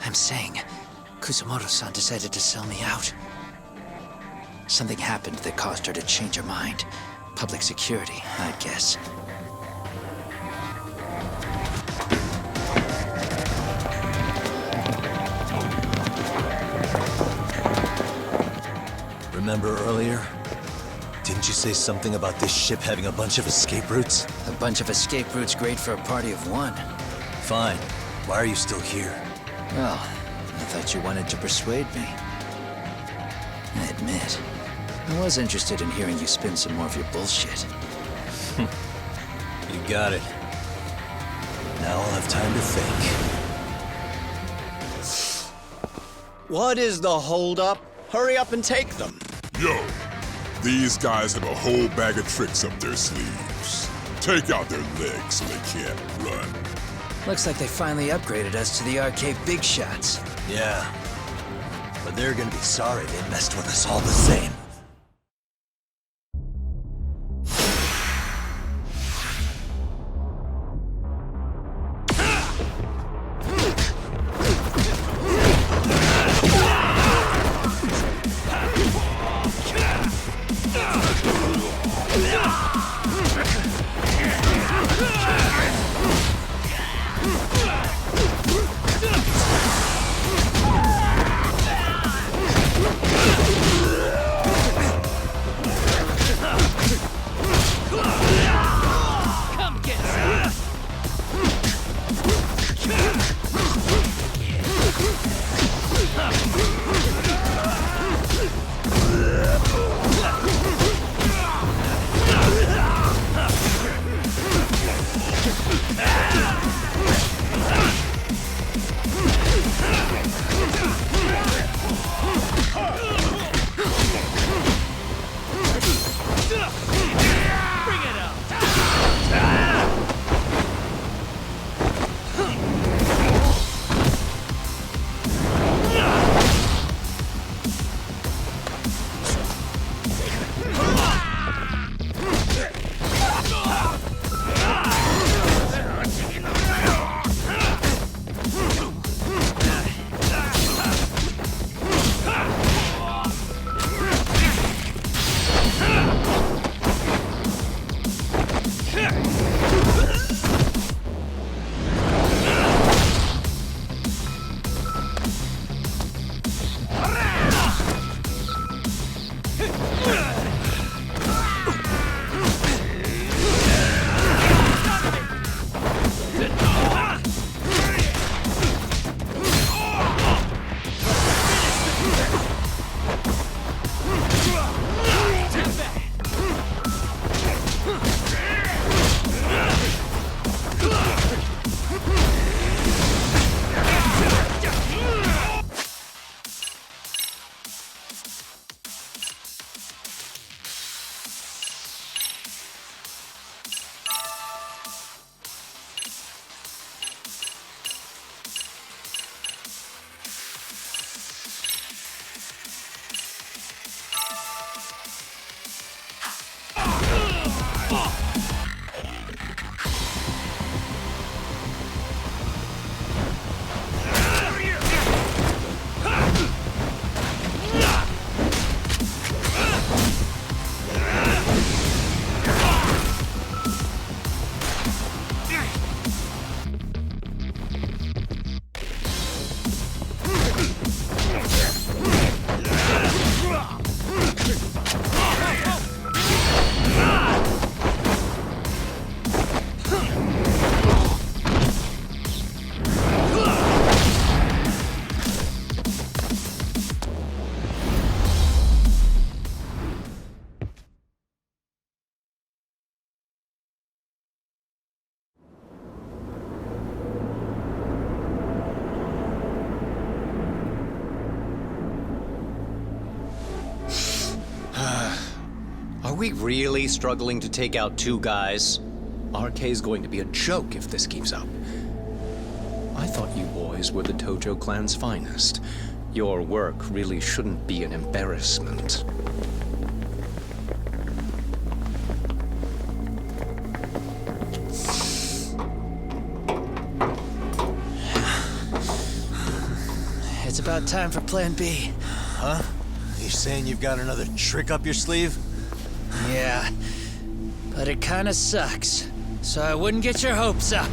I'm saying, Kusamoto-san decided to sell me out. Something happened that caused her to change her mind. Public security, I'd guess. Remember earlier? Didn't you say something about this ship having a bunch of escape routes? A bunch of escape routes great for a party of one. Fine. Why are you still here? Well, I thought you wanted to persuade me. I admit, I was interested in hearing you spin some more of your bullshit. You got it. Now I'll have time to think. What is the holdup? Hurry up and take them. Yo, these guys have a whole bag of tricks up their sleeves. Take out their legs so they can't run. Looks like they finally upgraded us to the RK Big Shots. Yeah. But they're gonna be sorry they messed with us all the same. we really struggling to take out 2 guys? RK's going to be a joke if this keeps up. I thought you boys were the Tojo clan's finest. Your work really shouldn't be an embarrassment. It's about time for Plan B. Huh? You saying you've got another trick up your sleeve? Yeah, but it kinda sucks. So I wouldn't get your hopes up.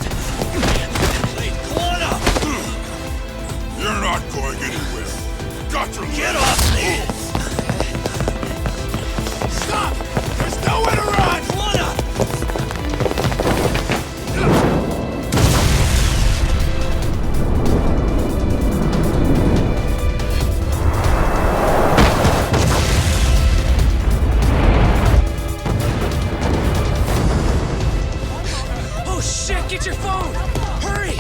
You're not going anywhere. Got your Get off me! Stop! There's nowhere to run! Oh shit, get your phone! Hurry!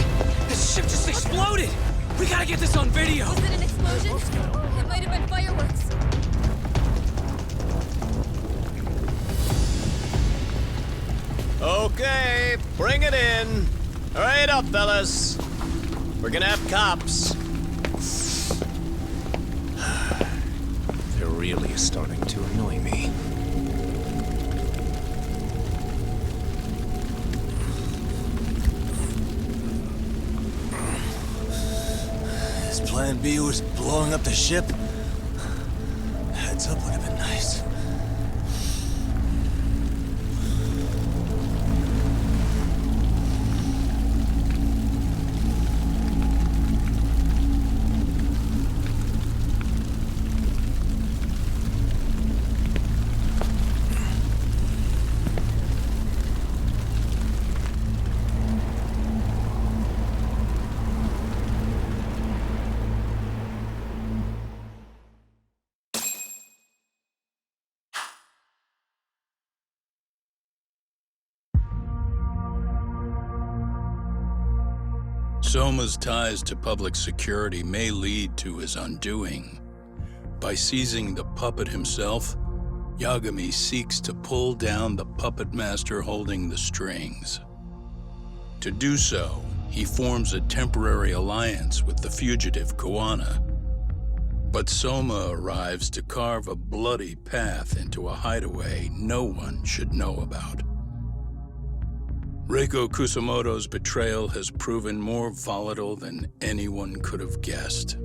This ship just exploded! We gotta get this on video! Was it an explosion? It might have been fireworks. Okay, bring it in. Hurry it up, fellas. We're gonna have cops. They're really starting to annoy me. His plan B was blowing up the ship? Heads up would have been nice. Soma's ties to public security may lead to his undoing. By seizing the puppet himself, Yagami seeks to pull down the puppet master holding the strings. To do so, he forms a temporary alliance with the fugitive Kuwana. But Soma arrives to carve a bloody path into a hideaway no one should know about. Reiko Kusamoto's betrayal has proven more volatile than anyone could have guessed.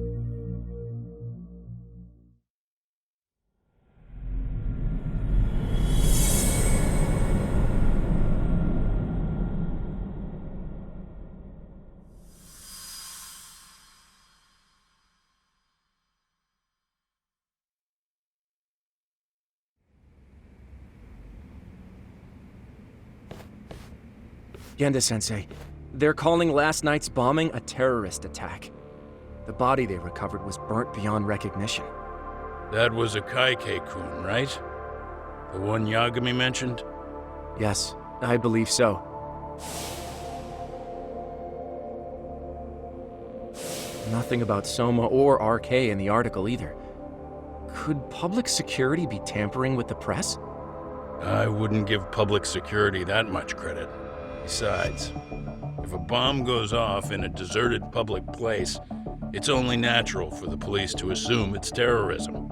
Genda-sensei, they're calling last night's bombing a terrorist attack. The body they recovered was burnt beyond recognition. That was a Kaike-kun, right? The one Yagami mentioned? Yes, I believe so. Nothing about Soma or RK in the article either. Could public security be tampering with the press? I wouldn't give public security that much credit. Besides, if a bomb goes off in a deserted public place, it's only natural for the police to assume it's terrorism.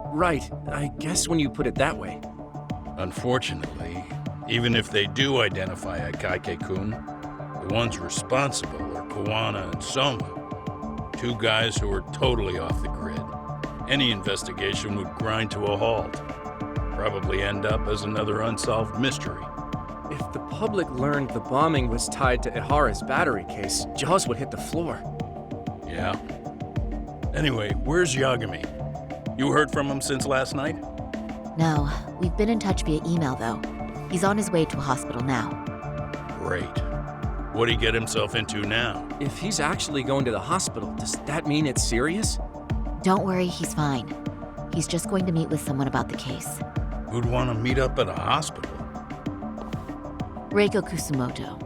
Right, I guess when you put it that way. Unfortunately, even if they do identify a Kaike-kun, the ones responsible are Kuwana and Soma, 2 guys who are totally off the grid. Any investigation would grind to a halt. Probably end up as another unsolved mystery. If the public learned the bombing was tied to Ihara's battery case, jaws would hit the floor. Yeah. Anyway, where's Yagami? You heard from him since last night? No, we've been in touch via email, though. He's on his way to a hospital now. Great. What'd he get himself into now? If he's actually going to the hospital, does that mean it's serious? Don't worry, he's fine. He's just going to meet with someone about the case. Who'd want to meet up at a hospital? Reiko Kusumoto.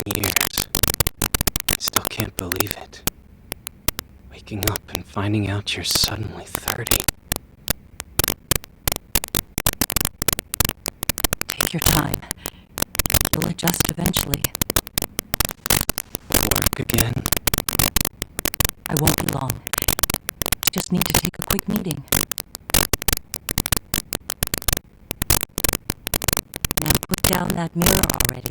Years. Waking up and finding out you're suddenly 30. Take your time. You'll adjust eventually. Work again? I won't be long. Just need to take a quick meeting. Now put down that mirror already.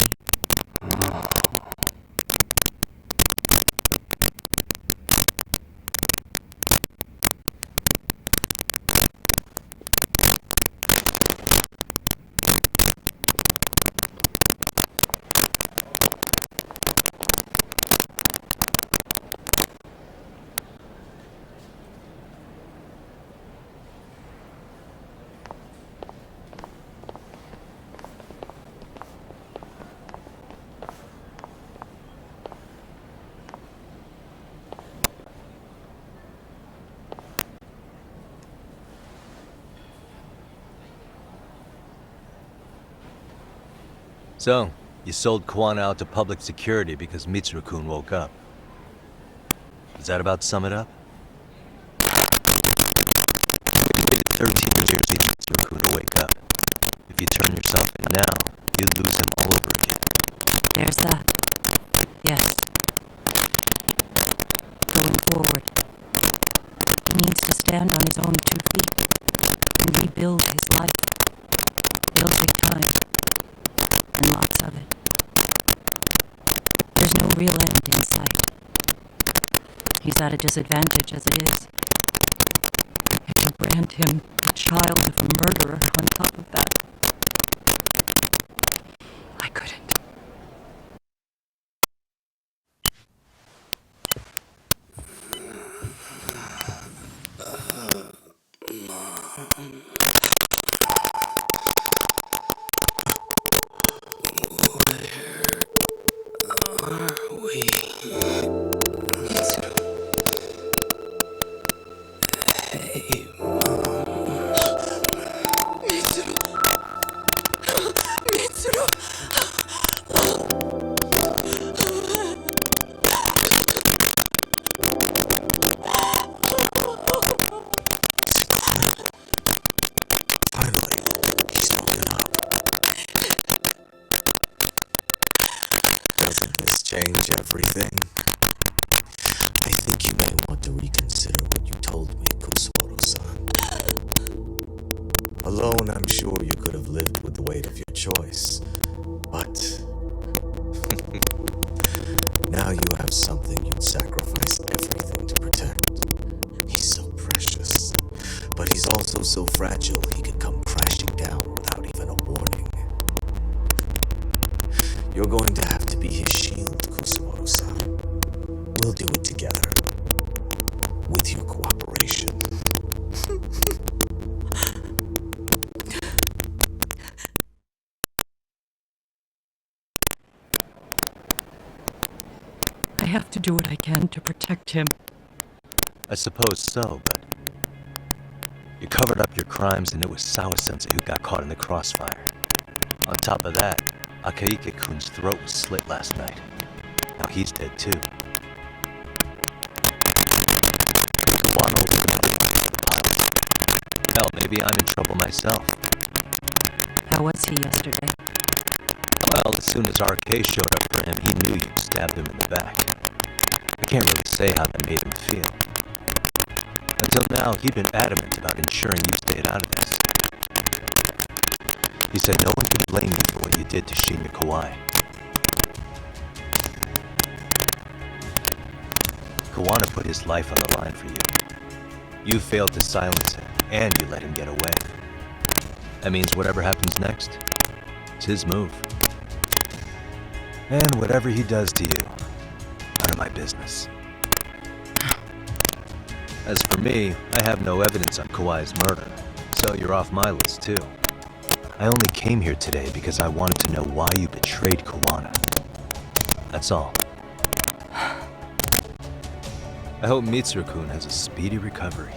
So, you sold Kuwana out to public security because Mitsuru-kun woke up. Does that about sum it up? You waited 13 years for Mitsuru-kun to wake up. If you turn yourself in now, you'd lose him all over again. There's that. Yes. Going forward, he needs to stand on his own 2 feet and rebuild his life. It'll take time. And lots of it. There's no real end in sight. He's at a disadvantage as it is. And you brand him a child of a murderer on top of that. I couldn't. Change everything. I think you may want to reconsider what you told me, Kusumoto-san. Alone, I'm sure you could have lived with the weight of your choice, but now you have something you'd sacrifice everything to protect. He's so precious, but he's also so fragile he could come crashing down without even a warning. You're going to have to be his shield, Kusumoto-san. We'll do it together. With your cooperation. I have to do what I can to protect him. I suppose so, but you covered up your crimes and it was Sawa-sensei who got caught in the crossfire. On top of that, Akaike-kun's throat was slit last night. Now he's dead too. Kuwana was another one in the pile. Hell, maybe I'm in trouble myself. How was he yesterday? Well, as soon as RK showed up for him, he knew you'd stabbed him in the back. I can't really say how that made him feel. Until now, he'd been adamant about ensuring you stayed out of this. He said no one can blame you for what you did to Shinya Kawai. Kuwana put his life on the line for you. You failed to silence him, and you let him get away. That means whatever happens next, it's his move. And whatever he does to you, none of my business. As for me, I have no evidence on Kawai's murder, so you're off my list too. I only came here today because I wanted to know why you betrayed Kuwana. That's all. I hope Mitsuru-kun has a speedy recovery.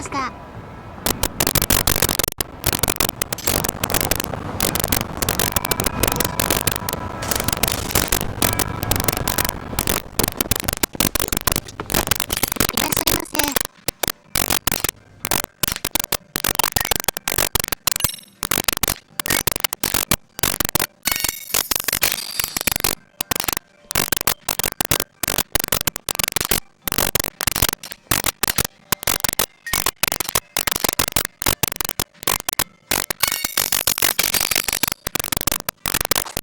ました。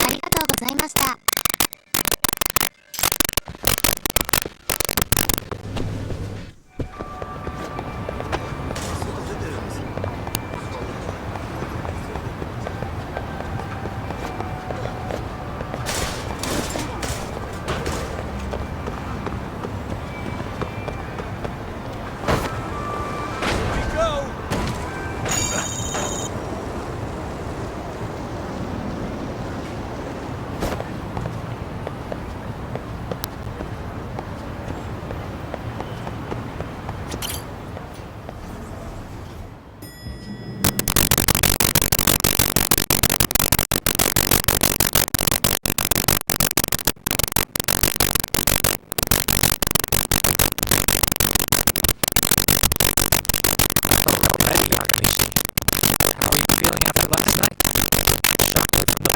ありがとうございました。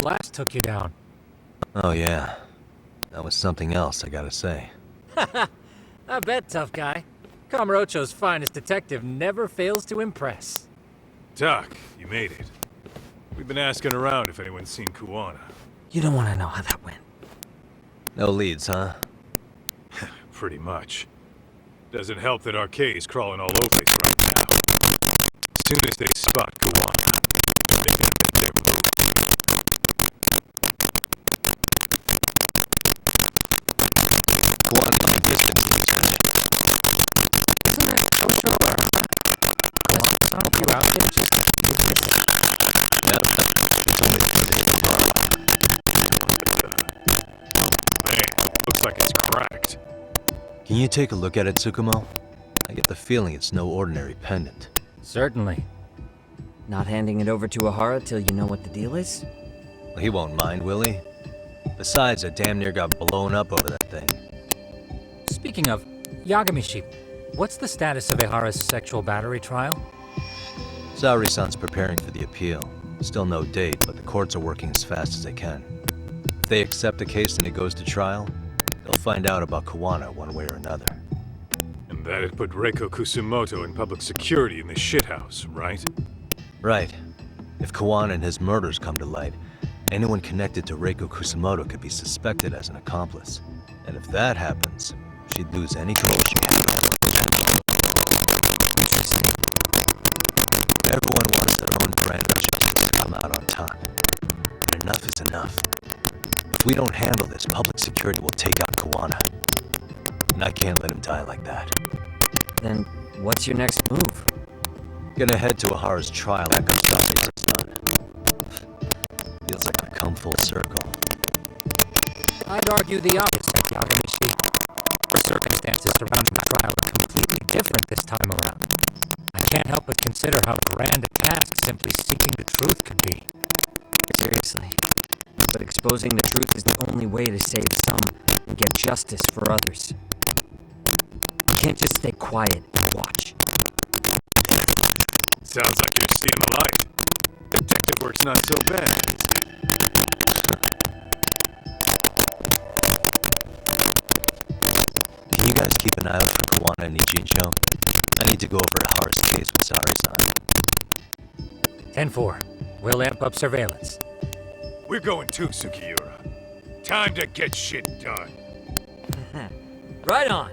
Blast took you down. Oh yeah. That was something else, I gotta say. I bet, tough guy. Kamurocho's finest detective never fails to impress. Doc, you made it. We've been asking around if anyone's seen Kuwana. You don't want to know how that went. No leads, huh? Pretty much. Doesn't help that Arcay's crawling all over this right now. As soon as they spot Kuwana, they're gonna make their move. Kuwana on distance. Isn't that Tocho or... Kawana-san a few outfits? Yep. He told me to come to his tomorrow. Man, looks like it's cracked. Can you take a look at it, Tsukumo? I get the feeling it's no ordinary pendant. Certainly. Not handing it over to Ahara till you know what the deal is? Well, he won't mind, will he? Besides, I damn near got blown up over that thing. Speaking of, Yagami-shi, what's the status of Ehara's sexual battery trial? Saori-san's preparing for the appeal. Still no date, but the courts are working as fast as they can. If they accept the case and it goes to trial, they'll find out about Kuwana one way or another. And that'd put Reiko Kusumoto in public security in the shithouse, right? Right. If Kuwana and his murders come to light, anyone connected to Reiko Kusumoto could be suspected as an accomplice. And if that happens, she'd lose any control she has. Interesting. Everyone wants their own brand of justice to come out on top. But enough is enough. If we don't handle this, public security will take out Kuwana. And I can't let him die like that. Then what's your next move? Gonna head to Ahara's trial after Saki's done. Feels like I've come full circle. I'd argue the opposite, Yagami-shi. The circumstances surrounding the trial are completely different this time around. I can't help but consider how grand a task simply seeking the truth could be. Seriously. But exposing the truth is the only way to save some and get justice for others. You can't just stay quiet and watch. Sounds like you're seeing the light. Detective work's not so bad, is it? Can you guys keep an eye out for Kuwana and Ijincho? I need to go over Ahara's case with Saori-san. 10-4. We'll amp up surveillance. We're going too, Sukiura. Time to get shit done. Right on.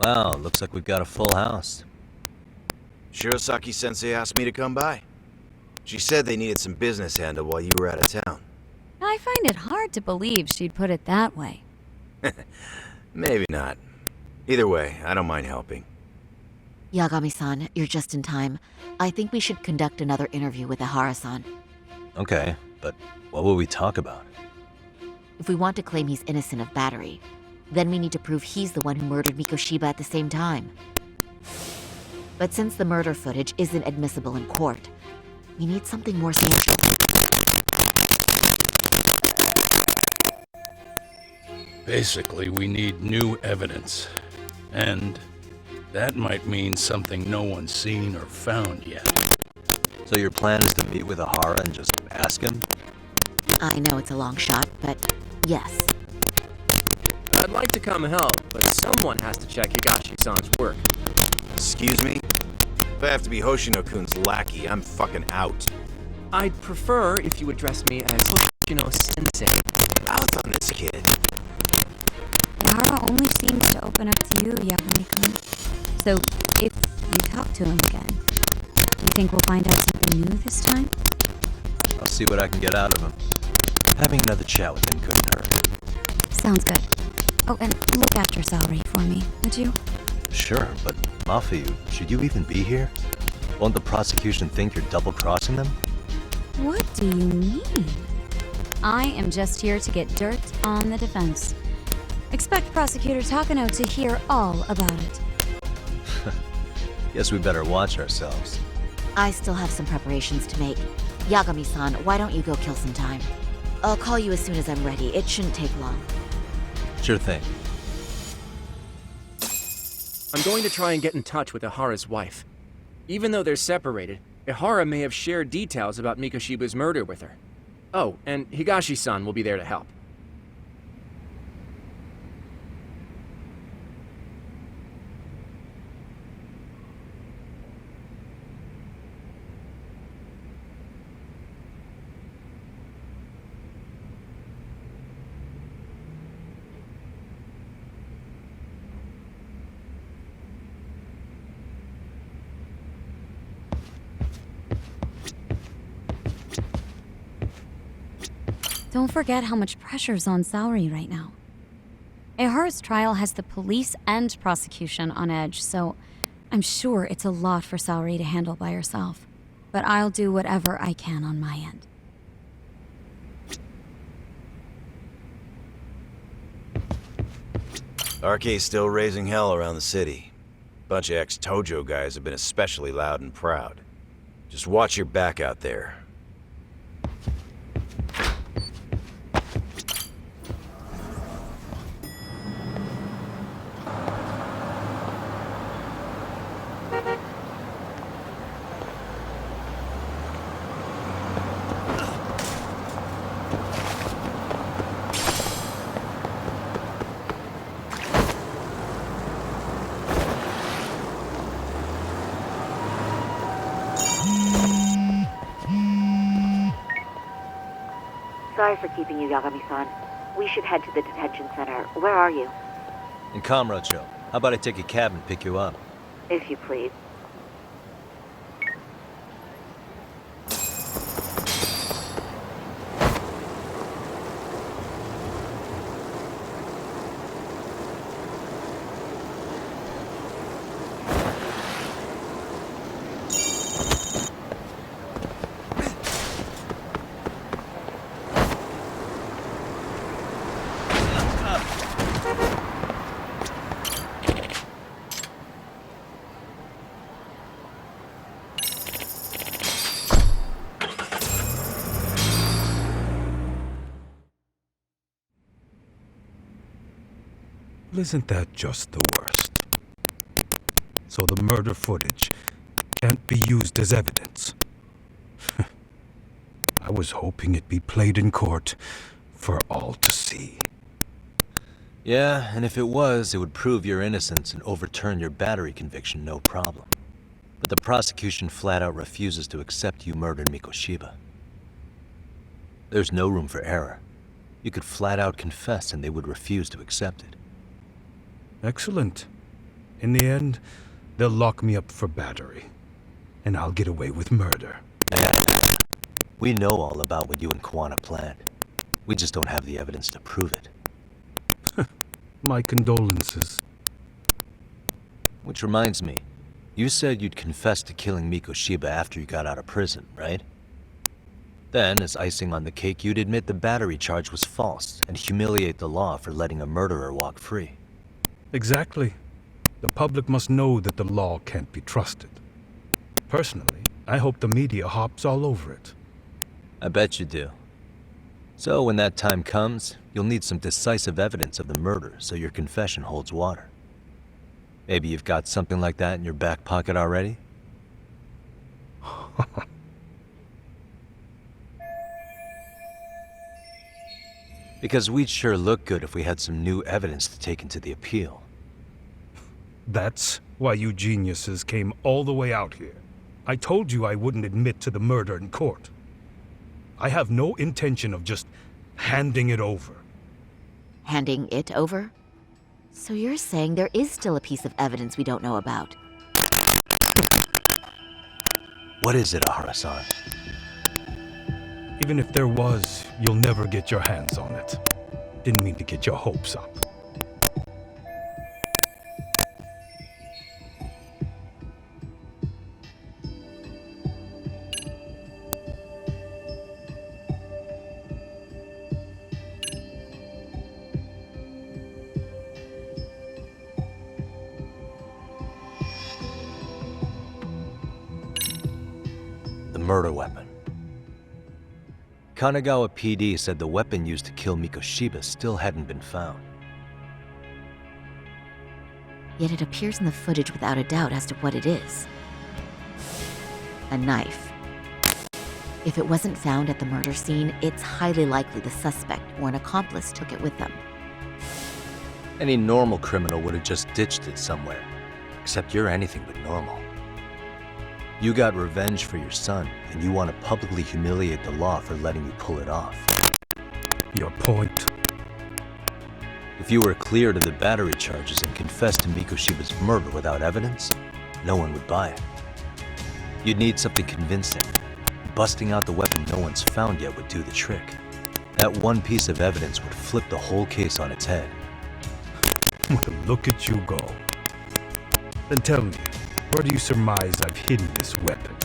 Wow, looks like we've got a full house. Shirosaki-sensei asked me to come by. She said they needed some business handled while you were out of town. I find it hard to believe she'd put it that way. Maybe not. Either way, I don't mind helping. Yagami-san, you're just in time. I think we should conduct another interview with Ihara-san. Okay, but what will we talk about? If we want to claim he's innocent of battery, then we need to prove he's the one who murdered Mikoshiba at the same time. But since the murder footage isn't admissible in court, we need something more substantial. Basically, we need new evidence. And that might mean something no one's seen or found yet. So your plan is to meet with Ihara and just ask him? I know it's a long shot, but yes. I'd like to come help, but someone has to check Higashi-san's work. Excuse me? If I have to be Hoshino-kun's lackey, I'm fucking out. I'd prefer if you address me as Hoshino-sensei. Mouth on this kid. Ihara only seems to open up to you, Yagami-kun. So, if you talk to him again, you think we'll find out something new this time? I'll see what I can get out of him. Having another chat with him couldn't hurt. Sounds good. Oh, and look after Saori for me, would you? Sure, but Mafuyu, should you even be here? Won't the prosecution think you're double-crossing them? What do you mean? I am just here to get dirt on the defense. Expect Prosecutor Takano to hear all about it. Guess we better watch ourselves. I still have some preparations to make. Yagami-san, why don't you go kill some time? I'll call you as soon as I'm ready. It shouldn't take long. Sure thing. I'm going to try and get in touch with Ihara's wife. Even though they're separated, Ihara may have shared details about Mikoshiba's murder with her. Oh, and Higashi-san will be there to help. Don't forget how much pressure's on Saori right now. Ihara's trial has the police and prosecution on edge, so I'm sure it's a lot for Saori to handle by herself. But I'll do whatever I can on my end. RK's still raising hell around the city. Bunch of ex-Tojo guys have been especially loud and proud. Just watch your back out there. Sorry for keeping you, Yagami-san. We should head to the detention center. Where are you? In Kamurocho. How about I take a cab and pick you up? If you please. Isn't that just the worst? So the murder footage can't be used as evidence. I was hoping it'd be played in court for all to see. Yeah, and if it was, it would prove your innocence and overturn your battery conviction, no problem. But the prosecution flat out refuses to accept you murdered Mikoshiba. There's no room for error. You could flat out confess and they would refuse to accept it. Excellent. In the end, they'll lock me up for battery. And I'll get away with murder. Yeah. We know all about what you and Kuwana planned. We just don't have the evidence to prove it. My condolences. Which reminds me, you said you'd confess to killing Mikoshiba after you got out of prison, right? Then, as icing on the cake, you'd admit the battery charge was false and humiliate the law for letting a murderer walk free. Exactly. The public must know that the law can't be trusted. Personally, I hope the media hops all over it. I bet you do. So when that time comes, you'll need some decisive evidence of the murder so your confession holds water. Maybe you've got something like that in your back pocket already? Because we'd sure look good if we had some new evidence to take into the appeal. That's why you geniuses came all the way out here. I told you I wouldn't admit to the murder in court. I have no intention of just handing it over. Handing it over? So you're saying there is still a piece of evidence we don't know about? What is it, Ahara-san? Even if there was, you'll never get your hands on it. Didn't mean to get your hopes up. Murder weapon. Kanagawa PD said the weapon used to kill Mikoshiba still hadn't been found. Yet it appears in the footage without a doubt as to what it is. A knife. If it wasn't found at the murder scene, it's highly likely the suspect or an accomplice took it with them. Any normal criminal would have just ditched it somewhere. Except you're anything but normal. You got revenge for your son, and you want to publicly humiliate the law for letting you pull it off. Your point? If you were cleared of the battery charges and confessed to Mikoshiba's murder without evidence, no one would buy it. You'd need something convincing. Busting out the weapon no one's found yet would do the trick. That one piece of evidence would flip the whole case on its head. Look at you go. Then tell me, where do you surmise I've hidden this weapon?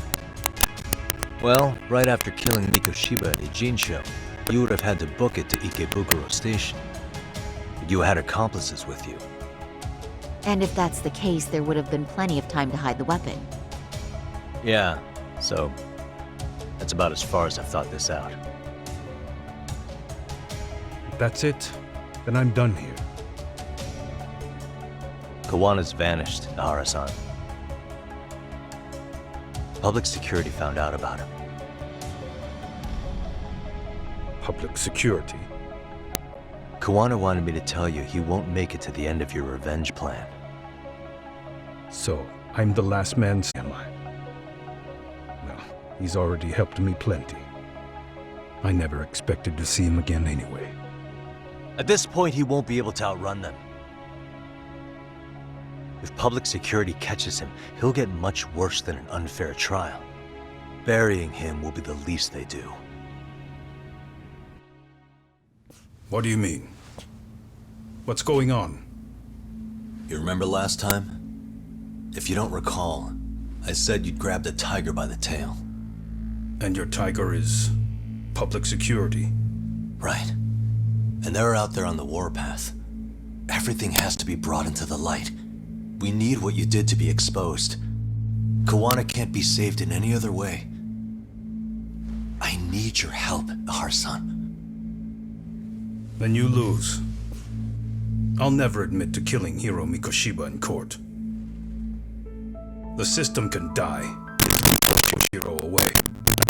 Well, right after killing Mikoshiba at Ijinsho, you would have had to book it to Ikebukuro Station. But you had accomplices with you. And if that's the case, there would have been plenty of time to hide the weapon. Yeah, so that's about as far as I've thought this out. If that's it, then I'm done here. Kawana's vanished, Ahara-san. Public security found out about him. Public security? Kuwana wanted me to tell you he won't make it to the end of your revenge plan. So, I'm the last man, am I? Well, he's already helped me plenty. I never expected to see him again anyway. At this point, he won't be able to outrun them. If public security catches him, he'll get much worse than an unfair trial. Burying him will be the least they do. What do you mean? What's going on? You remember last time? If you don't recall, I said you'd grabbed a tiger by the tail. And your tiger is public security? Right. And they're out there on the warpath. Everything has to be brought into the light. We need what you did to be exposed. Kuwana can't be saved in any other way. I need your help, Ahara-san. Then you lose. I'll never admit to killing Hiro Mikoshiba in court. The system can die if you push Hiro away,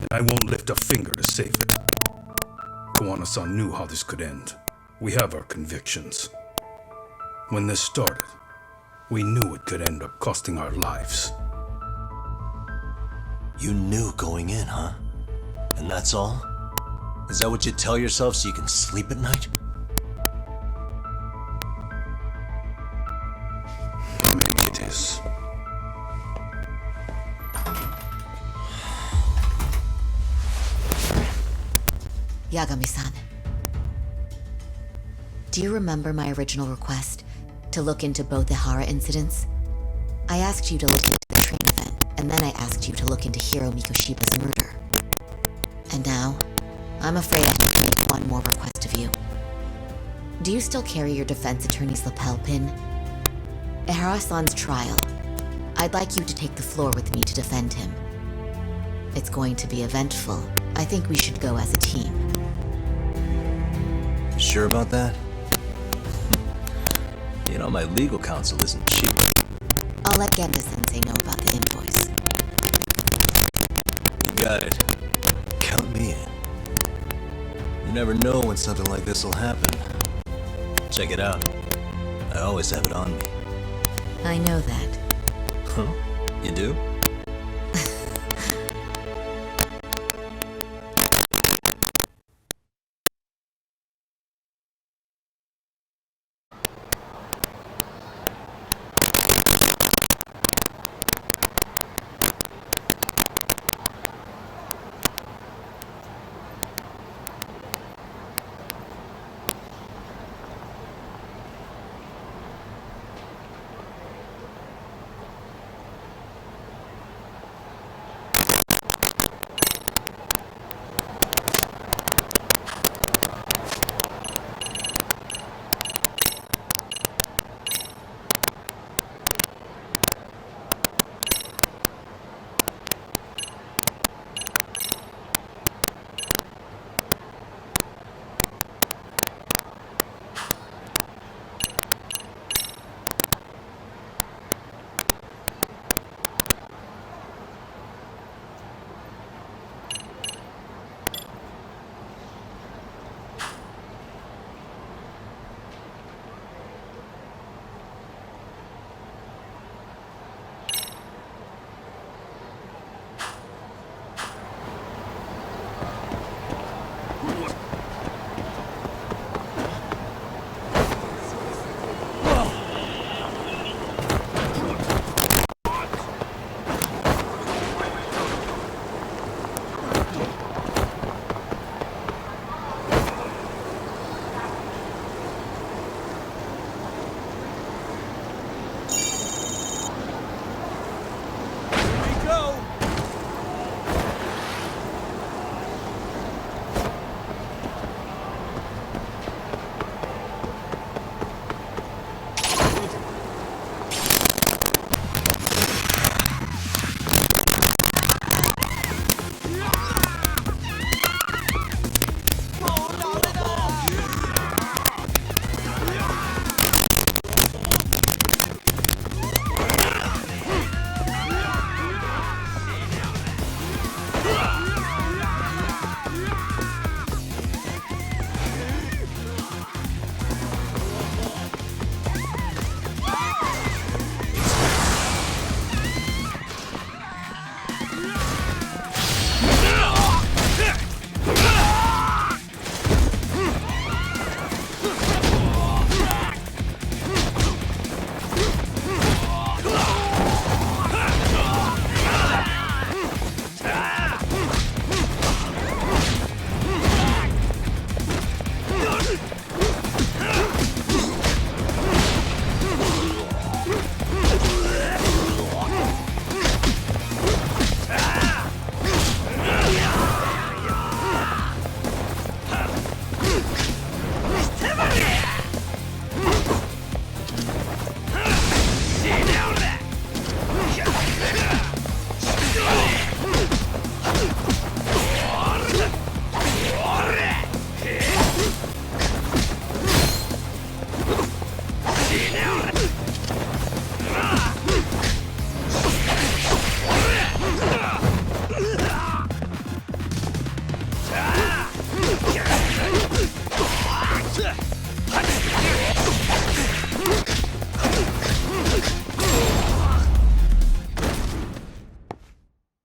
and I won't lift a finger to save it. Kuwana-san knew how this could end. We have our convictions. When this started, we knew it could end up costing our lives. You knew going in, huh? And that's all? Is that what you tell yourself so you can sleep at night? Maybe it Yagami-san. Do you remember my original request to look into both Ihara incidents? I asked you to look into the train event, and then I asked you to look into Hiro Mikoshiba's murder. And now, I'm afraid I have to make one more request of you. Do you still carry your defense attorney's lapel pin? Ihara-san's trial. I'd like you to take the floor with me to defend him. It's going to be eventful. I think we should go as a team. Sure about that? You know, my legal counsel isn't cheap. I'll let Genda-sensei know about the invoice. You got it. Count me in. You never know when something like this will happen. Check it out. I always have it on me. I know that. Huh? You do?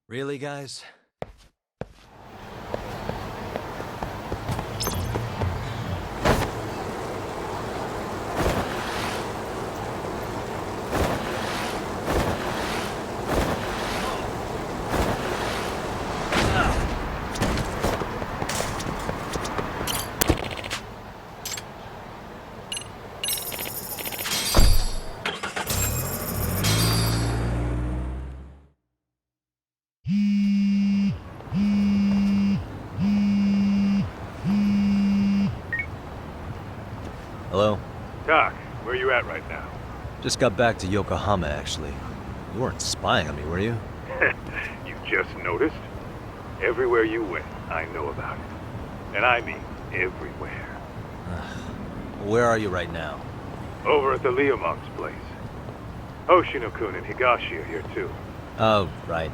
Really, guys? you at right now? Just got back to Yokohama, actually. You weren't spying on me, were you? You just noticed? Everywhere you went, I know about it. And I mean everywhere. Where are you right now? Over at the Leomong's place. Hoshino-kun and Higashi are here too. Oh, right.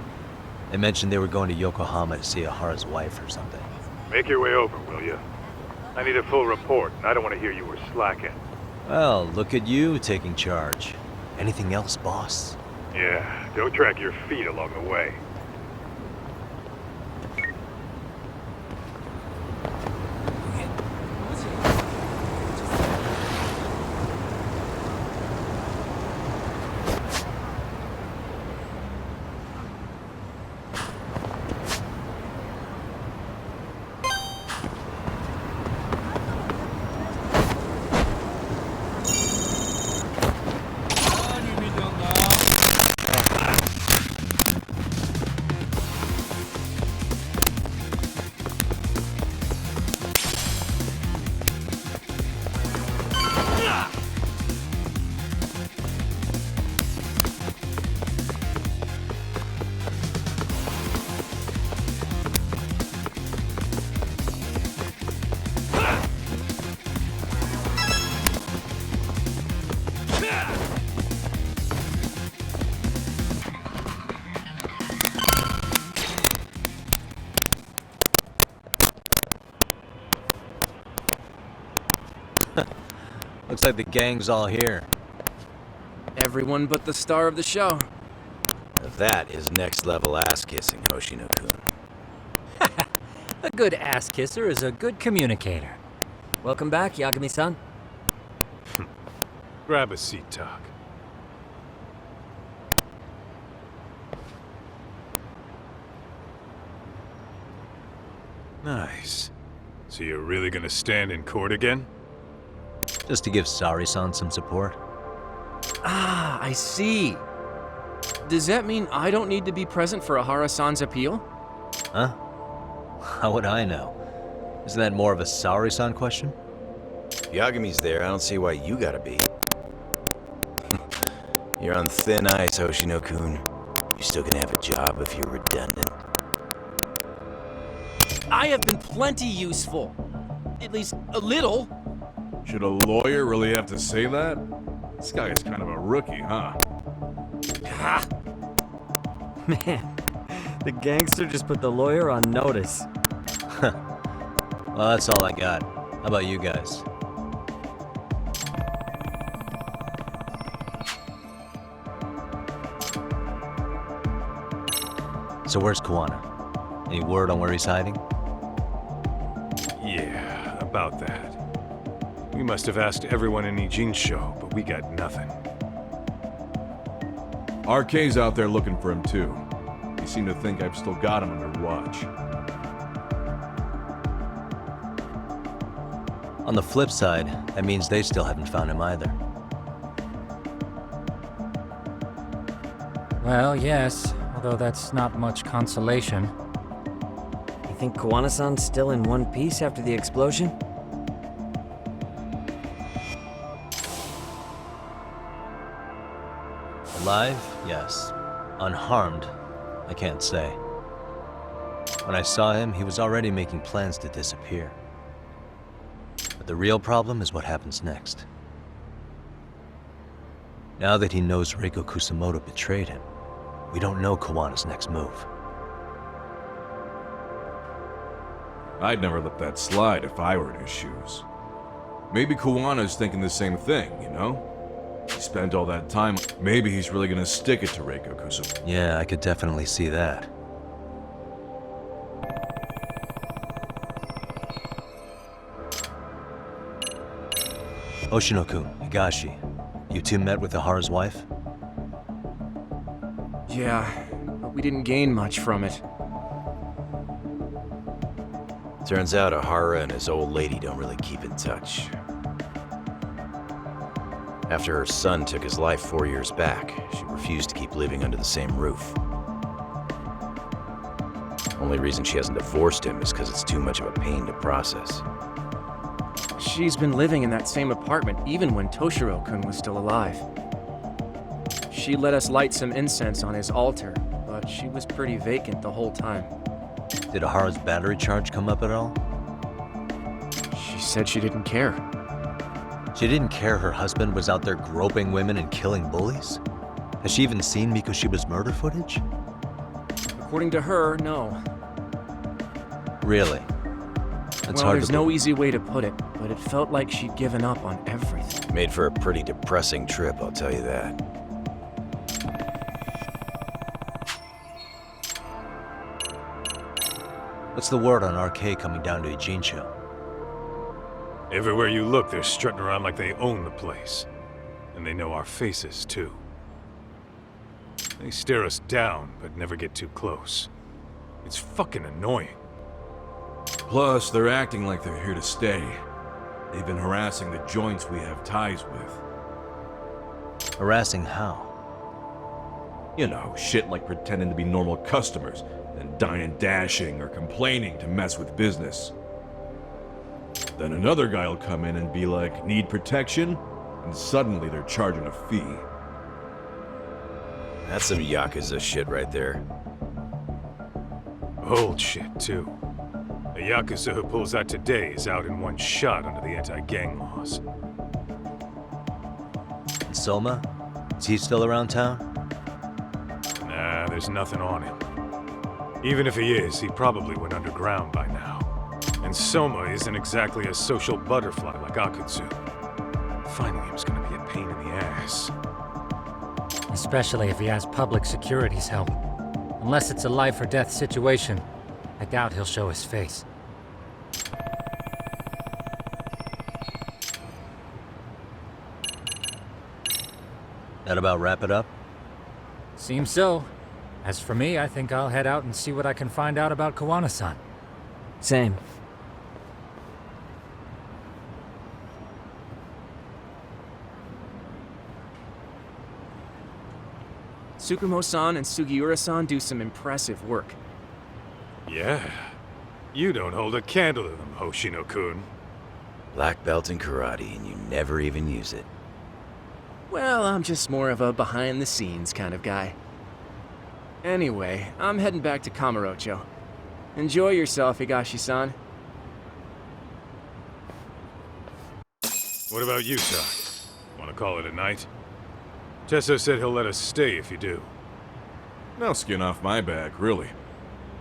They mentioned they were going to Yokohama to see Ahara's wife or something. Make your way over, will you? I need a full report, and I don't want to hear you were slacking. Well, look at you taking charge. Anything else, boss? Yeah, don't drag your feet along the way. Looks like the gang's all here. Everyone but the star of the show. That is next level ass kissing, Hoshino-kun. A good ass kisser is a good communicator. Welcome back, Yagami-san. Grab a seat, Tak. Nice. So you're really gonna stand in court again? Just to give Sari-san some support. Ah, I see. Does that mean I don't need to be present for Ahara-san's appeal? Huh? How would I know? Isn't that more of a Sari-san question? Yagami's there, I don't see why you gotta be. You're on thin ice, Hoshino-kun. You're still gonna have a job if you're redundant. I have been plenty useful. At least a little. Should a lawyer really have to say that? This guy is kind of a rookie, huh? Ha! Man, the gangster just put the lawyer on notice. Well, that's all I got. How about you guys? So where's Kuwana? Any word on where he's hiding? Yeah, about that. We must have asked everyone in Ijincho, but we got nothing. RK's out there looking for him too. They seem to think I've still got him under watch. On the flip side, that means they still haven't found him either. Well, yes, although that's not much consolation. You think Kuwana-san's still in one piece after the explosion? Alive? Yes. Unharmed? I can't say. When I saw him, he was already making plans to disappear. But the real problem is what happens next. Now that he knows Reiko Kusamoto betrayed him, we don't know Kawana's next move. I'd never let that slide if I were in his shoes. Maybe Kawana's thinking the same thing, you know? He spent all that time. Maybe he's really gonna stick it to Reiko Kusamoto. Yeah, I could definitely see that. Hoshino-kun, Higashi, you two met with Ahara's wife? Yeah, but we didn't gain much from it. Turns out Ahara and his old lady don't really keep in touch. After her son took his life 4 years back, she refused to keep living under the same roof. Only reason she hasn't divorced him is because it's too much of a pain to process. She's been living in that same apartment even when Toshiro-kun was still alive. She let us light some incense on his altar, but she was pretty vacant the whole time. Did Ahara's battery charge come up at all? She said she didn't care. She didn't care her husband was out there groping women and killing bullies? Has she even seen Mikoshiba's murder footage? According to her, no. Really? That's Well, hard there's to no easy way to put it, but it felt like she'd given up on everything. Made for a pretty depressing trip, I'll tell you that. What's the word on RK coming down to Ijincho? Everywhere you look, they're strutting around like they own the place. And they know our faces, too. They stare us down, but never get too close. It's fucking annoying. Plus, they're acting like they're here to stay. They've been harassing the joints we have ties with. Harassing how? You know, shit like pretending to be normal customers, then dine and dashing or complaining to mess with business. Then another guy will come in and be like, need protection? And suddenly they're charging a fee. That's some Yakuza shit right there. Old shit, too. A Yakuza who pulls out today is out in one shot under the anti-gang laws. And Soma? Is he still around town? Nah, there's nothing on him. Even if he is, he probably went underground by now. And Soma isn't exactly a social butterfly like Akutsu. Finding him's gonna be a pain in the ass. Especially if he has public security's help. Unless it's a life or death situation, I doubt he'll show his face. That about wrap it up? Seems so. As for me, I think I'll head out and see what I can find out about Kawana-san. Same. Tsukumo-san and Sugiura-san do some impressive work. Yeah. You don't hold a candle to them, Hoshino-kun. Black belt in karate, and you never even use it. Well, I'm just more of a behind-the-scenes kind of guy. Anyway, I'm heading back to Kamurocho. Enjoy yourself, Higashi-san. What about you, Doc? Want to call it a night? Tesso said he'll let us stay if you do. No skin off my back, really.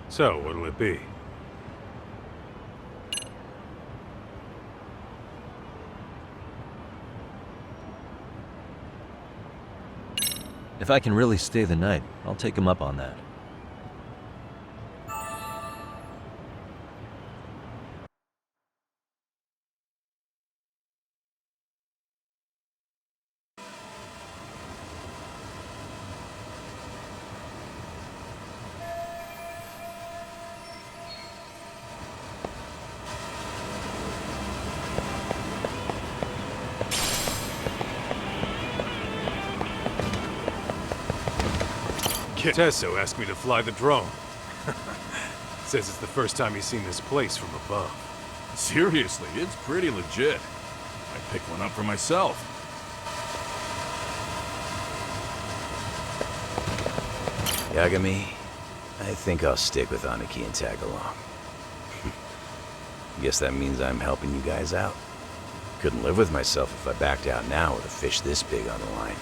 So, what'll it be? If I can really stay the night, I'll take him up on that. Tesso asked me to fly the drone. Says it's the first time he's seen this place from above. Seriously, it's pretty legit. I picked one up for myself. Yagami, I think I'll stick with Aniki and tag along. Guess that means I'm helping you guys out. Couldn't live with myself if I backed out now with a fish this big on the line.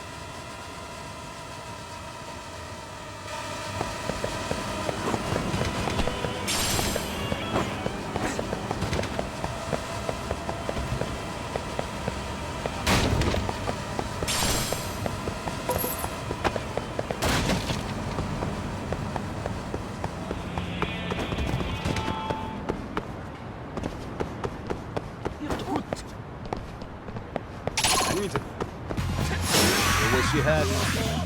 I wish you had one.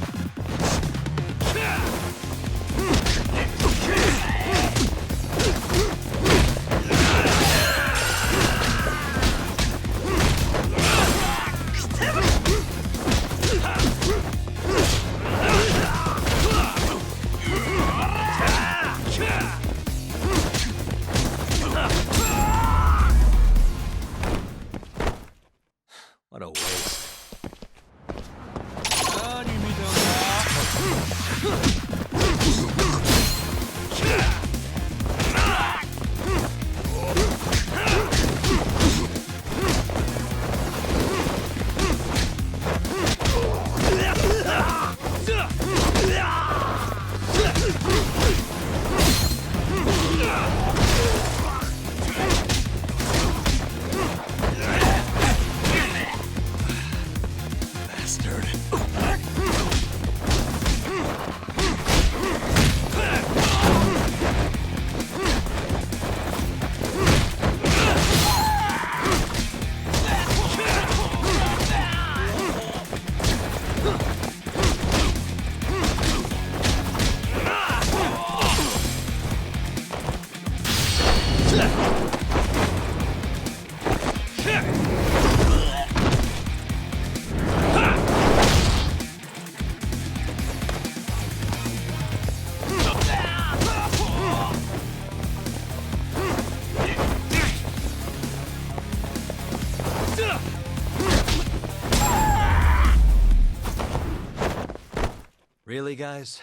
Really, guys?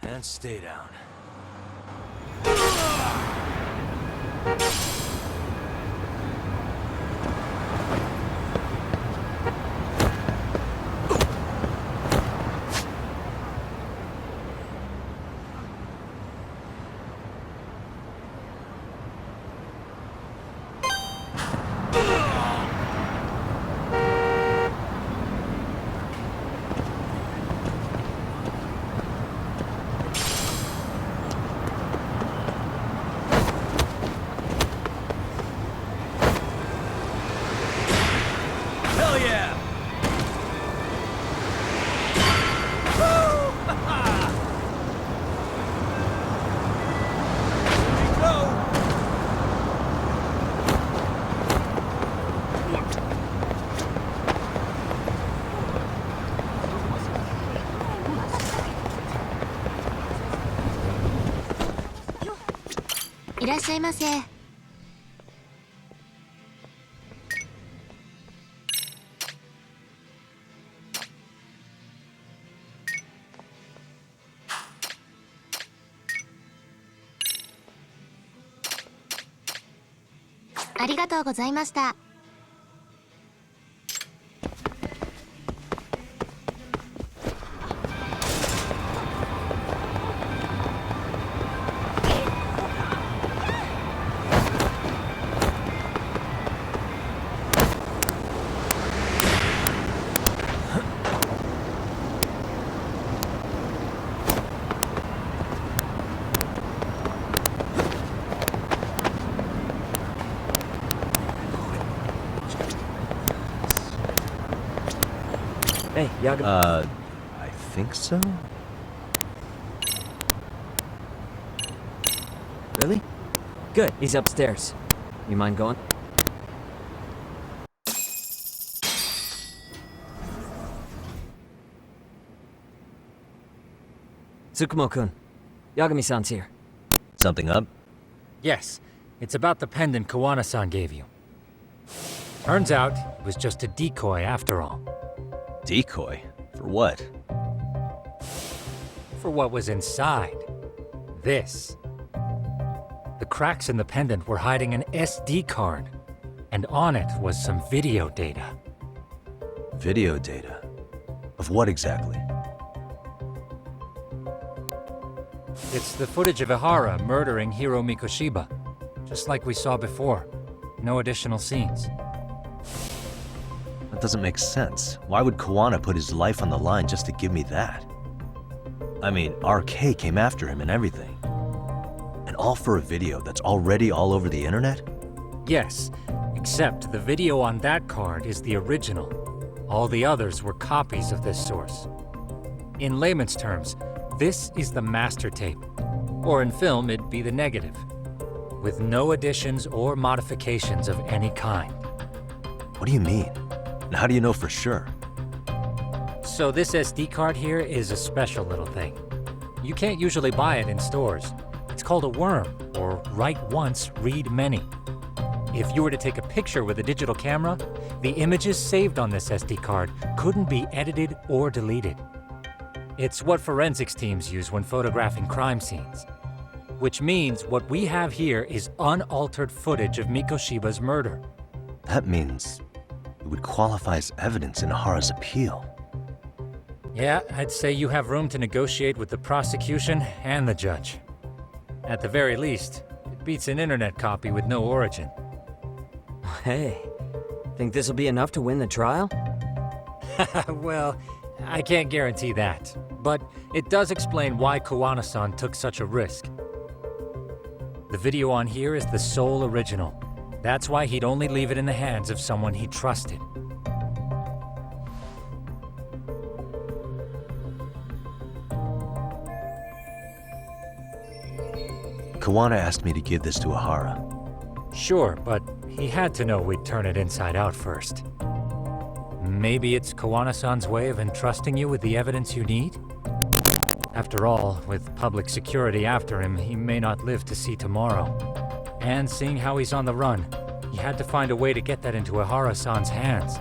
And stay down. Hell yeah!いらっしゃいませ。ありがとうございました。Hey, Yagami. I think so? Really? Good, he's upstairs. You mind going? Tsukumo-kun, Yagami-san's here. Something up? Yes, it's about the pendant Kawana-san gave you. Turns out, it was just a decoy after all. Decoy? For what? For what was inside. This. The cracks in the pendant were hiding an SD card, and on it was some video data. Video data? Of what exactly? It's the footage of Ihara murdering Hiro Mikoshiba, just like we saw before. No additional scenes. That doesn't make sense. Why would Kawana put his life on the line just to give me that? I mean, RK came after him and everything. And all for a video that's already all over the internet? Yes, except the video on that card is the original. All the others were copies of this source. In layman's terms, this is the master tape. Or in film, it'd be the negative. With no additions or modifications of any kind. What do you mean? And how do you know for sure? So this SD card here is a special little thing. You can't usually buy it in stores. It's called a worm, or write once, read many. If you were to take a picture with a digital camera, the images saved on this SD card couldn't be edited or deleted. It's what forensics teams use when photographing crime scenes. Which means what we have here is unaltered footage of Mikoshiba's murder. That means it would qualify as evidence in Ihara's appeal. Yeah, I'd say you have room to negotiate with the prosecution and the judge. At the very least, it beats an internet copy with no origin. Hey, think this'll be enough to win the trial? Well, I can't guarantee that, but it does explain why Kawana-san took such a risk. The video on here is the sole original. That's why he'd only leave it in the hands of someone he trusted. Kawana asked me to give this to Ihara. Sure, but he had to know we'd turn it inside out first. Maybe it's Kawana-san's way of entrusting you with the evidence you need? After all, with public security after him, he may not live to see tomorrow. And seeing how he's on the run, he had to find a way to get that into Ihara-san's hands.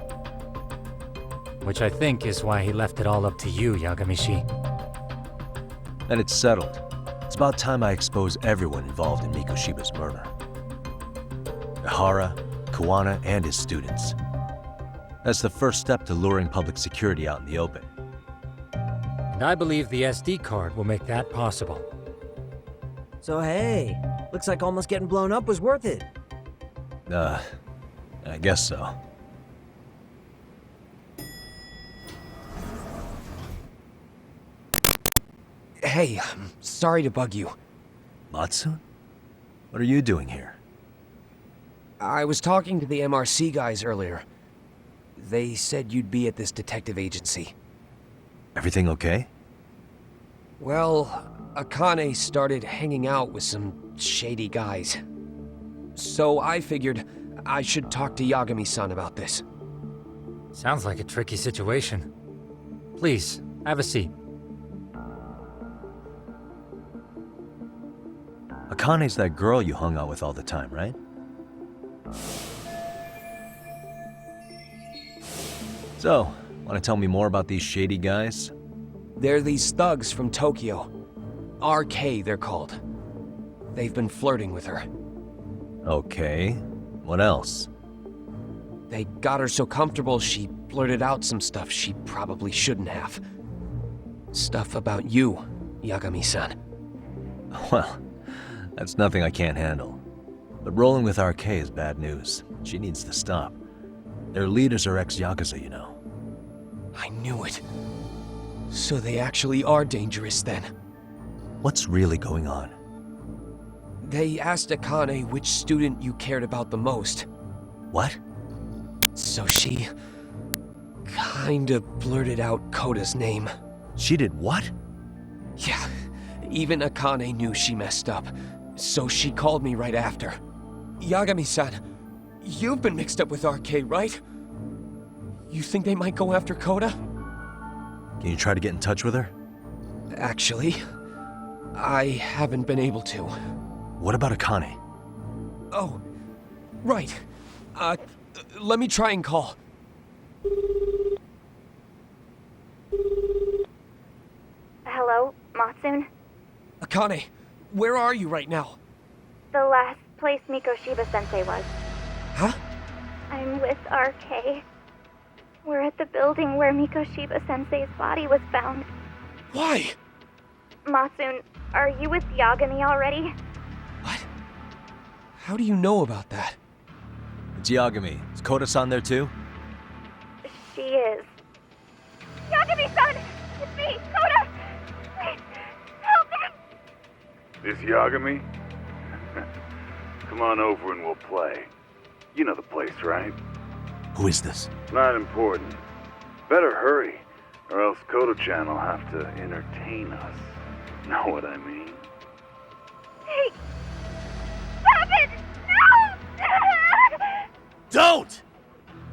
Which I think is why he left it all up to you, Yagami-shi. Then it's settled. It's about time I expose everyone involved in Mikoshiba's murder. Ihara, Kawana, and his students. That's the first step to luring public security out in the open. And I believe the SD card will make that possible. So hey, looks like almost getting blown up was worth it. I guess so. Hey, sorry to bug you. Matsu? What are you doing here? I was talking to the MRC guys earlier. They said you'd be at this detective agency. Everything okay? Well, Akane started hanging out with some shady guys. So I figured I should talk to Yagami-san about this. Sounds like a tricky situation. Please, have a seat. Akane's that girl you hung out with all the time, right? So, want to tell me more about these shady guys? They're these thugs from Tokyo. RK, they're called. They've been flirting with her. Okay. What else? They got her so comfortable she blurted out some stuff she probably shouldn't have. Stuff about you, Yagami-san. Well, that's nothing I can't handle. But rolling with RK is bad news. She needs to stop. Their leaders are ex-Yakuza, you know. I knew it. So they actually are dangerous then. What's really going on? They asked Akane which student you cared about the most. What? So she kinda blurted out Koda's name. She did what? Yeah, even Akane knew she messed up, so she called me right after. Yagami-san, you've been mixed up with RK, right? You think they might go after Koda? Can you try to get in touch with her? Actually, I haven't been able to. What about Akane? Oh, right. Let me try and call. Hello, Matsune? Akane, where are you right now? The last place Mikoshiba-sensei was. Huh? I'm with RK. We're at the building where Mikoshiba-sensei's body was found. Why? Matsune, are you with Yagami already? How do you know about that? It's Yagami. Is Koda-san there too? She is. Yagami-san! It's me, Koda! Please, help me! This Yagami? Come on over and we'll play. You know the place, right? Who is this? Not important. Better hurry, or else Kodo-chan will have to entertain us. Know what I mean? Hey! Stop it! No! Don't!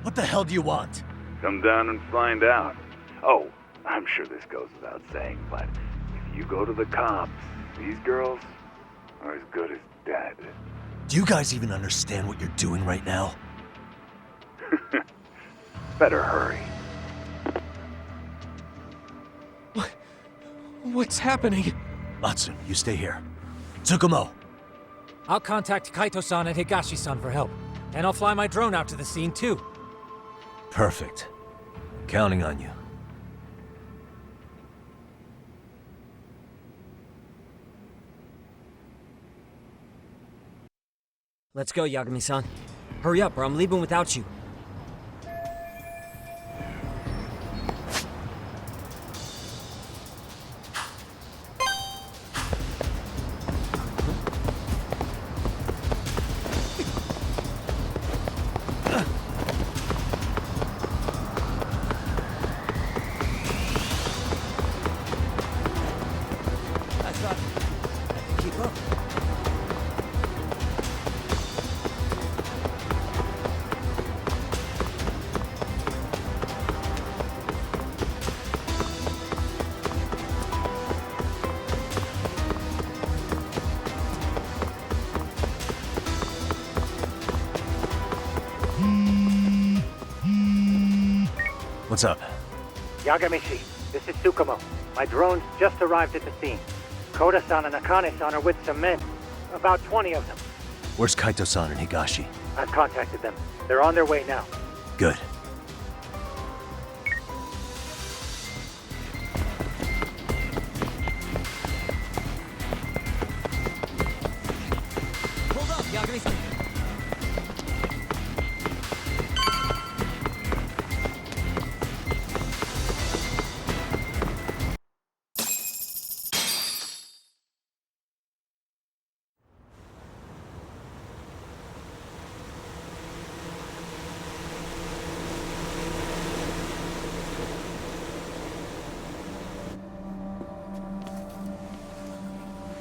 What the hell do you want? Come down and find out. Oh, I'm sure this goes without saying, but if you go to the cops, these girls are as good as dead. Do you guys even understand what you're doing right now? Better hurry. What's happening? Matsune, you stay here. Tsukumo! I'll contact Kaito-san and Higashi-san for help. And I'll fly my drone out to the scene, too. Perfect. Counting on you. Let's go, Yagami-san. Hurry up, or I'm leaving without you. What's up? Yagami-shi, this is Tsukumo. My drones just arrived at the scene. Koda-san and Akane-san are with some men. About 20 of them. Where's Kaito-san and Higashi? I've contacted them. They're on their way now. Good. Hold up, Yagami-san.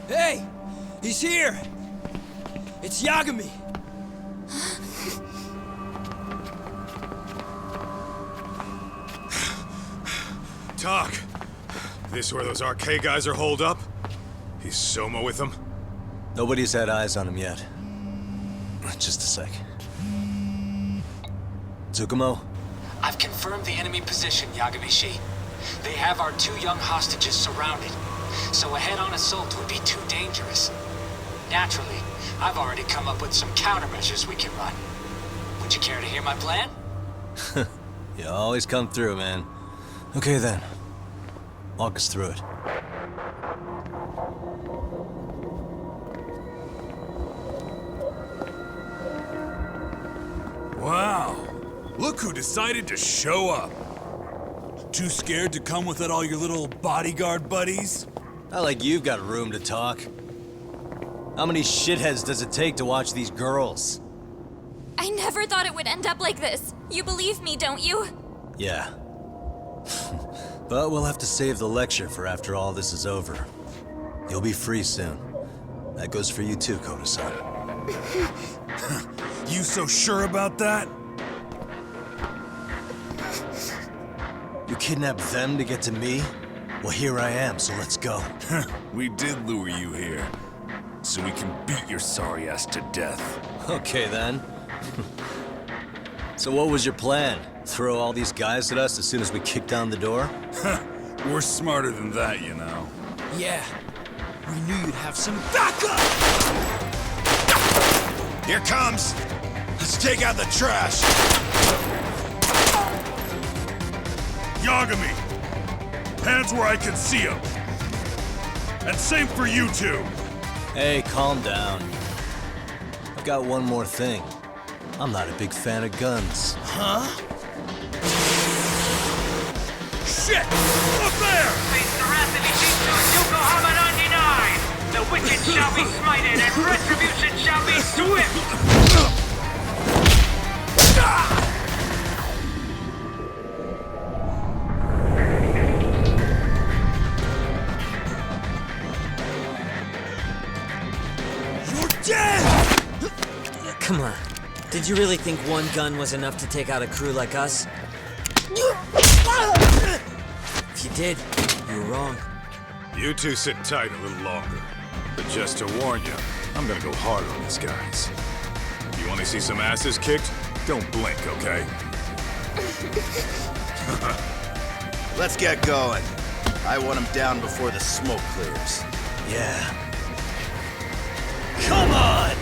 Hey! He's here! It's Yagami! Talk. This where those RK guys are holed up? He's Soma with them? Nobody's had eyes on him yet. Just a sec. Tsukumo? I've confirmed the enemy position, Yagami-shi. They have our 2 young hostages surrounded, so a head-on assault would be too dangerous. Naturally, I've already come up with some countermeasures we can run. Would you care to hear my plan? You always come through, man. Okay then. Walk us through it. Wow. Look who decided to show up. Too scared to come without all your little bodyguard buddies? Not like you've got room to talk. How many shitheads does it take to watch these girls? I never thought it would end up like this. You believe me, don't you? Yeah. But we'll have to save the lecture for after all this is over. You'll be free soon. That goes for you too, Koda-san. You so sure about that? You kidnapped them to get to me? Well, here I am, so let's go. We did lure you here, so we can beat your sorry ass to death. Okay, then. So what was your plan? Throw all these guys at us as soon as we kick down the door? We're smarter than that, you know. Yeah. We knew you'd have some backup! Here comes! Let's take out the trash! Yagami! Hands where I can see them! And same for you two! Hey, calm down. I've got one more thing. I'm not a big fan of guns. Huh? Shit! Up there! Face the wrath of Ijincho Yokohama 99! The wicked shall be smited and retribution shall be swift! Come on. Did you really think one gun was enough to take out a crew like us? If you did, you were wrong. You two sit tight a little longer. But just to warn you, I'm gonna go hard on these guys. If you want to see some asses kicked, don't blink, okay? Let's get going. I want him down before the smoke clears. Yeah. Come on!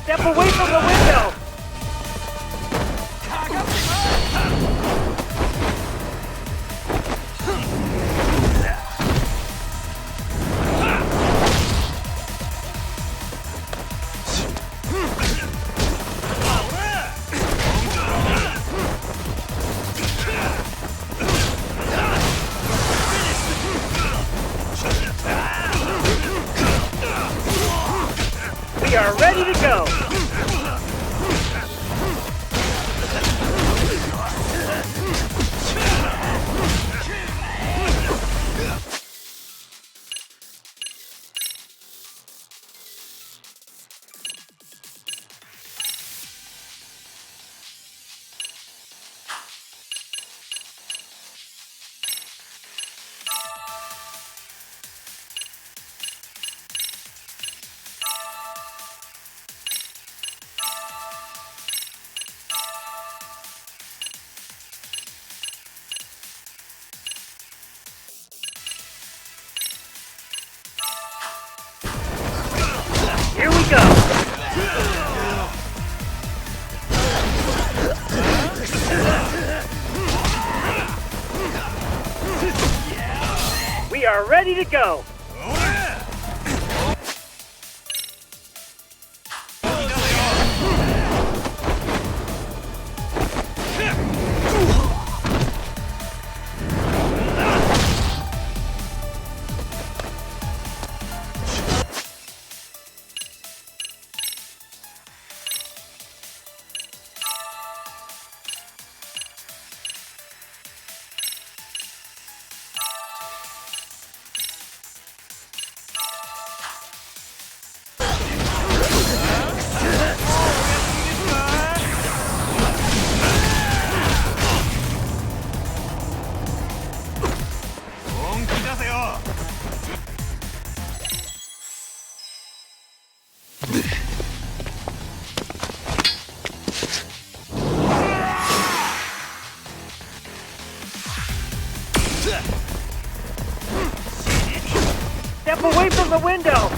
Step away from the window! We are ready to go! Here we go! We are ready to go! Step away from the window!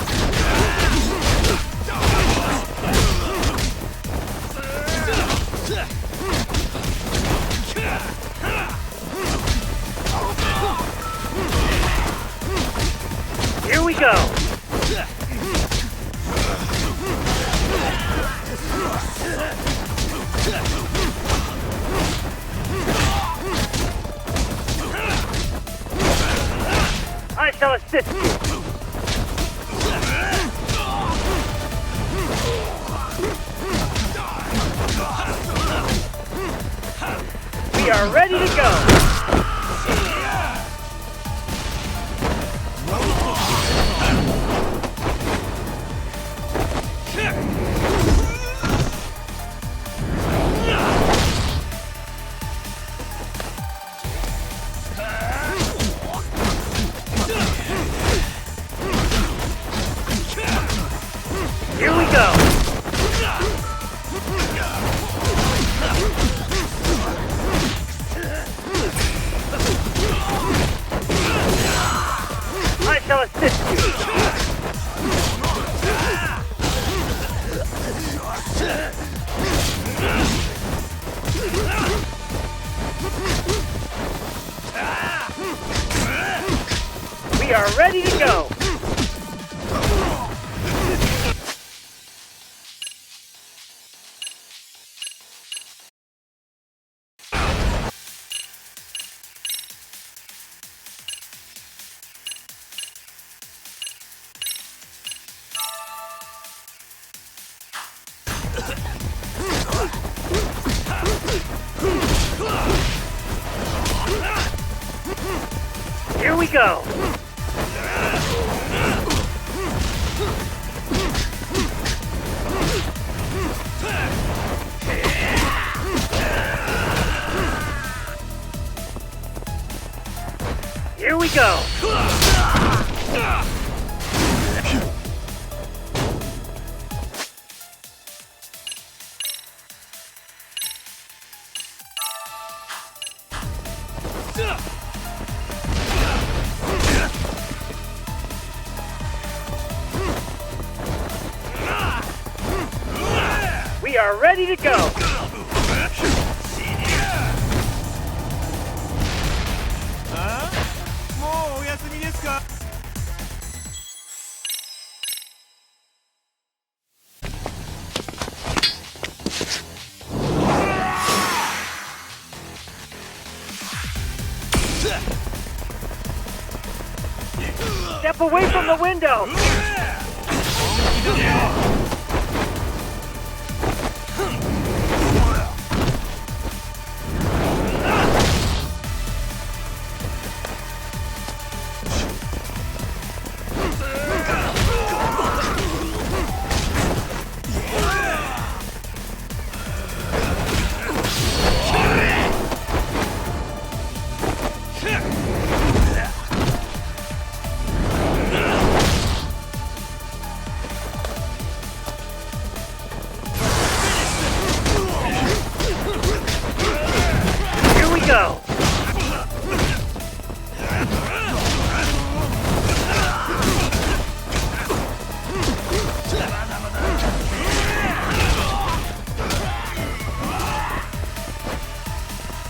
Here we go! I shall assist you! We are ready to go! Here we go! I shall assist you! We are ready to go! Here we go! Here we go! We are ready to go! Step away from the window! Go!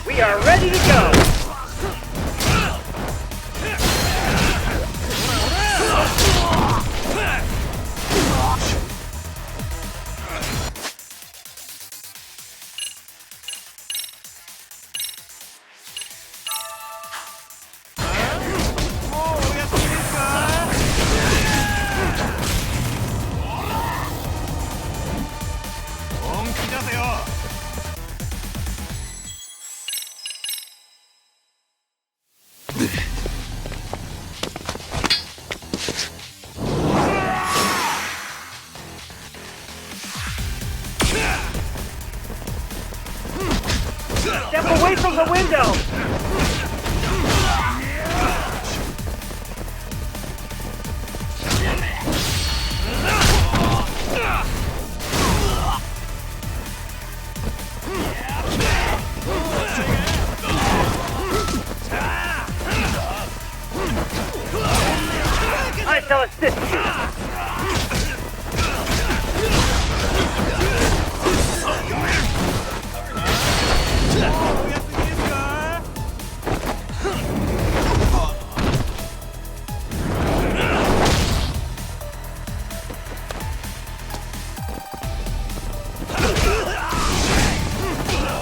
We are ready to go! Step away from the window! I shall assist you.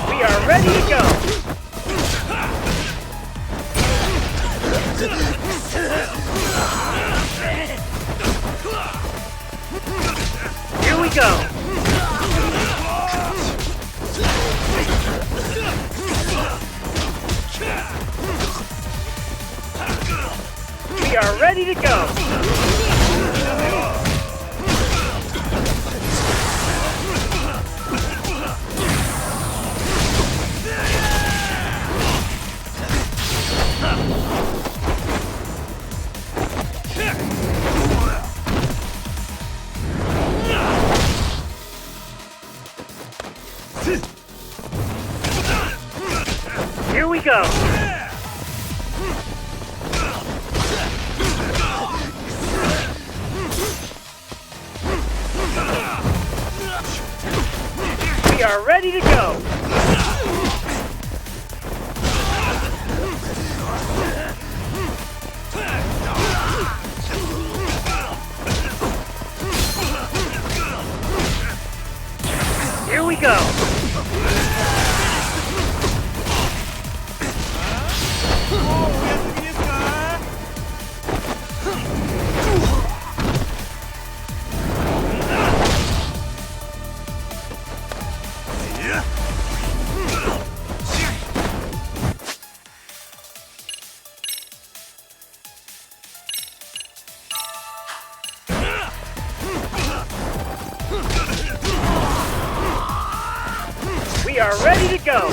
We are ready to go. Here we go. We are ready to go. Here we go. We are ready to go. Here we go. We are ready to go.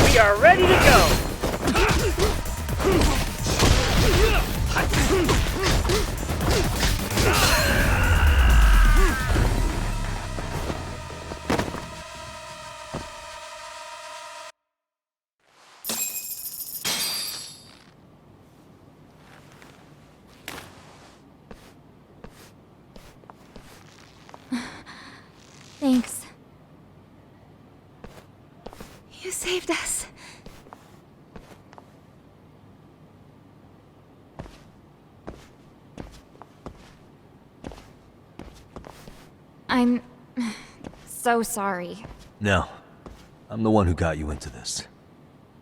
We are ready to go. Thanks. You saved us. I'm so sorry. No. I'm the one who got you into this.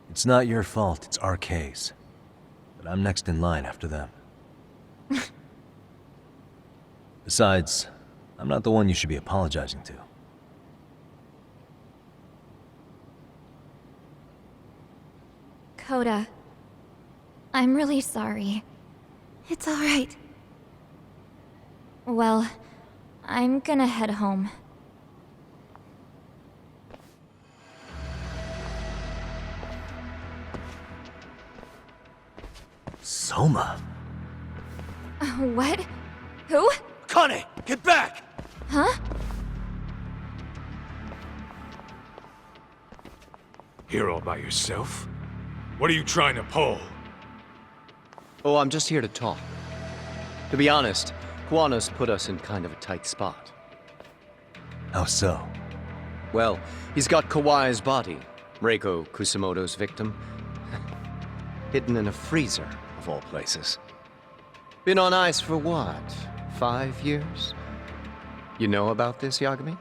It's not your fault, it's RK's. But I'm next in line after them. Besides, I'm not the one you should be apologizing to. Coda, I'm really sorry. It's all right. Well, I'm gonna head home. Soma? What? Who? Kane, get back! Huh? Here all by yourself? What are you trying to pull? Oh, I'm just here to talk. To be honest, Kuwano's put us in kind of a tight spot. How so? Well, he's got Kawai's body, Reiko Kusamoto's victim, hidden in a freezer, of all places. Been on ice for what, 5 years? You know about this, Yagami?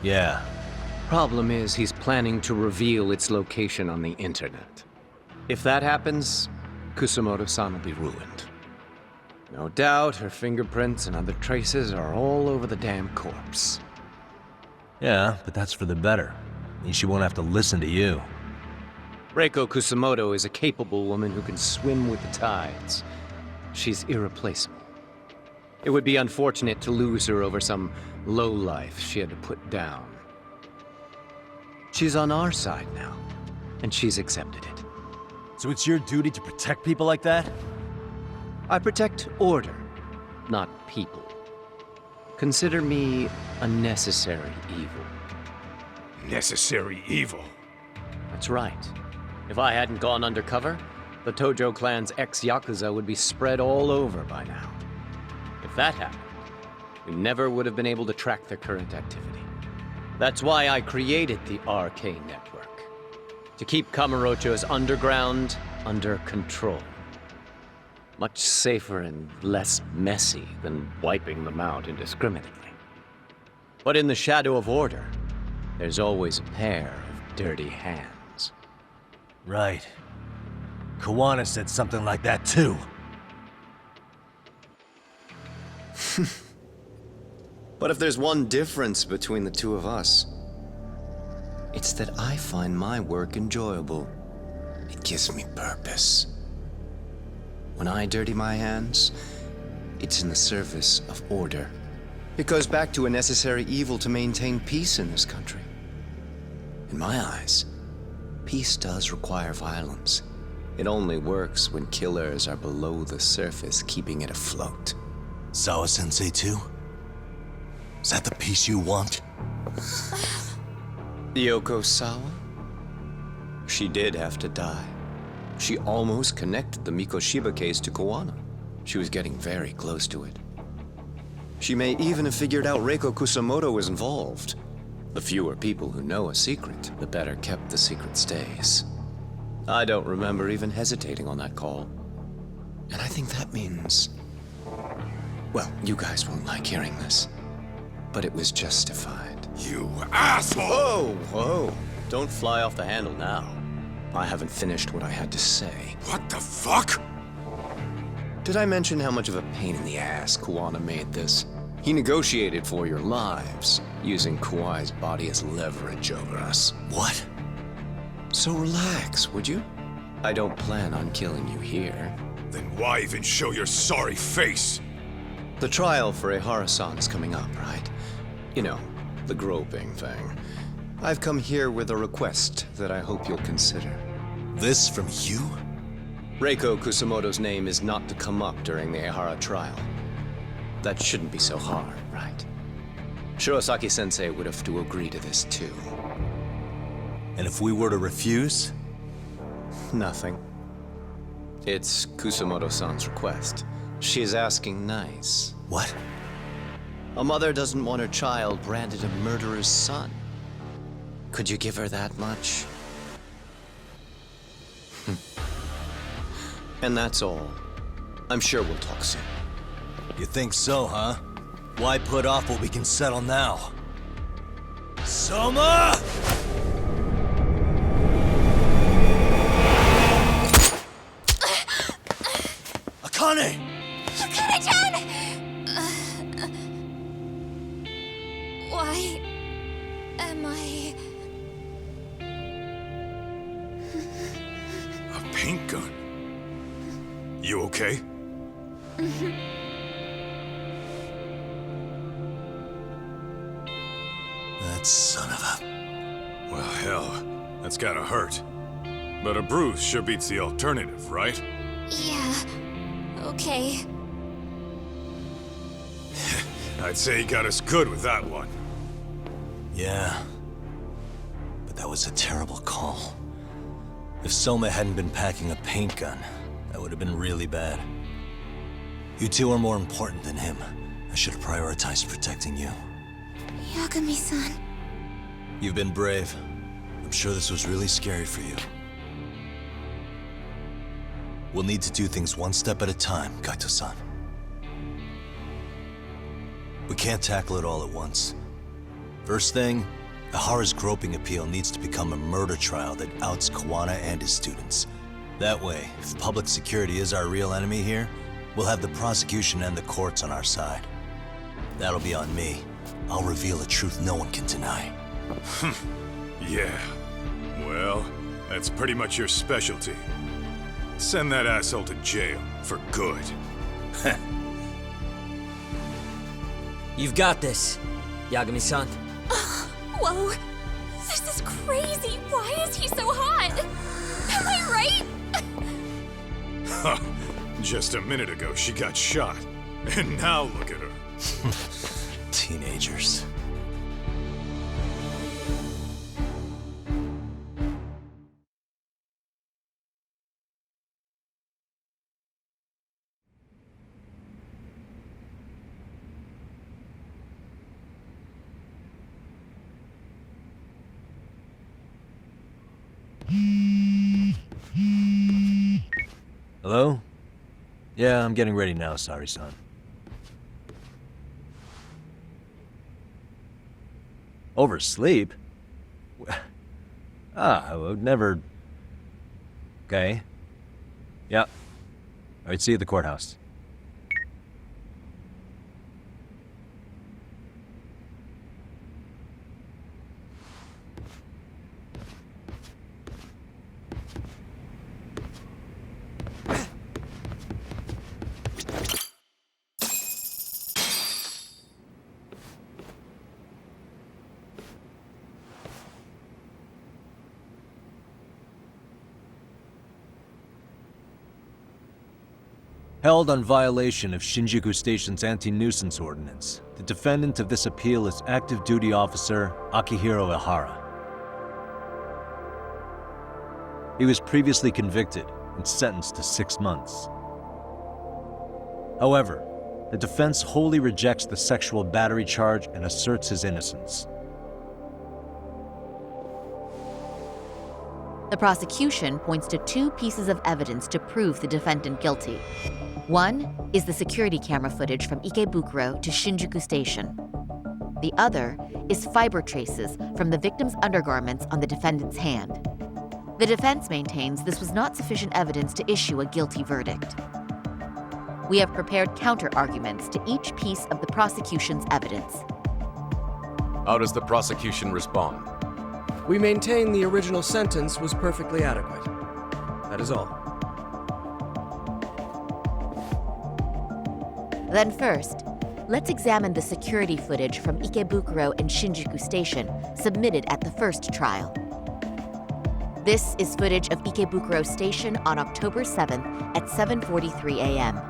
Yeah. Problem is, he's planning to reveal its location on the internet. If that happens, Kusamoto-san will be ruined. No doubt her fingerprints and other traces are all over the damn corpse. Yeah, but that's for the better. Means she won't have to listen to you. Reiko Kusamoto is a capable woman who can swim with the tides. She's irreplaceable. It would be unfortunate to lose her over some lowlife she had to put down. She's on our side now, and she's accepted it. So it's your duty to protect people like that? I protect order, not people. Consider me a necessary evil. Necessary evil? That's right. If I hadn't gone undercover, the Tojo clan's ex-Yakuza would be spread all over by now. If that happened, we never would have been able to track their current activity. That's why I created the RK Network. To keep Kamurocho's underground under control. Much safer and less messy than wiping them out indiscriminately. But in the shadow of order, there's always a pair of dirty hands. Right. Kawana said something like that too. But if there's one difference between the two of us, it's that I find my work enjoyable. It gives me purpose. When I dirty my hands, it's in the service of order. It goes back to a necessary evil to maintain peace in this country. In my eyes, peace does require violence. It only works when killers are below the surface, keeping it afloat. Sawa-sensei too? Is that the peace you want? Yoko Sawa? She did have to die. She almost connected the Mikoshiba case to Kawana. She was getting very close to it. She may even have figured out Reiko Kusamoto was involved. The fewer people who know a secret, the better kept the secret stays. I don't remember even hesitating on that call. And I think that means... Well, you guys won't like hearing this, but it was justified. You asshole! Whoa, whoa. Don't fly off the handle now. I haven't finished what I had to say. What the fuck? Did I mention how much of a pain in the ass Kawana made this? He negotiated for your lives, using Kawai's body as leverage over us. What? So relax, would you? I don't plan on killing you here. Then why even show your sorry face? The trial for Ehara-san is coming up, right? You know, the groping thing. I've come here with a request that I hope you'll consider. This from you? Reiko Kusamoto's name is not to come up during the Ehara trial. That shouldn't be so hard, right? Shirosaki-sensei would have to agree to this too. And if we were to refuse? Nothing. It's Kusamoto-san's request. She's asking nice. What? A mother doesn't want her child branded a murderer's son. Could you give her that much? And that's all. I'm sure we'll talk soon. You think so, huh? Why put off what we can settle now? Soma! Akane! Akane-chan! Why am I... A paint gun? You okay? That son of a... Well, hell, that's gotta hurt. But a bruise sure beats the alternative, right? Yeah. Okay. I'd say he got us good with that one. Yeah. But that was a terrible call. If Soma hadn't been packing a paint gun, that would have been really bad. You two are more important than him. I should have prioritized protecting you. Yagami-san. You've been brave. I'm sure this was really scary for you. We'll need to do things one step at a time, Kaito-san. We can't tackle it all at once. First thing, Ehara's groping appeal needs to become a murder trial that outs Kawana and his students. That way, if public security is our real enemy here, we'll have the prosecution and the courts on our side. That'll be on me. I'll reveal a truth no one can deny. Yeah. Well, that's pretty much your specialty. Send that asshole to jail, for good. You've got this, Yagami-san. Whoa! This is crazy! Why is he so hot? Am I right? Huh. Just a minute ago, she got shot. And now look at her. Teenagers. Hello? Yeah, I'm getting ready now, Sari-san. Oversleep? I would never... Okay. Yeah. Alright, see you at the courthouse. Held on violation of Shinjuku Station's anti-nuisance ordinance, the defendant of this appeal is active duty officer Akihiro Ihara. He was previously convicted and sentenced to 6 months. However, the defense wholly rejects the sexual battery charge and asserts his innocence. The prosecution points to 2 pieces of evidence to prove the defendant guilty. One is the security camera footage from Ikebukuro to Shinjuku Station. The other is fiber traces from the victim's undergarments on the defendant's hand. The defense maintains this was not sufficient evidence to issue a guilty verdict. We have prepared counter-arguments to each piece of the prosecution's evidence. How does the prosecution respond? We maintain the original sentence was perfectly adequate. That is all. Then first, let's examine the security footage from Ikebukuro and Shinjuku Station submitted at the first trial. This is footage of Ikebukuro Station on October 7th at 7:43 a.m.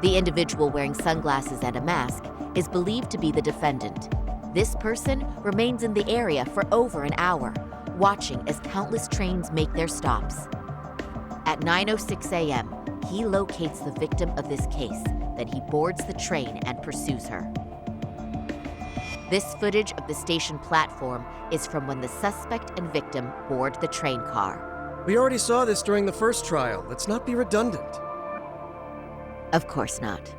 The individual wearing sunglasses and a mask is believed to be the defendant. This person remains in the area for over an hour, watching as countless trains make their stops. At 9:06 a.m., he locates the victim of this case. Then he boards the train and pursues her. This footage of the station platform is from when the suspect and victim board the train car. We already saw this during the first trial. Let's not be redundant. Of course not.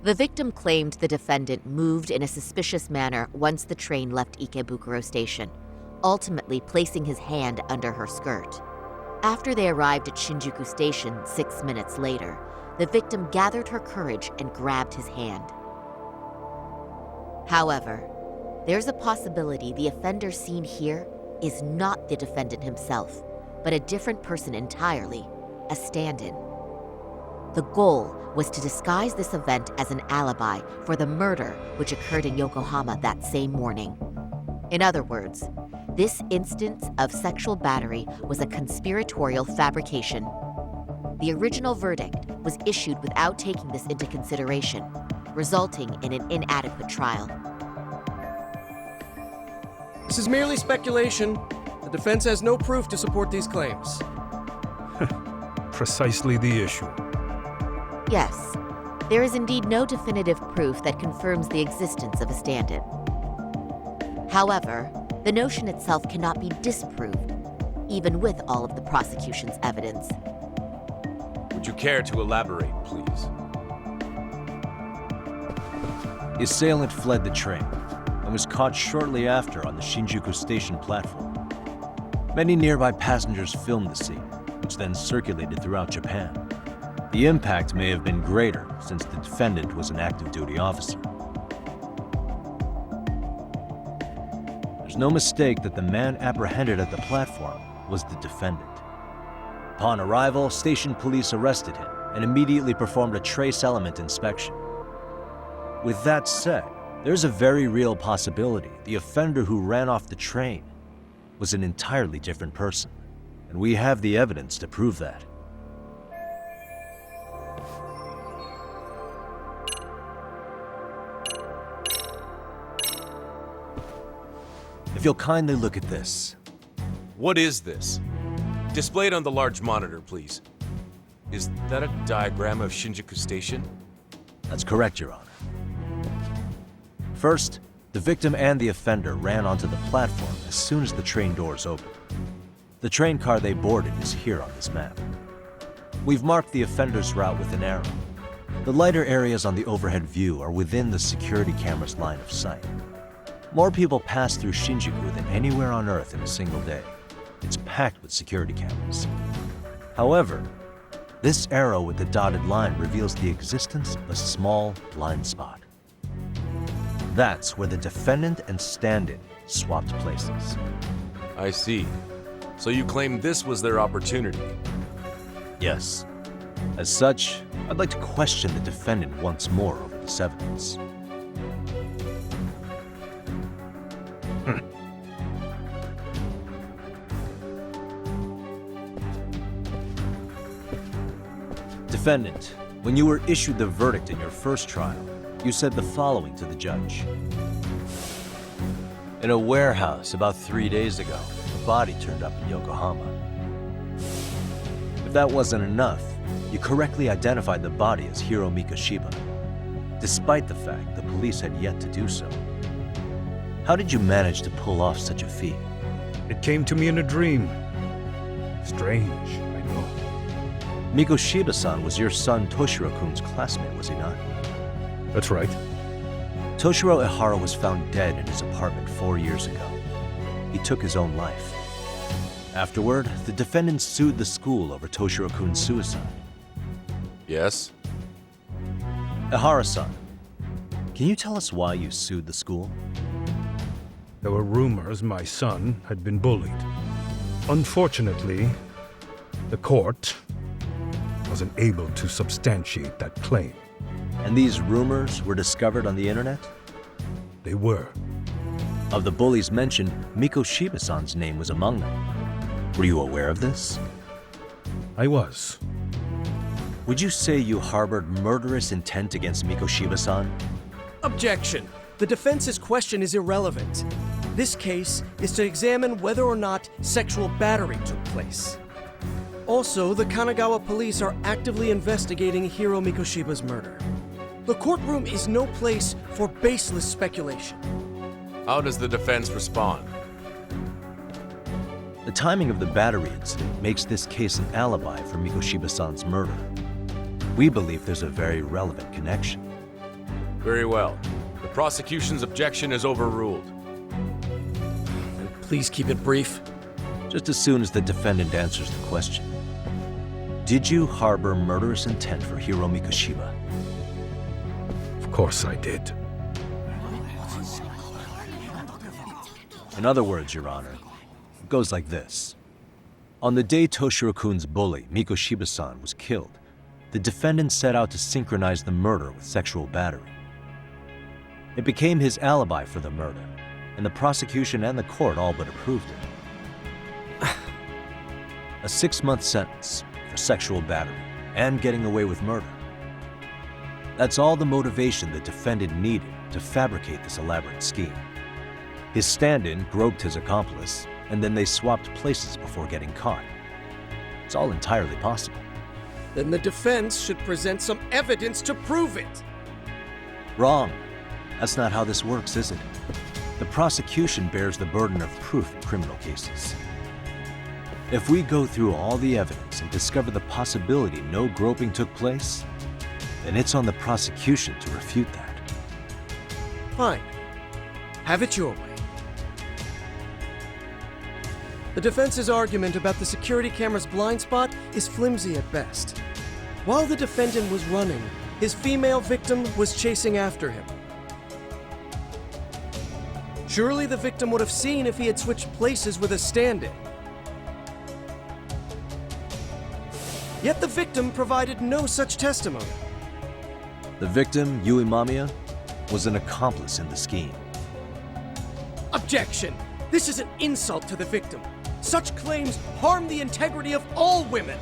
The victim claimed the defendant moved in a suspicious manner once the train left Ikebukuro Station, ultimately placing his hand under her skirt. After they arrived at Shinjuku Station 6 minutes later, the victim gathered her courage and grabbed his hand. However, there's a possibility the offender seen here is not the defendant himself, but a different person entirely, a stand-in. The goal was to disguise this event as an alibi for the murder which occurred in Yokohama that same morning. In other words, this instance of sexual battery was a conspiratorial fabrication. The original verdict was issued without taking this into consideration, resulting in an inadequate trial. This is merely speculation. The defense has no proof to support these claims. Precisely the issue. Yes, there is indeed no definitive proof that confirms the existence of a stand-in. However, the notion itself cannot be disproved, even with all of the prosecution's evidence. Would you care to elaborate, please? The assailant fled the train and was caught shortly after on the Shinjuku Station platform. Many nearby passengers filmed the scene, which then circulated throughout Japan. The impact may have been greater since the defendant was an active duty officer. There's no mistake that the man apprehended at the platform was the defendant. Upon arrival, station police arrested him and immediately performed a trace element inspection. With that said, there's a very real possibility the offender who ran off the train was an entirely different person, and we have the evidence to prove that. If you'll kindly look at this. What is this? Displayed on the large monitor, please. Is that a diagram of Shinjuku Station? That's correct, Your Honor. First, the victim and the offender ran onto the platform as soon as the train doors opened. The train car they boarded is here on this map. We've marked the offender's route with an arrow. The lighter areas on the overhead view are within the security camera's line of sight. More people pass through Shinjuku than anywhere on Earth in a single day. It's packed with security cameras. However, this arrow with the dotted line reveals the existence of a small blind spot. That's where the defendant and stand-in swapped places. I see. So you claim this was their opportunity? Yes. As such, I'd like to question the defendant once more over this evidence. Defendant, when you were issued the verdict in your first trial, you said the following to the judge. In a warehouse about 3 days ago, a body turned up in Yokohama. If that wasn't enough, you correctly identified the body as Hiro Mikoshiba, despite the fact the police had yet to do so. How did you manage to pull off such a feat? It came to me in a dream. Strange, I know. Mikoshiba-san was your son Toshiro-kun's classmate, was he not? That's right. Toshiro Ehara was found dead in his apartment 4 years ago. He took his own life. Afterward, the defendant sued the school over Toshiro-kun's suicide. Yes? Ehara-san, can you tell us why you sued the school? There were rumors my son had been bullied. Unfortunately, the court wasn't able to substantiate that claim. And these rumors were discovered on the internet? They were. Of the bullies mentioned, Mikoshiba-san's name was among them. Were you aware of this? I was. Would you say you harbored murderous intent against Mikoshiba-san? Objection. The defense's question is irrelevant. This case is to examine whether or not sexual battery took place. Also, the Kanagawa police are actively investigating Hiro Mikoshiba's murder. The courtroom is no place for baseless speculation. How does the defense respond? The timing of the battery incident makes this case an alibi for Mikoshiba-san's murder. We believe there's a very relevant connection. Very well. The prosecution's objection is overruled. And please keep it brief. Just as soon as the defendant answers the question. Did you harbor murderous intent for Hiro Mikoshiba? Of course I did. In other words, Your Honor, it goes like this. On the day Toshiro-kun's bully, Mikoshiba-san, was killed, the defendant set out to synchronize the murder with sexual battery. It became his alibi for the murder, and the prosecution and the court all but approved it. A 6-month sentence for sexual battery and getting away with murder. That's all the motivation the defendant needed to fabricate this elaborate scheme. His stand-in groped his accomplice, and then they swapped places before getting caught. It's all entirely possible. Then the defense should present some evidence to prove it. Wrong. That's not how this works, is it? The prosecution bears the burden of proof in criminal cases. If we go through all the evidence and discover the possibility no groping took place, then it's on the prosecution to refute that. Fine. Have it your way. The defense's argument about the security camera's blind spot is flimsy at best. While the defendant was running, his female victim was chasing after him. Surely the victim would have seen if he had switched places with a stand-in. Yet the victim provided no such testimony. The victim, Yui Mamiya, was an accomplice in the scheme. Objection! This is an insult to the victim. Such claims harm the integrity of all women.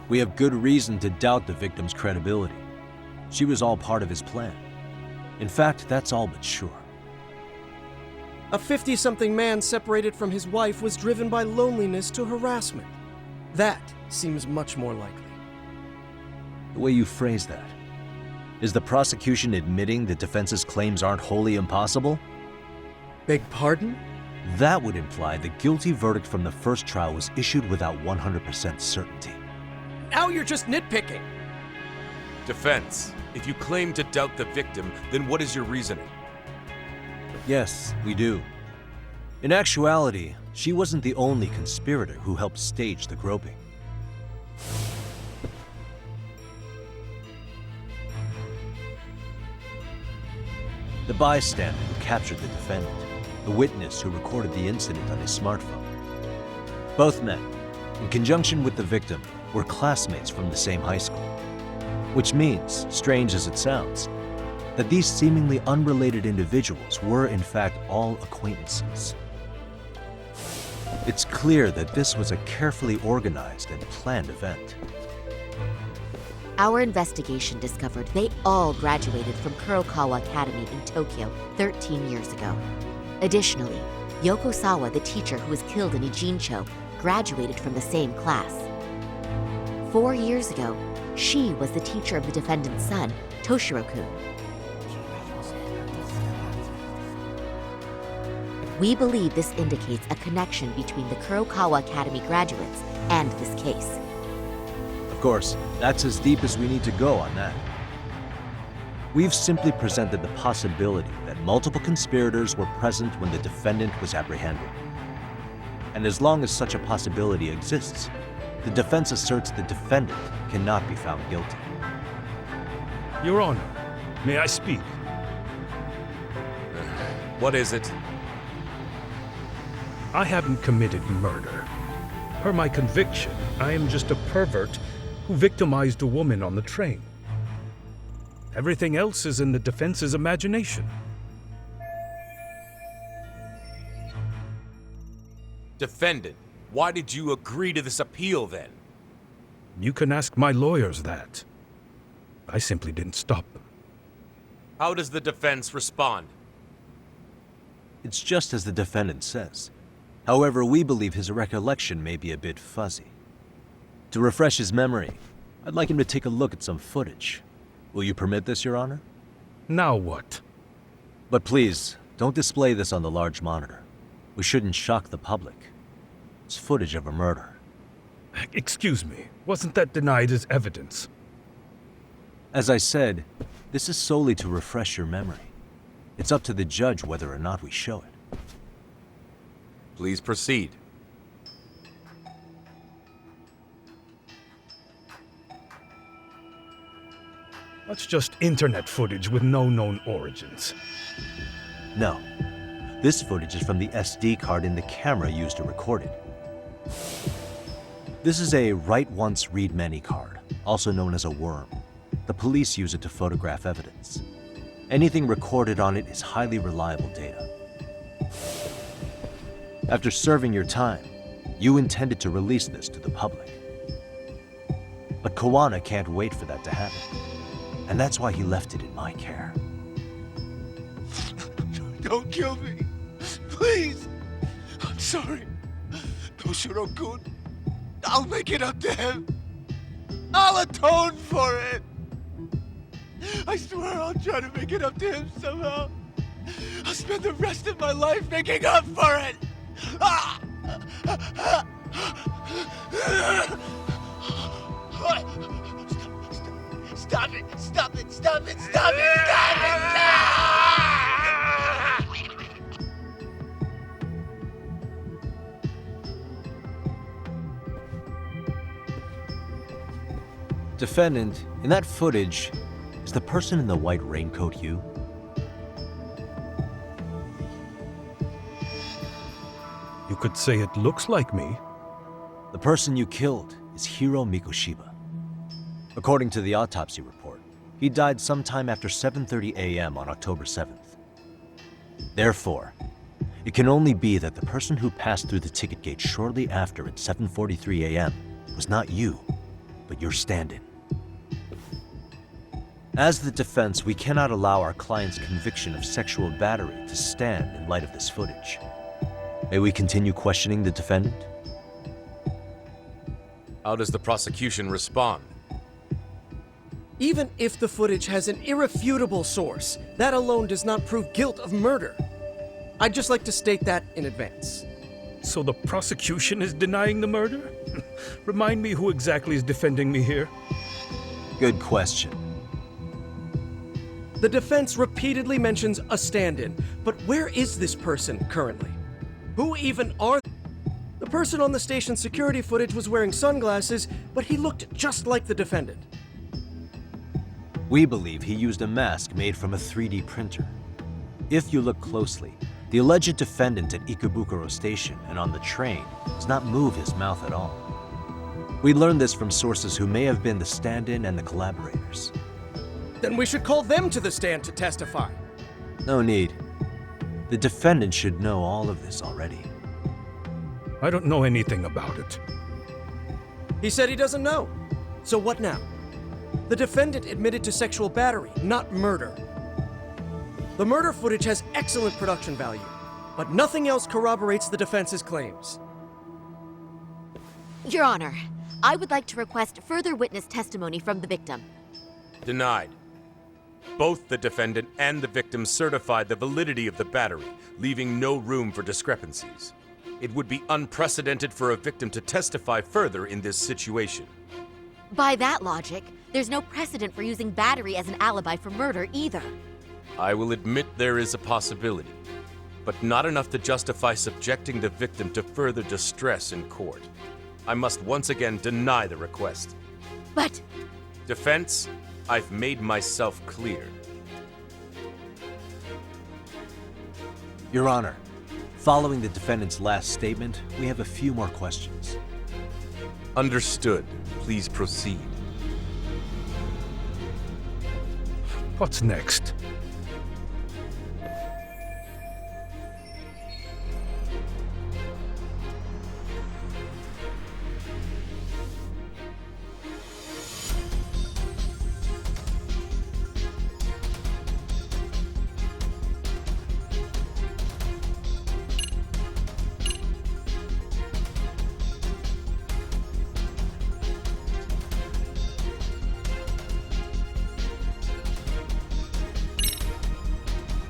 We have good reason to doubt the victim's credibility. She was all part of his plan. In fact, that's all but sure. A 50-something man separated from his wife was driven by loneliness to harassment. That seems much more likely. The way you phrase that, is the prosecution admitting the defense's claims aren't wholly impossible? Beg pardon? That would imply the guilty verdict from the first trial was issued without 100% certainty. Now you're just nitpicking. Defense, if you claim to doubt the victim, then what is your reasoning? Yes, we do. In actuality, she wasn't the only conspirator who helped stage the groping. The bystander who captured the defendant, the witness who recorded the incident on his smartphone. Both men, in conjunction with the victim, were classmates from the same high school. Which means, strange as it sounds, that these seemingly unrelated individuals were in fact all acquaintances. It's clear that this was a carefully organized and planned event. Our investigation discovered they all graduated from Kurokawa Academy in Tokyo 13 years ago. Additionally, Yoko Sawa, the teacher who was killed in Ijincho, graduated from the same class. 4 years ago, she was the teacher of the defendant's son, Toshiro-kun. We believe this indicates a connection between the Kurokawa Academy graduates and this case. Of course, that's as deep as we need to go on that. We've simply presented the possibility that multiple conspirators were present when the defendant was apprehended. And as long as such a possibility exists, the defense asserts the defendant cannot be found guilty. Your Honor, may I speak? What is it? I haven't committed murder. Per my conviction, I am just a pervert who victimized a woman on the train. Everything else is in the defense's imagination. Defendant, why did you agree to this appeal then? You can ask my lawyers that. I simply didn't stop them. How does the defense respond? It's just as the defendant says. However, we believe his recollection may be a bit fuzzy. To refresh his memory, I'd like him to take a look at some footage. Will you permit this, Your Honor? Now what? But please, don't display this on the large monitor. We shouldn't shock the public. It's footage of a murder. Excuse me, wasn't that denied as evidence? As I said, this is solely to refresh your memory. It's up to the judge whether or not we show it. Please proceed. That's just internet footage with no known origins. No. This footage is from the SD card in the camera used to record it. This is a write once, read many card, also known as a worm. The police use it to photograph evidence. Anything recorded on it is highly reliable data. After serving your time, you intended to release this to the public. But Kawana can't wait for that to happen. And that's why he left it in my care. Don't kill me. Please. I'm sorry. Toshiro-kun. I'll make it up to him. I'll atone for it. I swear I'll try to make it up to him somehow. I'll spend the rest of my life making up for it. Stop it! Stop it! Stop it! Stop it! Stop it! Defendant, in that footage, is the person in the white raincoat you? You could say it looks like me. The person you killed is Hiro Mikoshiba. According to the autopsy report, he died sometime after 7:30 a.m. on October 7th. Therefore, it can only be that the person who passed through the ticket gate shortly after at 7:43 a.m. was not you, but your stand-in. As the defense, we cannot allow our client's conviction of sexual battery to stand in light of this footage. May we continue questioning the defendant? How does the prosecution respond? Even if the footage has an irrefutable source, that alone does not prove guilt of murder. I'd just like to state that in advance. So the prosecution is denying the murder? Remind me who exactly is defending me here? Good question. The defense repeatedly mentions a stand-in, but where is this person currently? Who even are they? The person on the station security footage was wearing sunglasses, but he looked just like the defendant. We believe he used a mask made from a 3D printer. If you look closely, the alleged defendant at Ikebukuro Station and on the train does not move his mouth at all. We learned this from sources who may have been the stand-in and the collaborators. Then we should call them to the stand to testify. No need. The defendant should know all of this already. I don't know anything about it. He said he doesn't know. So what now? The defendant admitted to sexual battery, not murder. The murder footage has excellent production value, but nothing else corroborates the defense's claims. Your Honor, I would like to request further witness testimony from the victim. Denied. Both the defendant and the victim certified the validity of the battery, leaving no room for discrepancies. It would be unprecedented for a victim to testify further in this situation. By that logic, there's no precedent for using battery as an alibi for murder either. I will admit there is a possibility, but not enough to justify subjecting the victim to further distress in court. I must once again deny the request. But... Defense, I've made myself clear. Your Honor, following the defendant's last statement, we have a few more questions. Understood. Please proceed. What's next?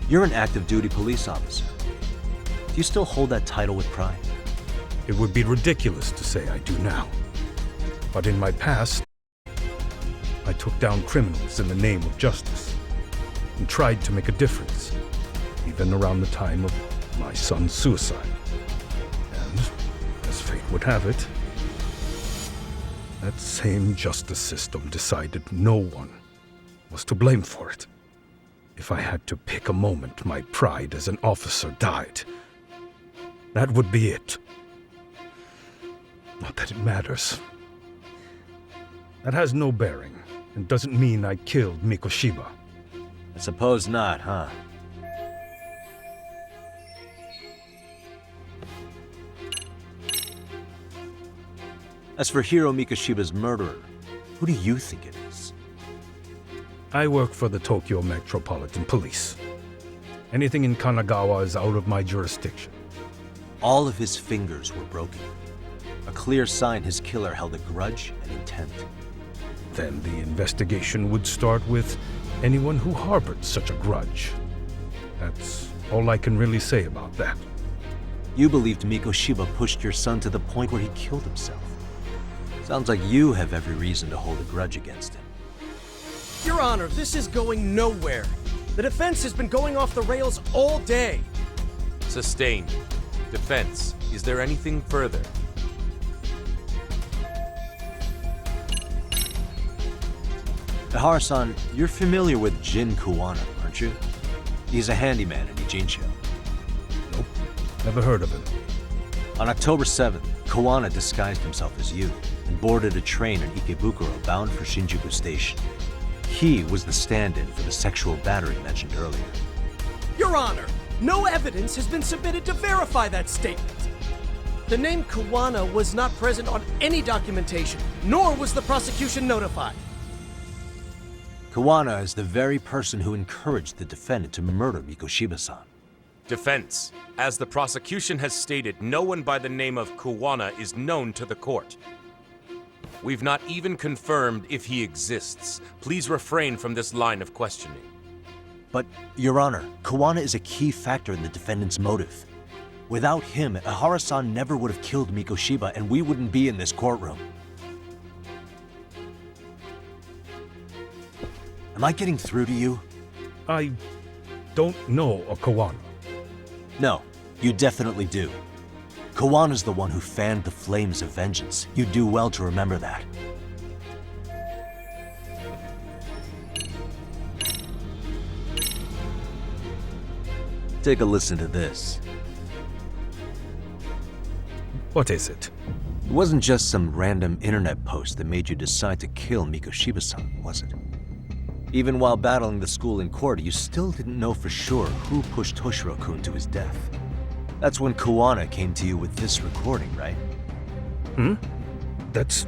You're an active duty police officer. Do you still hold that title with pride? It would be ridiculous to say I do now. But in my past, I took down criminals in the name of justice and tried to make a difference, even around the time of my son's suicide. And, as fate would have it, that same justice system decided no one was to blame for it. If I had to pick a moment my pride as an officer died, that would be it. Not that it matters. That has no bearing, and doesn't mean I killed Mikoshiba. I suppose not, huh? As for Hiro Mikoshiba's murderer, who do you think it is? I work for the Tokyo Metropolitan Police. Anything in Kanagawa is out of my jurisdiction. All of his fingers were broken. A clear sign his killer held a grudge and intent. Then the investigation would start with anyone who harbored such a grudge. That's all I can really say about that. You believed Mikoshiba pushed your son to the point where he killed himself. Sounds like you have every reason to hold a grudge against him. Your Honor, this is going nowhere. The defense has been going off the rails all day. Sustained. Defense, is there anything further? Ihara-san, you're familiar with Jin Kuwana, aren't you? He's a handyman in Ijincho. Nope, never heard of him. On October 7th, Kuwana disguised himself as you and boarded a train in Ikebukuro bound for Shinjuku Station. He was the stand-in for the sexual battery mentioned earlier. Your Honor, no evidence has been submitted to verify that statement. The name Kuwana was not present on any documentation, nor was the prosecution notified. Kuwana is the very person who encouraged the defendant to murder Mikoshiba-san. Defense. As the prosecution has stated, no one by the name of Kuwana is known to the court. We've not even confirmed if he exists. Please refrain from this line of questioning. But, Your Honor, Kuwana is a key factor in the defendant's motive. Without him, Ihara-san never would have killed Mikoshiba, and we wouldn't be in this courtroom. Am I getting through to you? I don't know a Kuwana. No, you definitely do. Kawana's the one who fanned the flames of vengeance. You do well to remember that. Take a listen to this. What is it? It wasn't just some random internet post that made you decide to kill Mikoshiba-san, was it? Even while battling the school in court, you still didn't know for sure who pushed Toshiro-kun to his death. That's when Kuwana came to you with this recording, right? Hmm? That's...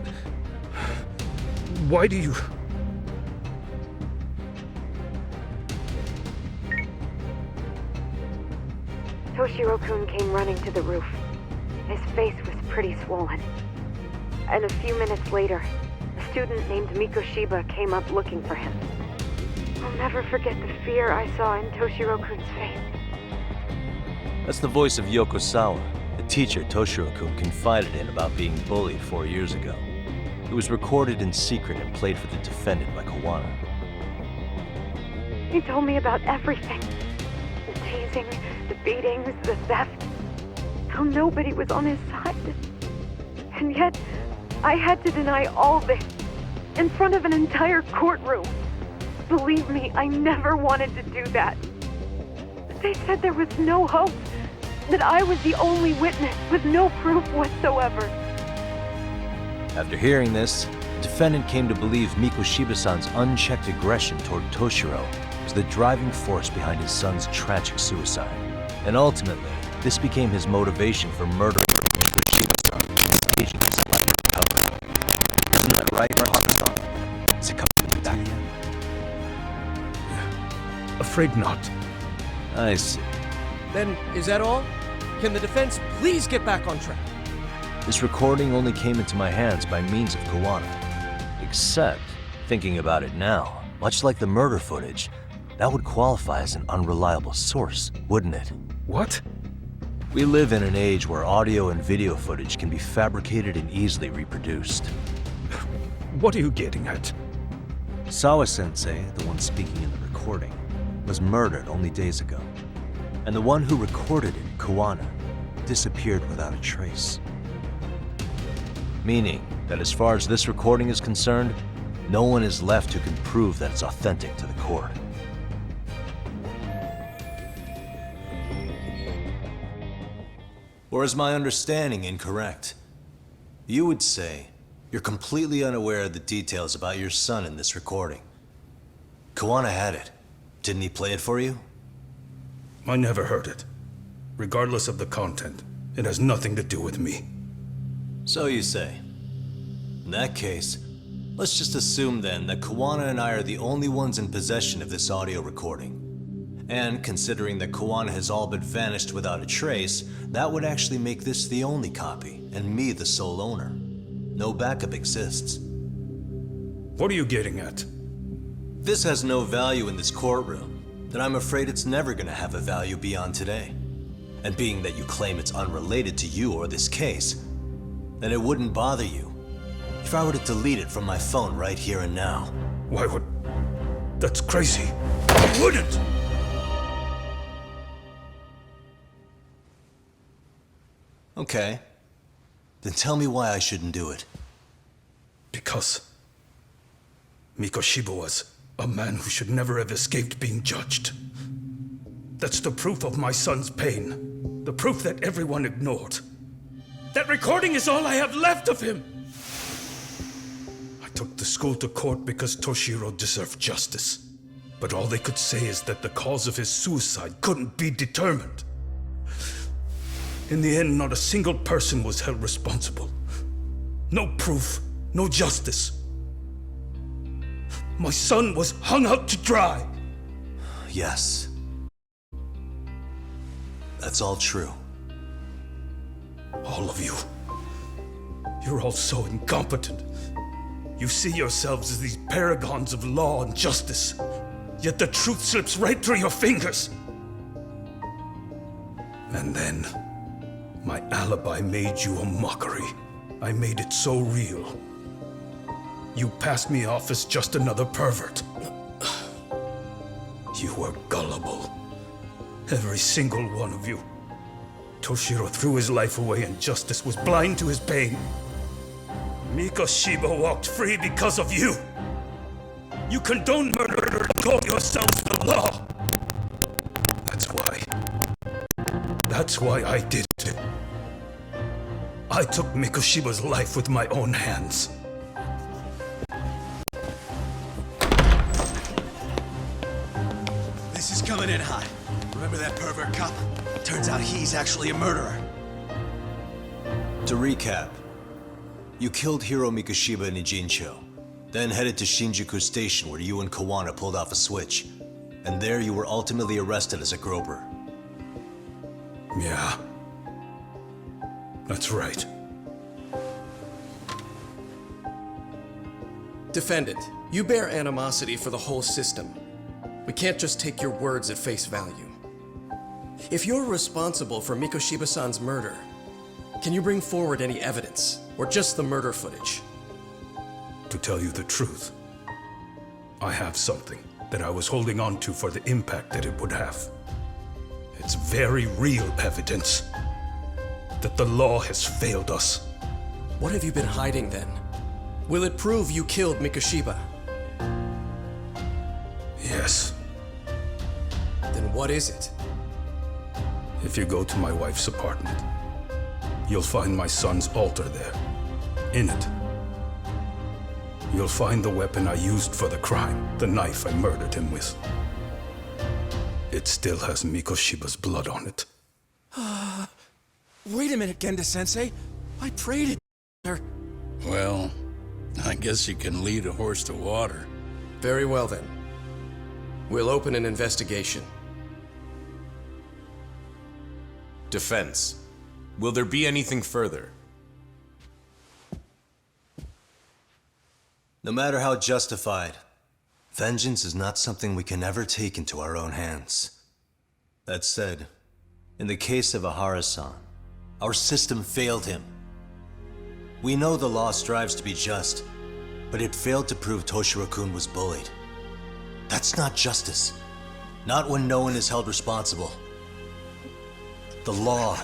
Why do you... Toshiro-kun came running to the roof. His face was pretty swollen. And a few minutes later, a student named Mikoshiba came up looking for him. I'll never forget the fear I saw in Toshiro-kun's face. That's the voice of Yoko Sawa, the teacher Toshiro-kun confided in about being bullied 4 years ago. It was recorded in secret and played for the defendant by Kuwana. He told me about everything. The teasing, the beatings, the theft. How nobody was on his side. And yet, I had to deny all this in front of an entire courtroom. Believe me, I never wanted to do that. They said there was no hope, that I was the only witness with no proof whatsoever. After hearing this, the defendant came to believe Mikoshiba-san's unchecked aggression toward Toshiro was the driving force behind his son's tragic suicide. And ultimately, this became his motivation for murdering Mikoshiba-san and staging his elaborate recovery. Isn't that right, Ihara-san? Is it coming back yet? Afraid not. I see. Then, is that all? Can the defense please get back on track? This recording only came into my hands by means of Kuwana. Except, thinking about it now, much like the murder footage, that would qualify as an unreliable source, wouldn't it? What? We live in an age where audio and video footage can be fabricated and easily reproduced. What are you getting at? Sawa-sensei, the one speaking in the recording, was murdered only days ago. And the one who recorded it, Kuwana, disappeared without a trace. Meaning that as far as this recording is concerned, no one is left who can prove that it's authentic to the court. Or is my understanding incorrect? You would say you're completely unaware of the details about your son in this recording. Kuwana had it. Didn't he play it for you? I never heard it. Regardless of the content, it has nothing to do with me. So you say. In that case, let's just assume then that Kuwana and I are the only ones in possession of this audio recording. And considering that Kuwana has all but vanished without a trace, that would actually make this the only copy, and me the sole owner. No backup exists. What are you getting at? This has no value in this courtroom, then I'm afraid it's never gonna have a value beyond today. And being that you claim it's unrelated to you or this case, then it wouldn't bother you if I were to delete it from my phone right here and now. Why would... That's crazy. I wouldn't! Okay. Then tell me why I shouldn't do it. Because... Mikoshiba was a man who should never have escaped being judged. That's the proof of my son's pain. The proof that everyone ignored. That recording is all I have left of him! I took the school to court because Toshiro deserved justice. But all they could say is that the cause of his suicide couldn't be determined. In the end, not a single person was held responsible. No proof, no justice. My son was hung out to dry. Yes. That's all true. All of you. You're all so incompetent. You see yourselves as these paragons of law and justice. Yet the truth slips right through your fingers. And then, my alibi made you a mockery. I made it so real. You passed me off as just another pervert. You were gullible. Every single one of you. Toshiro threw his life away and justice was blind to his pain. Mikoshiba walked free because of you. You condone murder and call yourselves the law. That's why I did it. I took Mikoshiba's life with my own hands. This is coming in hot. Remember that pervert cop? Turns out he's actually a murderer. To recap, you killed Hiro Mikoshiba in Ijincho, then headed to Shinjuku Station where you and Kawana pulled off a switch, and there you were ultimately arrested as a groper. Yeah. That's right. Defendant, you bear animosity for the whole system. We can't just take your words at face value. If you're responsible for Mikoshiba-san's murder, can you bring forward any evidence, or just the murder footage? To tell you the truth, I have something that I was holding on to for the impact that it would have. It's very real evidence that the law has failed us. What have you been hiding then? Will it prove you killed Mikoshiba? Yes. Then what is it? If you go to my wife's apartment, you'll find my son's altar there. In it, you'll find the weapon I used for the crime, the knife I murdered him with. It still has Mikoshiba's blood on it. Wait a minute, Genda-sensei. I prayed it, sir. Well, I guess you can lead a horse to water. Very well then. We'll open an investigation. Defense. Will there be anything further? No matter how justified, vengeance is not something we can ever take into our own hands. That said, in the case of Ahara-san, our system failed him. We know the law strives to be just, but it failed to prove Toshiro-kun was bullied. That's not justice. Not when no one is held responsible. The law,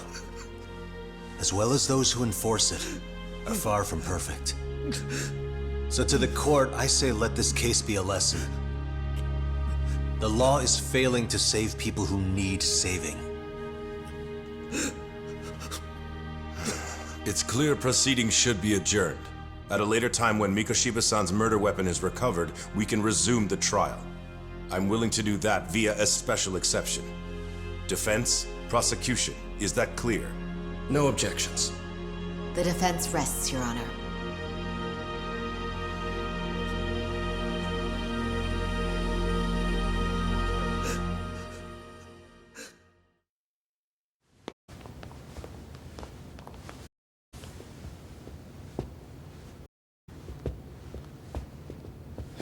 as well as those who enforce it, are far from perfect. So to the court, I say let this case be a lesson. The law is failing to save people who need saving. It's clear proceedings should be adjourned. At a later time when Mikoshiba-san's murder weapon is recovered, we can resume the trial. I'm willing to do that via a special exception. Defense, prosecution, is that clear? No objections. The defense rests, Your Honor.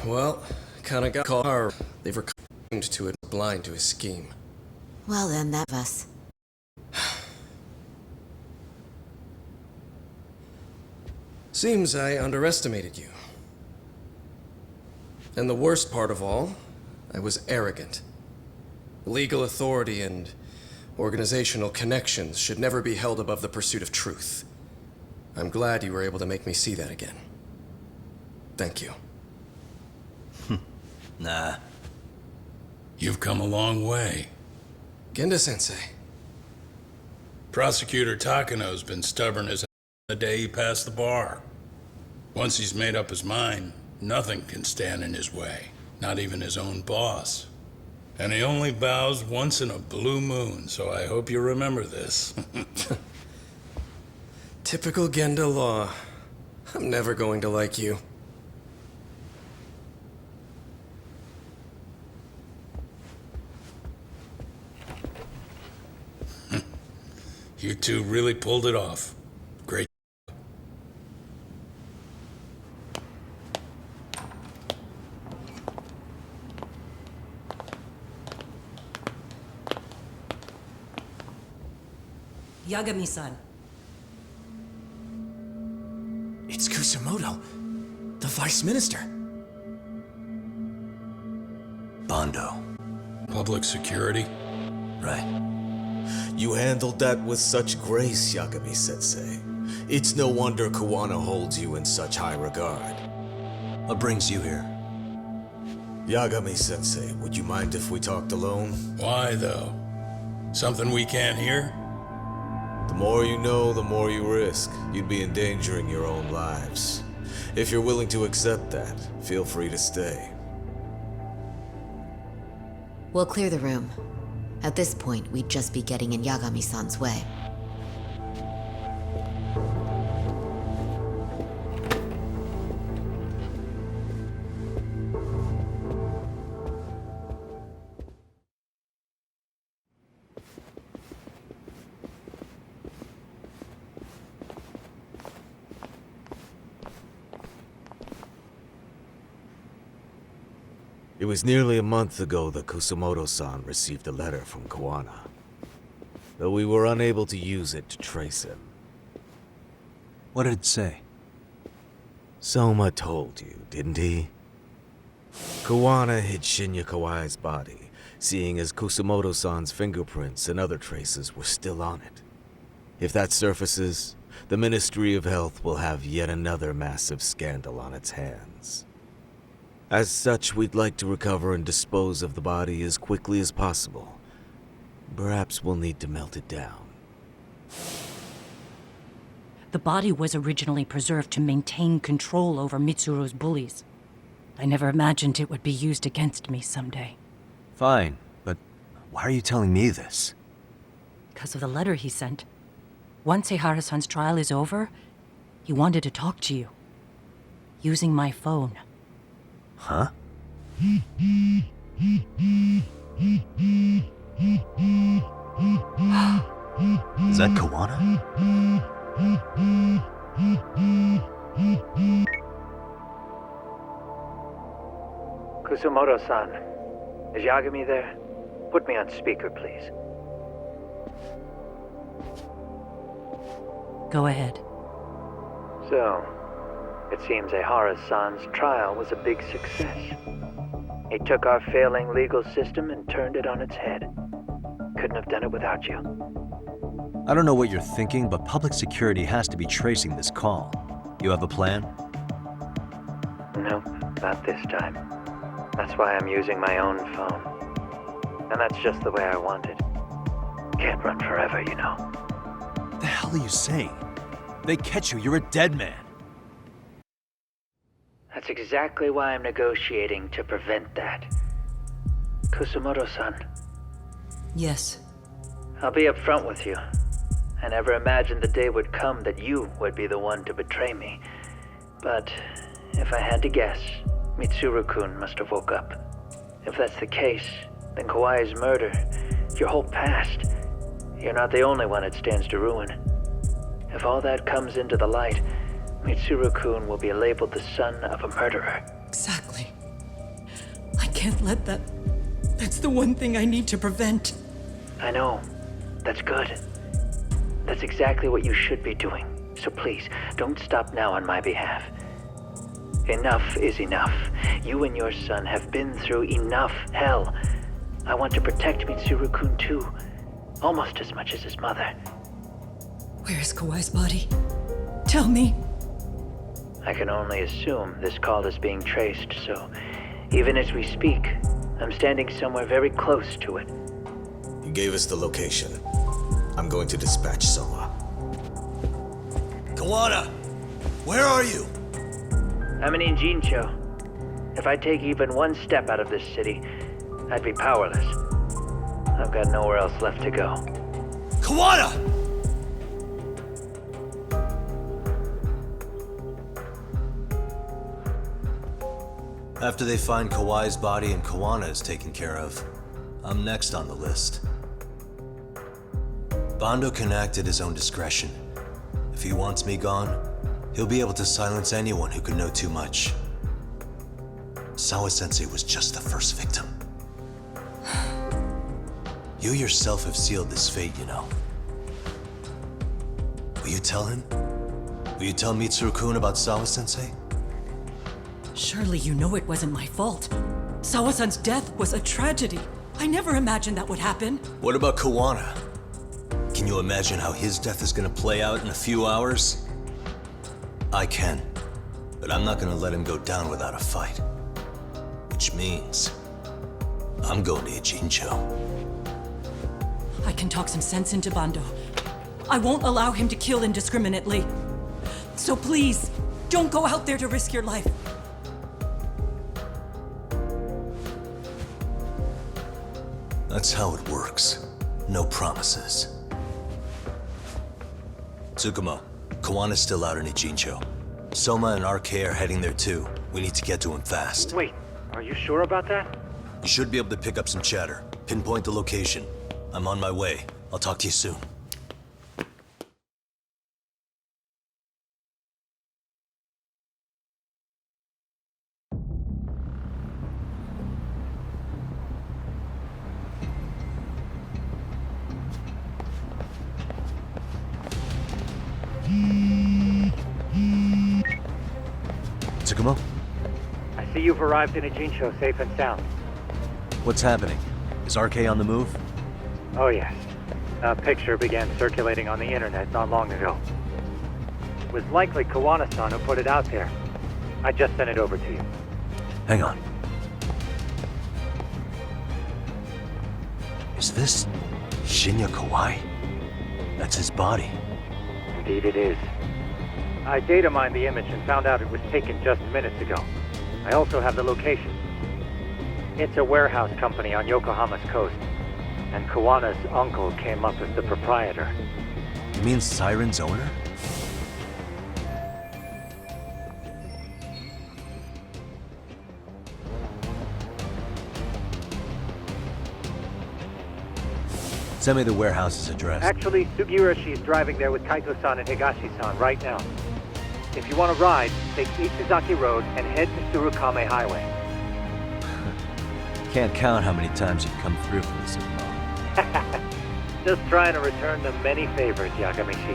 Well, Kanagawa, they've reclaimed to it, blind to his scheme. Well then, that of us. Seems I underestimated you. And the worst part of all, I was arrogant. Legal authority and organizational connections should never be held above the pursuit of truth. I'm glad you were able to make me see that again. Thank you. Nah. You've come a long way. Genda-sensei. Prosecutor Takano's been stubborn as the day he passed the bar. Once he's made up his mind, nothing can stand in his way, not even his own boss. And he only bows once in a blue moon, so I hope you remember this. Typical Genda law. I'm never going to like you. You two really pulled it off. Great. Yagami-san. It's Kusamoto, the Vice Minister. Bondo. Public security? Right. You handled that with such grace, Yagami-sensei. It's no wonder Kuwana holds you in such high regard. What brings you here? Yagami-sensei, would you mind if we talked alone? Why, though? Something we can't hear? The more you know, the more you risk. You'd be endangering your own lives. If you're willing to accept that, feel free to stay. We'll clear the room. At this point, we'd just be getting in Yagami-san's way. It was nearly a month ago that Kusamoto-san received a letter from Kuwana, though we were unable to use it to trace him. What did it say? Soma told you, didn't he? Kuwana hid Shinya Kawai's body, seeing as Kusamoto-san's fingerprints and other traces were still on it. If that surfaces, the Ministry of Health will have yet another massive scandal on its hands. As such, we'd like to recover and dispose of the body as quickly as possible. Perhaps we'll need to melt it down. The body was originally preserved to maintain control over Mitsuru's bullies. I never imagined it would be used against me someday. Fine, but why are you telling me this? Because of the letter he sent. Once Ehara-san's trial is over, he wanted to talk to you. Using my phone. Huh? Is that Kuwana? Kusamoto-san, is Yagami there? Put me on speaker, please. Go ahead. So, it seems Ehara-san's trial was a big success. He took our failing legal system and turned it on its head. Couldn't have done it without you. I don't know what you're thinking, but public security has to be tracing this call. You have a plan? No, not this time. That's why I'm using my own phone. And that's just the way I want it. Can't run forever, you know. What the hell are you saying? They catch you, you're a dead man. That's exactly why I'm negotiating to prevent that. Kusamoto-san. Yes. I'll be upfront with you. I never imagined the day would come that you would be the one to betray me. But if I had to guess, Mitsuru-kun must have woke up. If that's the case, then Kawai's murder, your whole past, you're not the only one it stands to ruin. If all that comes into the light, Mitsuru-kun will be labeled the son of a murderer. Exactly. I can't let that... That's the one thing I need to prevent. I know. That's good. That's exactly what you should be doing. So please, don't stop now on my behalf. Enough is enough. You and your son have been through enough hell. I want to protect Mitsuru-kun too. Almost as much as his mother. Where is Kawai's body? Tell me. I can only assume this call is being traced, so Even as we speak, I'm standing somewhere very close to it. You gave us the location. I'm going to dispatch Soma. Kawana! Where are you? I'm in Jincho. If I take even one step out of this city, I'd be powerless. I've got nowhere else left to go. Kawana! After they find Kawai's body and Kawana is taken care of, I'm next on the list. Bando can act at his own discretion. If he wants me gone, he'll be able to silence anyone who could know too much. Sawa-sensei was just the first victim. You yourself have sealed this fate, you know. Will you tell him? Will you tell Mitsuru-kun about Sawa-sensei? Surely you know it wasn't my fault. Sawa-san's death was a tragedy. I never imagined that would happen. What about Kawana? Can you imagine how his death is gonna play out in a few hours? I can, but I'm not gonna let him go down without a fight. Which means, I'm going to Ijincho. I can talk some sense into Bando. I won't allow him to kill indiscriminately. So please, don't go out there to risk your life. That's how it works. No promises. Tsukumo, Kawana's still out in Ijincho. Soma and RK are heading there too. We need to get to him fast. Wait, are you sure about that? You should be able to pick up some chatter. Pinpoint the location. I'm on my way. I'll talk to you soon. Tsukumo? I see you've arrived in Ijincho safe and sound. What's happening? Is RK on the move? Oh yes. A picture began circulating on the internet not long ago. It was likely Kawana-san who put it out there. I just sent it over to you. Hang on. Is this Shinya Kawai? That's his body. Indeed it is. I data mined the image and found out it was taken just minutes ago. I also have the location. It's a warehouse company on Yokohama's coast, and Kawana's uncle came up as the proprietor. You mean Siren's owner? Send me the warehouse's address. Actually, Sugiurashi is driving there with Kaito-san and Higashi-san right now. If you want to ride, take Ishizaki Road and head to Tsurukame Highway. Can't count how many times you've come through for this involved. Just trying to return the many favors, Yagamishi.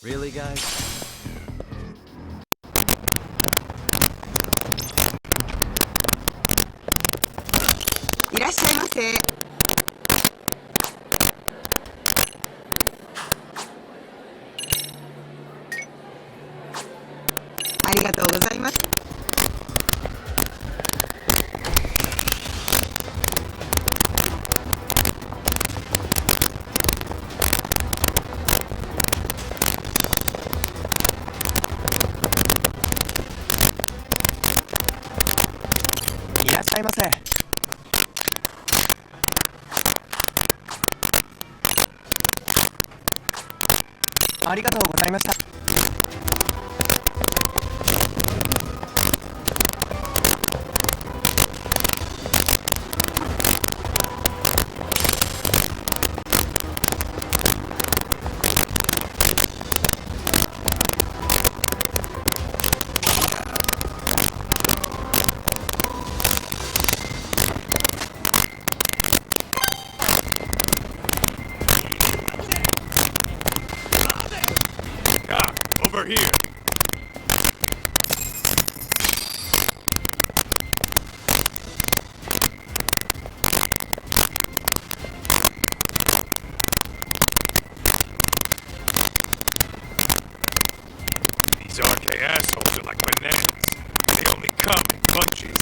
Really, guys? いらっしゃいませ。ありがとうございました。Over here. These RK assholes are like bananas. They only come in bunches.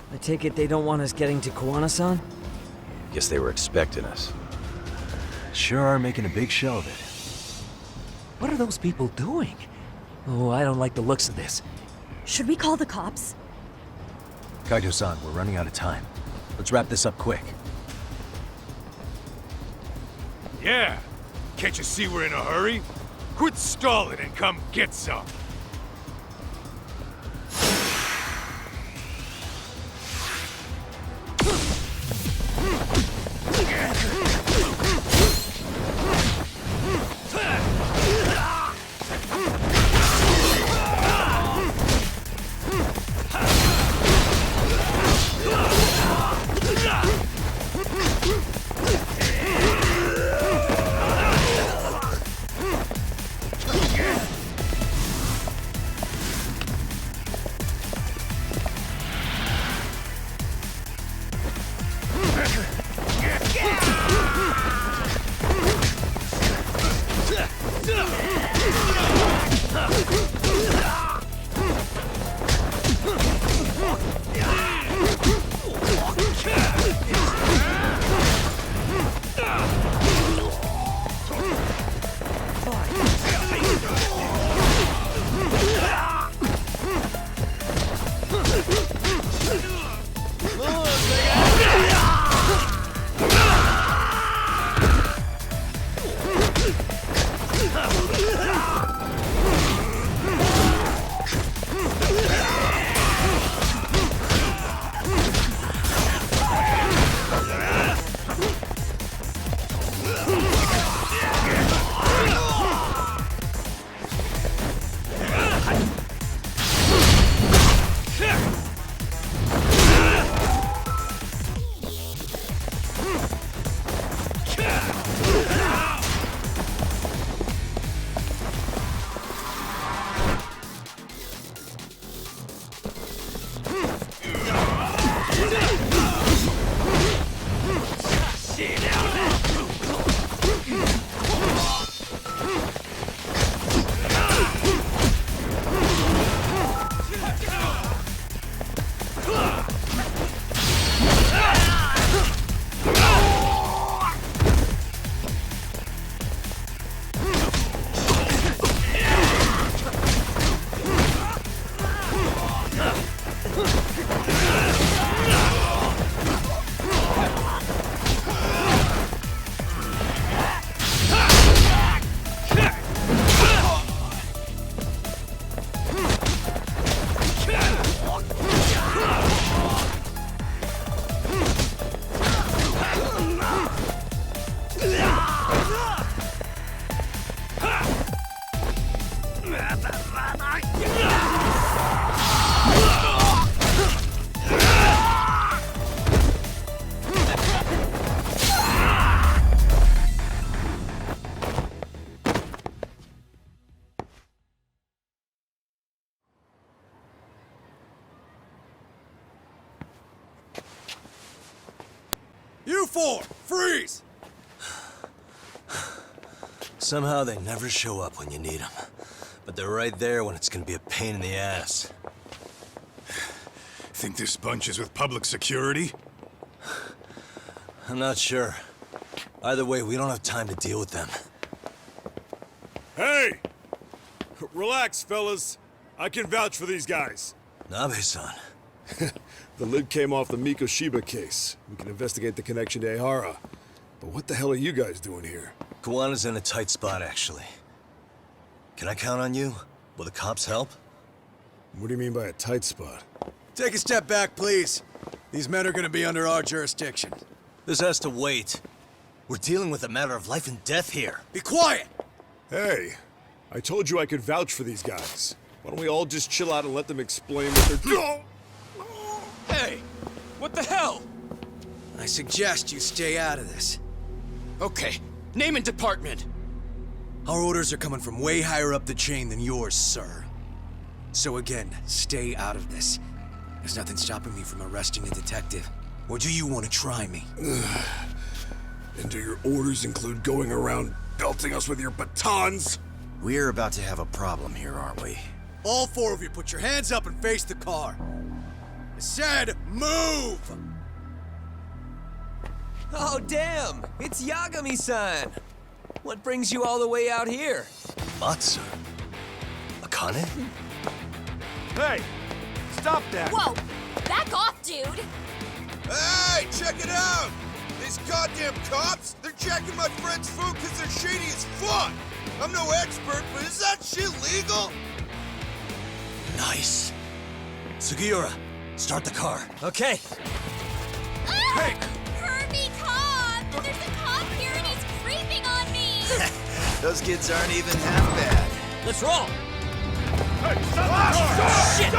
I take it they don't want us getting to Kuwana-san? Guess they were expecting us. Sure are making a big show of it. What are those people doing? Oh, I don't like the looks of this. Should we call the cops? Kaito-san, we're running out of time. Let's wrap this up quick. Yeah. Can't you see we're in a hurry? Quit stalling and come get some. You four, freeze! Somehow they never show up when you need them. But they're right there when it's gonna be a pain in the ass. Think this bunch is with public security? I'm not sure. Either way, we don't have time to deal with them. Hey! Relax, fellas. I can vouch for these guys. Nabe-san. The lid came off the Mikoshiba case. We can investigate the connection to Ehara. But what the hell are you guys doing here? Kawana's in a tight spot, actually. Can I count on you? Will the cops help? What do you mean by a tight spot? Take a step back, please. These men are gonna be under our jurisdiction. This has to wait. We're dealing with a matter of life and death here. Be quiet! Hey, I told you I could vouch for these guys. Why don't we all just chill out and let them explain what they're... Hey! What the hell? I suggest you stay out of this. Okay, name and department. Our orders are coming from way higher up the chain than yours, sir. So again, stay out of this. There's nothing stopping me from arresting a detective. Or do you want to try me? And do your orders include going around belting us with your batons? We're about to have a problem here, aren't we? All four of you, put your hands up and face the car. I said, move! Oh, damn! It's Yagami-san! What brings you all the way out here? Matsu? Akane? Hey! Stop that! Whoa! Back off, dude! Hey, check it out! These goddamn cops, they're checking my friend's food because they're shady as fuck! I'm no expert, but is that shit legal? Nice. Sugiura, start the car. Okay. Hey! Herbie cop! There's a cop here and he's creeping on me! Those kids aren't even half bad. Let's roll! Hey, stop the car! Shit!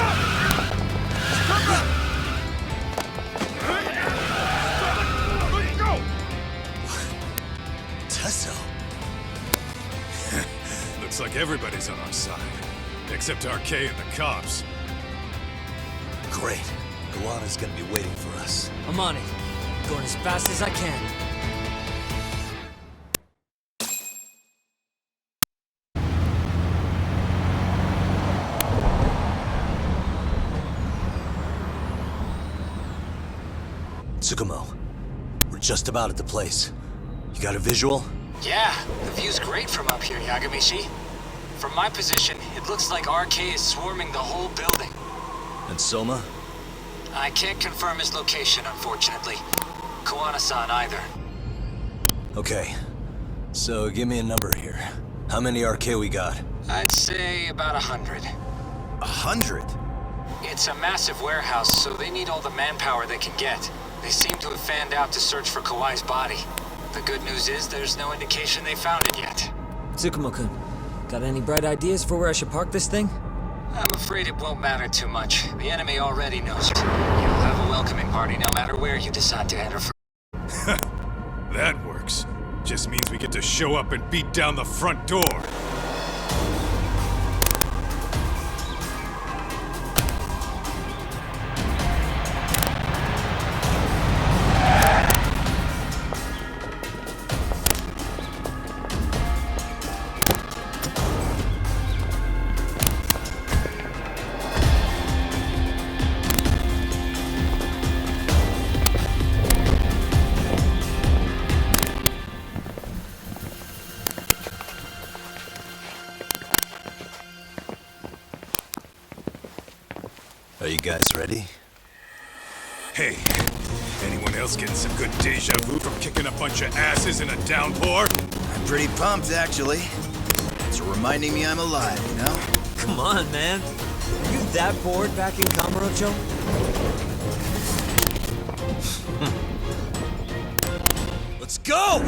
Go! Tesso. Looks like everybody's on our side. Except RK and the cops. Great. Kawana's gonna be waiting for us. I'm on it. Going as fast as I can. Tsukumo, we're just about at the place. You got a visual? Yeah, the view's great from up here, Yagamishi. From my position, it looks like RK is swarming the whole building. And Soma? I can't confirm his location, unfortunately. Kawana-san either. Okay. So give me a number here. How many RK we got? I'd say about 100. 100? It's a massive warehouse, so they need all the manpower they can get. They seem to have fanned out to search for Kawai's body. The good news is there's no indication they found it yet. Tsukumo-kun, got any bright ideas for where I should park this thing? I'm afraid it won't matter too much. The enemy already knows it. You'll have a welcoming party no matter where you decide to enter. That works. Just means we get to show up and beat down the front door. Are you guys ready? Hey, anyone else getting some good deja vu from kicking a bunch of asses in a downpour? I'm pretty pumped, actually. It's reminding me I'm alive, you know? Come on, man. Are you that bored back in Kamurocho? Let's go!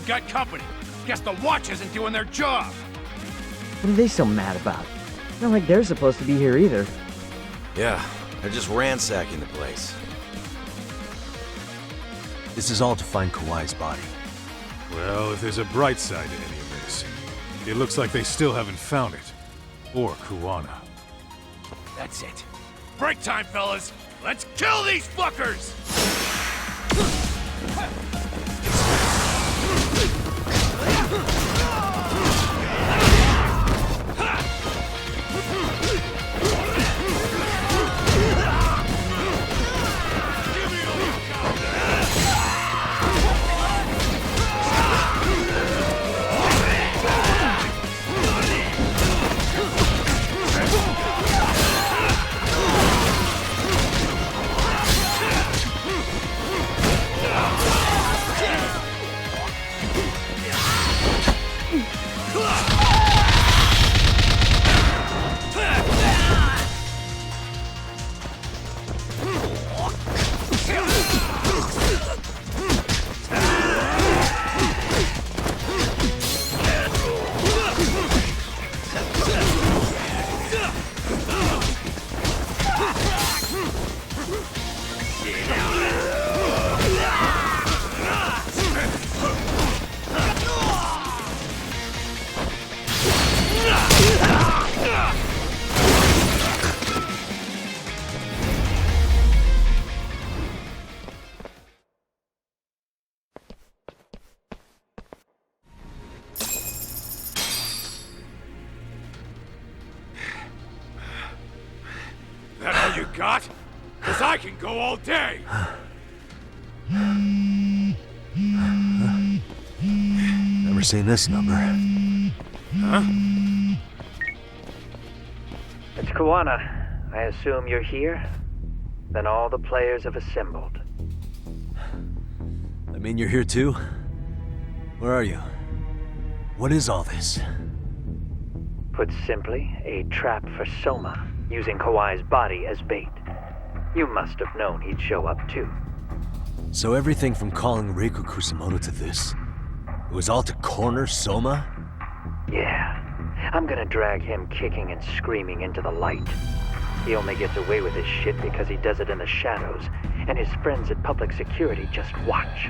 We've got company. Guess the watch isn't doing their job. What are they so mad about? Not like they're supposed to be here either. Yeah, they're just ransacking the place. This is all to find Kawhi's body. Well, if there's a bright side to any of this, it looks like they still haven't found it. Or Kuwana. That's it. Break time, fellas. Let's kill these fuckers! That all you got? 'Cause I can go all day! Never seen this number. Huh? It's Kuwana. I assume you're here? Then all the players have assembled. I mean, you're here too? Where are you? What is all this? Put simply, a trap for Soma, using Kawhi's body as bait. You must have known he'd show up too. So everything from calling Reiko Kusumoto to this, it was all to corner Soma? Yeah. I'm gonna drag him kicking and screaming into the light. He only gets away with his shit because he does it in the shadows, and his friends at public security just watch.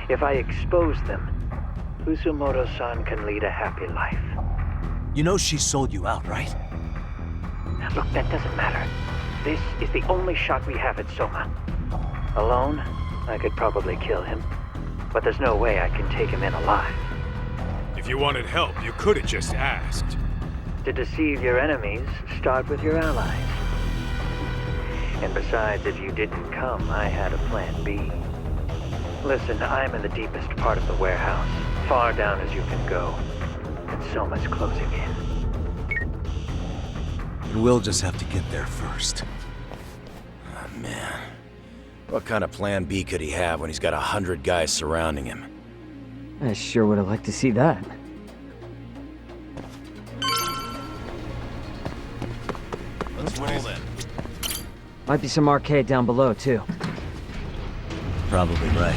If I expose them, Kusumoto-san can lead a happy life. You know she sold you out, right? Look, that doesn't matter. This is the only shot we have at Soma. Alone, I could probably kill him, but there's no way I can take him in alive. If you wanted help, you could have just asked. To deceive your enemies, start with your allies. And besides, if you didn't come, I had a plan B. Listen, I'm in the deepest part of the warehouse, far down as you can go. And Soma's closing in. And we'll just have to get there first. Oh, man. What kind of plan B could he have when he's got 100 guys surrounding him? I sure would have liked to see that. Let's roll then. Might be some arcade down below, too. Probably right.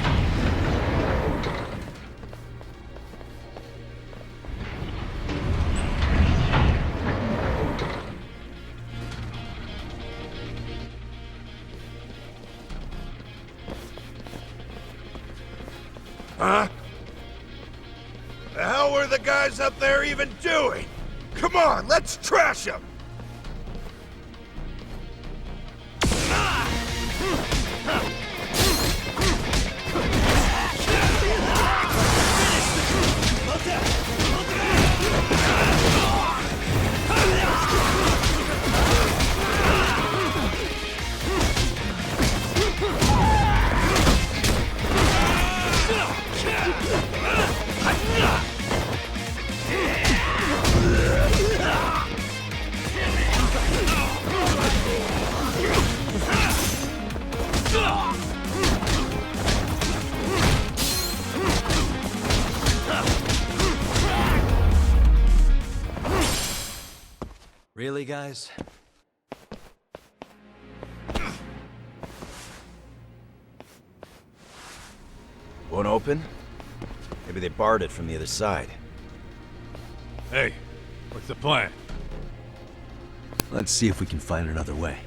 Huh? The hell were the guys up there even doing? Come on, let's trash them! Really, guys? Won't open? Maybe Maybe they barred it from the other side. Hey, what's the plan? Let's see if we can find another way.